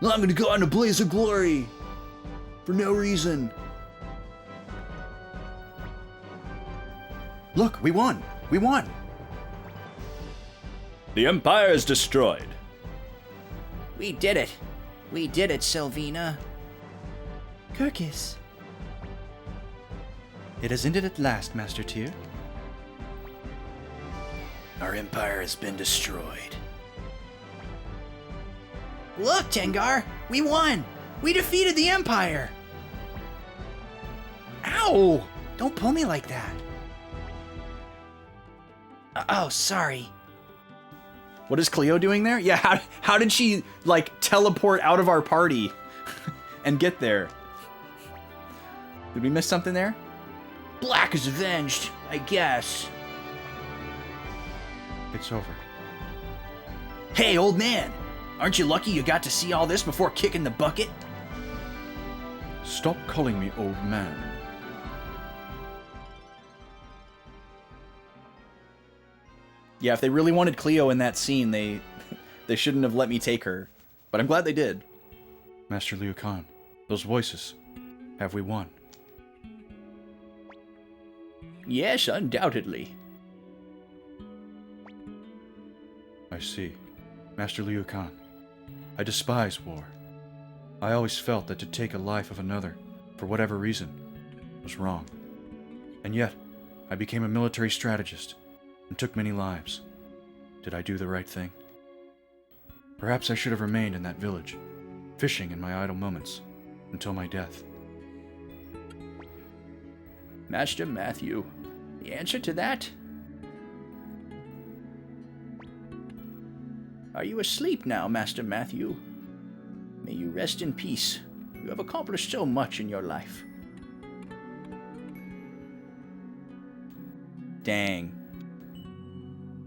I'm gonna go out in a blaze of glory. For no reason. Look, we won. We won. The Empire is destroyed. We did it. We did it, Sylvina. Kirkis. It has ended at last, Master Tyr. Our empire has been destroyed. Look, Tengar! We won! We defeated the Empire! Ow! Don't pull me like that. Oh, sorry. What is Cleo doing there? Yeah, how did she, like, teleport out of our party and get there? Did we miss something there? Black is avenged, I guess. It's over. Hey, old man! Aren't you lucky you got to see all this before kicking the bucket? Stop calling me old man. Yeah, if they really wanted Cleo in that scene, they shouldn't have let me take her. But I'm glad they did. Master Liu Kang, those voices. Have we won? Yes, undoubtedly. I see. Master Liu Kang, I despise war. I always felt that to take a life of another, for whatever reason, was wrong. And yet, I became a military strategist and took many lives. Did I do the right thing? Perhaps I should have remained in that village, fishing in my idle moments, until my death. Master Matthew, the answer to that? Are you asleep now, Master Matthew? May you rest in peace. You have accomplished so much in your life. Dang.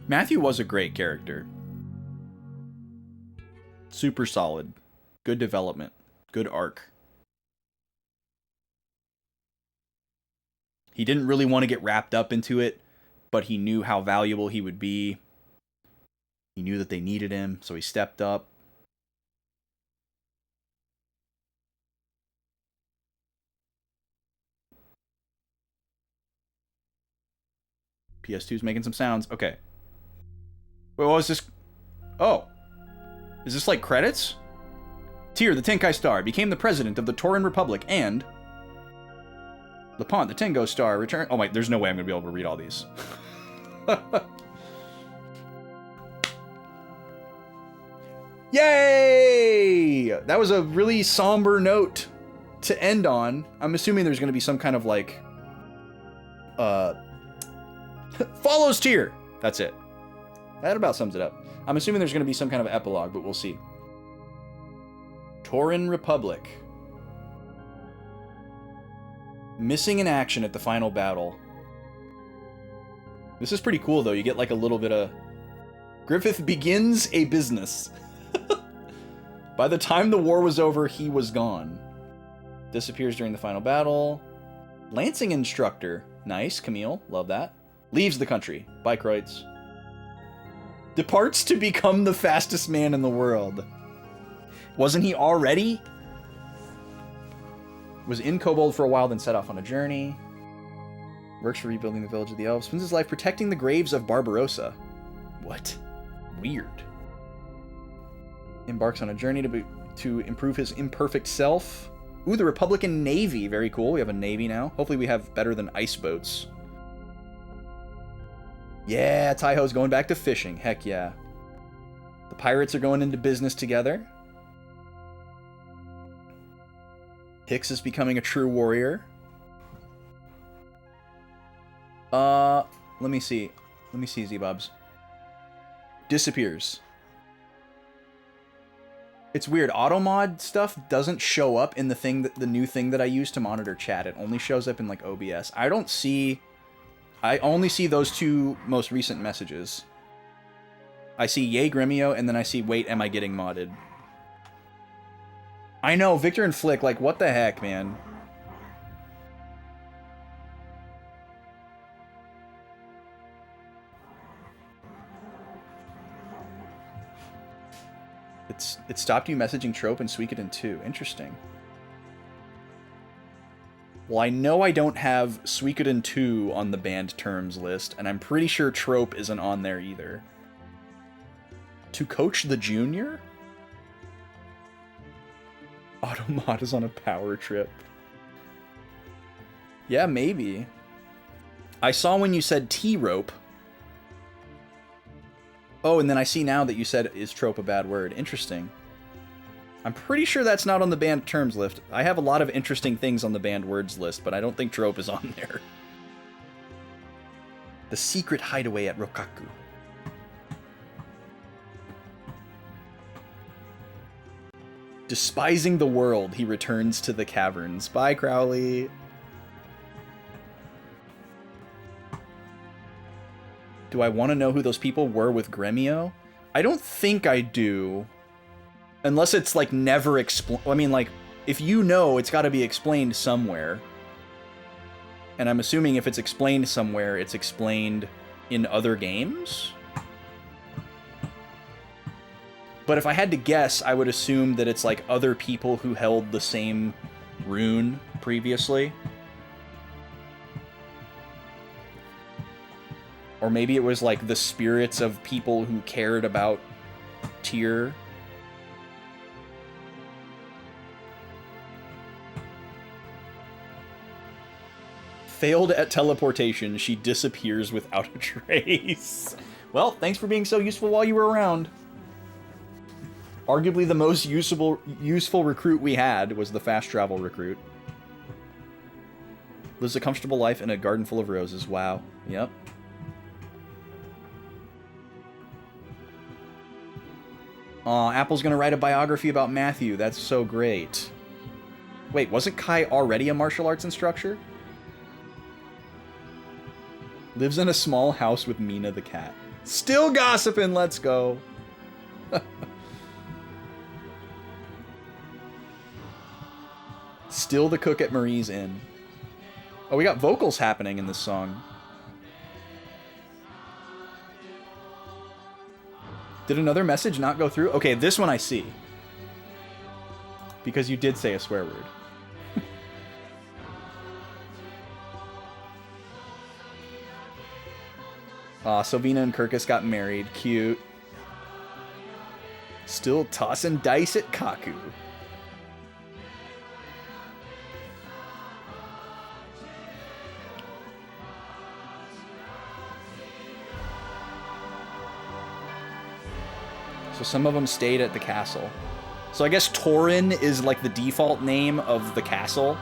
Matthew was a great character. Super solid. Good development. Good arc. He didn't really want to get wrapped up into it, but he knew how valuable he would be. He knew that they needed him, so he stepped up. PS2's making some sounds. Okay. Wait, what was this? Oh. Is this like credits? Tyr, the Tenkai Star, became the president of the Tauran Republic, and Lepant, the Tengo Star, returned... Oh, wait, there's no way I'm going to be able to read all these. Yay! That was a really somber note to end on. I'm assuming there's going to be some kind of, like... follows Tyr! That's it. That about sums it up. I'm assuming there's going to be some kind of epilogue, but we'll see. Tauran Republic. Missing in action at the final battle. This is pretty cool, though. You get like a little bit of... Griffith begins a business. By the time the war was over, he was gone. Disappears during the final battle. Lancing instructor. Nice, Camille. Love that. Leaves the country. Bike rights. Departs to become the fastest man in the world. Wasn't he already? Was in Kobold for a while, then set off on a journey. Works for rebuilding the village of the elves. Spends his life protecting the graves of Barbarossa. What? Weird. Embarks on a journey to improve his imperfect self. Ooh, the Republican Navy. Very cool. We have a Navy now. Hopefully we have better than ice boats. Yeah, Taiho's going back to fishing. Heck yeah. The pirates are going into business together. Hicks is becoming a true warrior. Let me see. Let me see, Z-Bobs. Disappears. It's weird. Automod stuff doesn't show up in the new thing that I use to monitor chat. It only shows up in like OBS. I only see those two most recent messages. I see Yay Gremio, and then I see wait, am I getting modded? I know, Victor and Flick, like what the heck, man? It stopped you messaging Trope and Suikoden 2. Interesting. Well, I know I don't have Suikoden 2 on the banned terms list, and I'm pretty sure Trope isn't on there either. To coach the junior? Automod is on a power trip. Yeah, maybe. I saw when you said T-Rope. Oh, and then I see now that you said, is trope a bad word? Interesting. I'm pretty sure that's not on the banned terms list. I have a lot of interesting things on the banned words list, but I don't think trope is on there. The secret hideaway at Rokaku. Despising the world, he returns to the caverns. Bye, Crowley. Do I want to know who those people were with Gremio? I don't think I do. Unless it's, like, never explained. I mean, like, if you know, it's got to be explained somewhere. And I'm assuming if it's explained somewhere, it's explained in other games? But if I had to guess, I would assume that it's, like, other people who held the same rune previously. Or maybe it was, like, the spirits of people who cared about Tyr. Failed at teleportation, she disappears without a trace. Well, thanks for being so useful while you were around. Arguably the most useful recruit we had was the fast travel recruit. Lives a comfortable life in a garden full of roses. Wow. Yep. Aw, Apple's gonna write a biography about Matthew. That's so great. Wait, wasn't Kai already a martial arts instructor? Lives in a small house with Mina the cat. Still gossiping, let's go. Still the cook at Marie's Inn. Oh, we got vocals happening in this song. Did another message not go through? Okay, this one I see. Because you did say a swear word. Aw, Sylvina and Kirkus got married. Cute. Still tossing dice at Kaku. So some of them stayed at the castle. So I guess Torin is like the default name of the castle.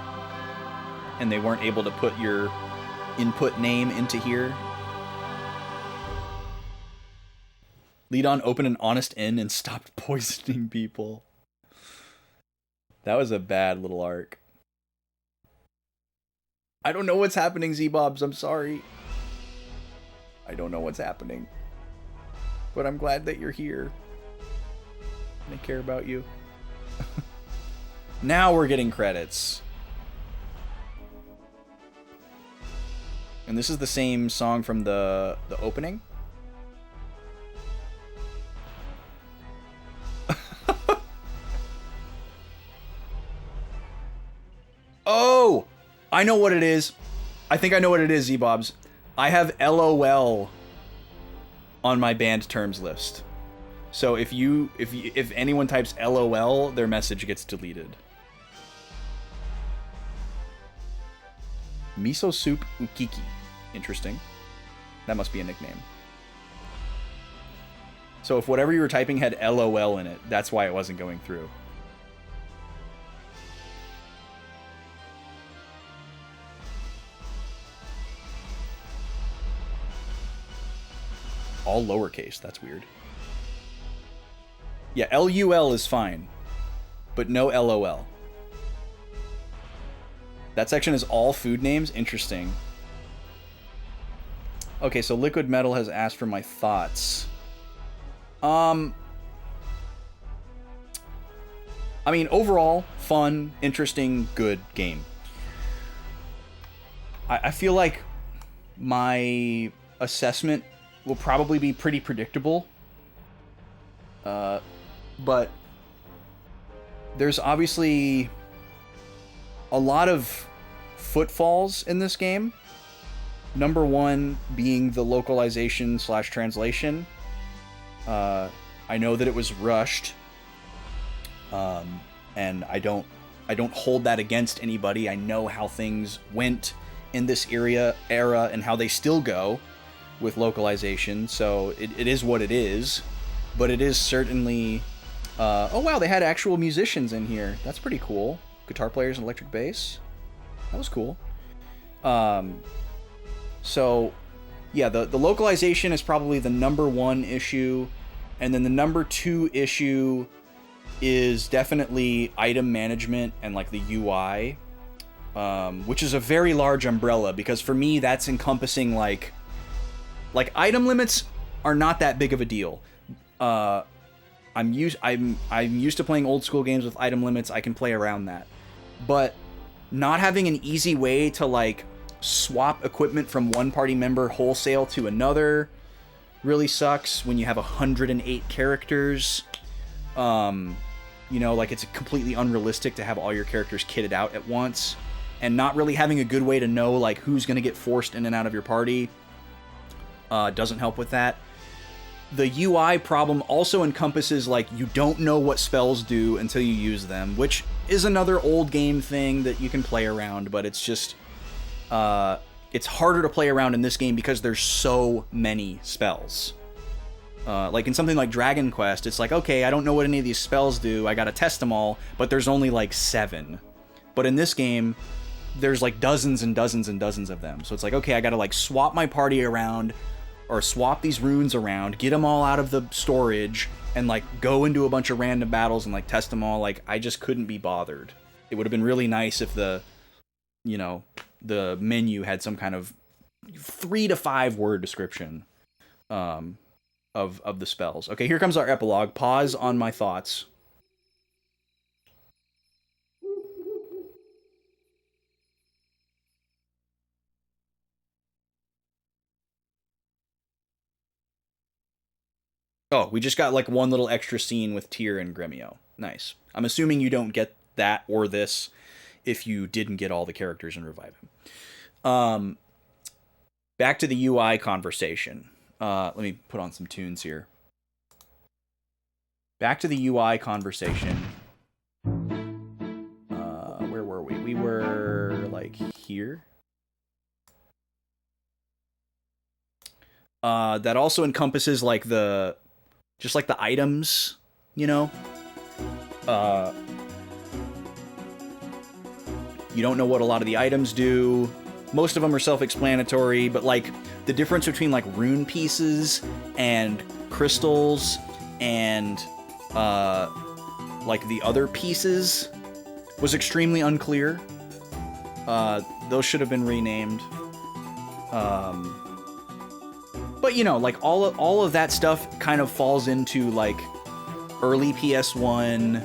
And they weren't able to put your input name into here. Lead-on opened an honest inn and stopped poisoning people. That was a bad little arc. I don't know what's happening, Z-Bobs. I'm sorry. I don't know what's happening. But I'm glad that you're here. I care about you. Now we're getting credits. And this is the same song from the opening. Oh! I know what it is. I think I know what it is, Z-Bobs. I have LOL on my banned terms list. So if anyone types LOL, their message gets deleted. Miso Soup Ukiki. Interesting. That must be a nickname. So if whatever you were typing had LOL in it, that's why it wasn't going through. all lowercase. That's weird. Yeah, LUL is fine, but no LOL. That section is all food names? Interesting. Okay, so Liquid Metal has asked for my thoughts. I mean, overall, fun, interesting, good game. I feel like my assessment will probably be pretty predictable. But there's obviously a lot of footfalls in this game. Number one being the localization / translation. I know that it was rushed. And I don't hold that against anybody. I know how things went in this era and how they still go with localization. So it is what it is. But it is certainly... oh wow, they had actual musicians in here. That's pretty cool. Guitar players and electric bass. That was cool. So, yeah, the localization is probably the number one issue. And then the number two issue is definitely item management and like the UI. Which is a very large umbrella, because for me that's encompassing like item limits are not that big of a deal. I'm used to playing old school games with item limits. I can play around that. But not having an easy way to like swap equipment from one party member wholesale to another really sucks when you have 108 characters. You know, like it's completely unrealistic to have all your characters kitted out at once, and not really having a good way to know like who's going to get forced in and out of your party doesn't help with that. The UI problem also encompasses like you don't know what spells do until you use them, which is another old game thing that you can play around, but it's just it's harder to play around in this game because there's so many spells. Like in something like Dragon Quest, it's like, okay, I don't know what any of these spells do, I gotta test them all, but there's only like 7. But in this game, there's like dozens and dozens and dozens of them. So it's like, okay, I gotta like swap my party around, or swap these runes around, get them all out of the storage, and like go into a bunch of random battles and like test them all. Like, I just couldn't be bothered. It would have been really nice if the menu had some kind of 3 to 5 word description of the spells. Okay, here comes our epilogue. Pause on my thoughts. Oh, we just got like one little extra scene with Tyr and Gremio. Nice. I'm assuming you don't get that or this if you didn't get all the characters and revive him. Back to the UI conversation. Let me put on some tunes here. Back to the UI conversation. Where were we? We were like here. That also encompasses like just like the items, you know? You don't know what a lot of the items do. Most of them are self-explanatory, but like the difference between like rune pieces and crystals and like the other pieces was extremely unclear. Those should have been renamed. But you know, like all of that stuff kind of falls into like early PS1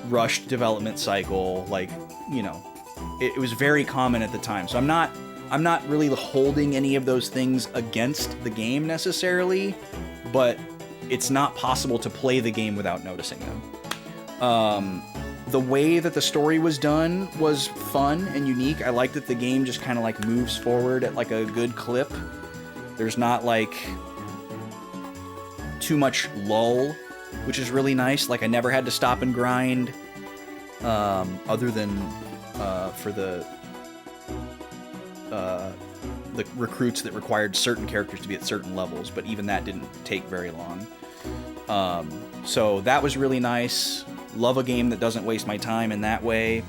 rushed development cycle. Like, you know, it was very common at the time. So I'm not really holding any of those things against the game necessarily, but it's not possible to play the game without noticing them. The way that the story was done was fun and unique. I like that the game just kind of like moves forward at like a good clip. There's not like too much lull, which is really nice. Like I never had to stop and grind, other than for the recruits that required certain characters to be at certain levels, but even that didn't take very long. So that was really nice. Love a game that doesn't waste my time in that way,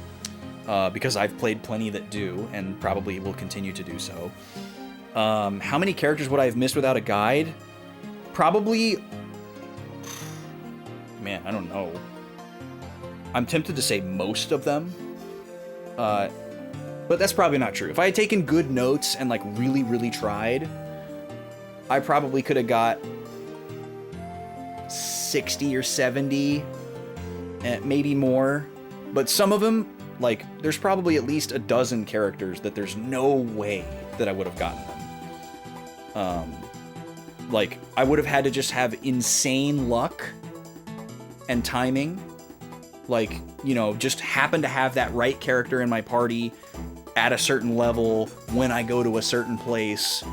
because I've played plenty that do, and probably will continue to do so. How many characters would I have missed without a guide? Probably... Man, I don't know. I'm tempted to say most of them. But that's probably not true. If I had taken good notes and like really, really tried, I probably could have got 60 or 70, maybe more. But some of them, like, there's probably at least a dozen characters that there's no way that I would have gotten them. Like, I would have had to just have insane luck and timing. Like, you know, just happen to have that right character in my party at a certain level when I go to a certain place.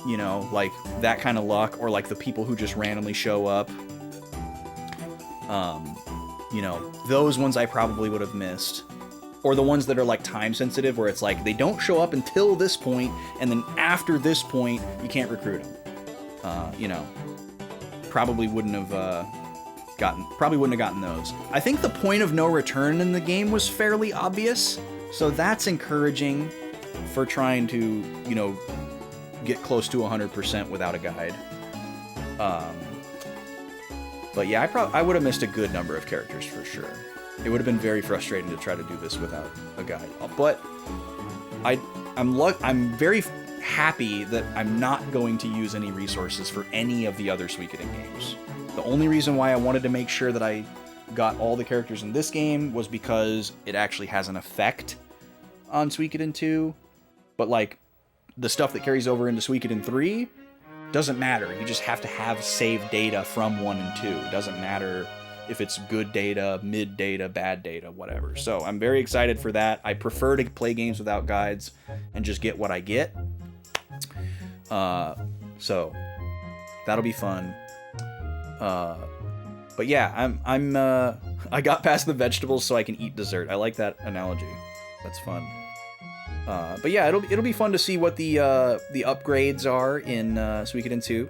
You know, like that kind of luck, or like the people who just randomly show up. You know, those ones I probably would have missed. Or the ones that are like time sensitive, where it's like they don't show up until this point, and then after this point, you can't recruit them. You know, probably wouldn't have gotten those. I think the point of no return in the game was fairly obvious, so that's encouraging for trying to, you know, get close to 100% without a guide. But yeah, I would have missed a good number of characters for sure. It would have been very frustrating to try to do this without a guide. But I'm very happy that I'm not going to use any resources for any of the other Suikoden games. The only reason why I wanted to make sure that I got all the characters in this game was because it actually has an effect on Suikoden 2. But like, the stuff that carries over into Suikoden 3 doesn't matter. You just have to have saved data from 1 and 2. It doesn't matter if it's good data, mid data, bad data, whatever. So I'm very excited for that. I prefer to play games without guides and just get what I get. So that'll be fun. But yeah, I got past the vegetables so I can eat dessert. I like that analogy. That's fun. But yeah, it'll be fun to see what the upgrades are in Suikoden 2.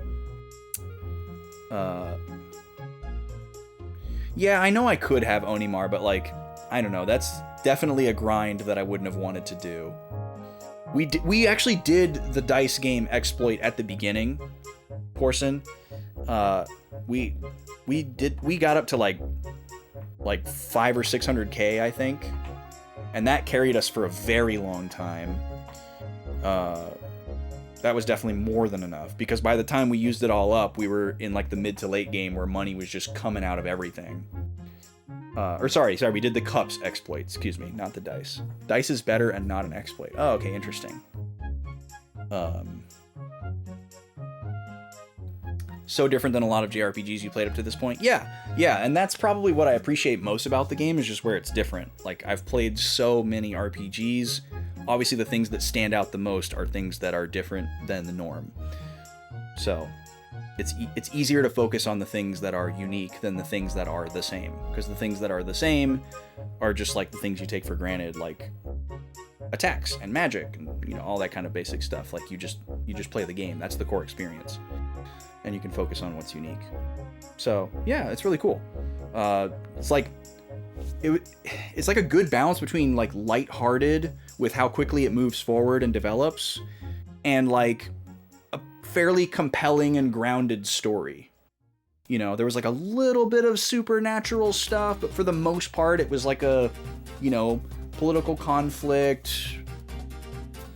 Yeah, I know I could have Onimar, but like, I don't know. That's definitely a grind that I wouldn't have wanted to do. We actually did the dice game exploit at the beginning portion. We got up to like 500 or 600k, I think. And that carried us for a very long time. That was definitely more than enough, because by the time we used it all up, we were in like the mid to late game where money was just coming out of everything. Sorry, we did the cups exploit, excuse me, not the dice. Dice is better and not an exploit. Oh, okay, interesting. So different than a lot of JRPGs you played up to this point. Yeah, and that's probably what I appreciate most about the game, is just where it's different. Like, I've played so many RPGs. Obviously, the things that stand out the most are things that are different than the norm. So, it's easier to focus on the things that are unique than the things that are the same. Because the things that are the same are just like the things you take for granted, like attacks and magic and, you know, all that kind of basic stuff. Like, you just play the game. That's the core experience. And you can focus on what's unique. So yeah, it's really cool. It's like a good balance between like lighthearted with how quickly it moves forward and develops, and like a fairly compelling and grounded story. You know, there was like a little bit of supernatural stuff, but for the most part, it was like a, you know, political conflict,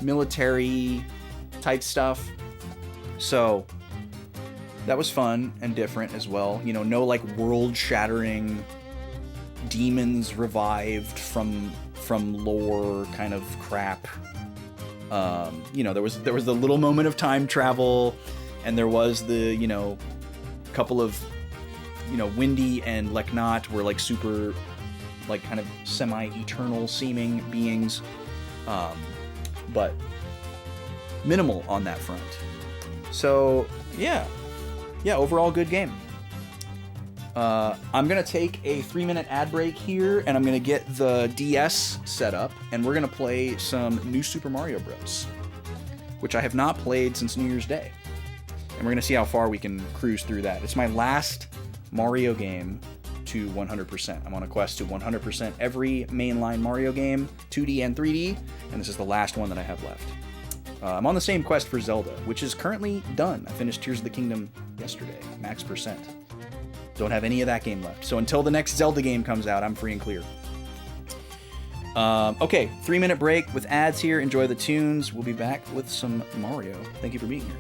military type stuff. So that was fun and different as well. You know, no like world-shattering demons revived from lore kind of crap. You know, there was the little moment of time travel, and there was the, you know, couple of, you know, Windy and Leknat were like super, like kind of semi-eternal seeming beings, but minimal on that front. So yeah, overall good game. I'm gonna take a 3-minute ad break here, and I'm gonna get the DS set up, and we're gonna play some New Super Mario Bros., which I have not played since New Year's Day. And we're gonna see how far we can cruise through that. It's my last Mario game to 100%. I'm on a quest to 100% every mainline Mario game, 2D and 3D, and this is the last one that I have left. I'm on the same quest for Zelda, which is currently done. I finished Tears of the Kingdom yesterday, max percent. Don't have any of that game left. So until the next Zelda game comes out, I'm free and clear. Okay, 3-minute break with ads here. Enjoy the tunes. We'll be back with some Mario. Thank you for being here.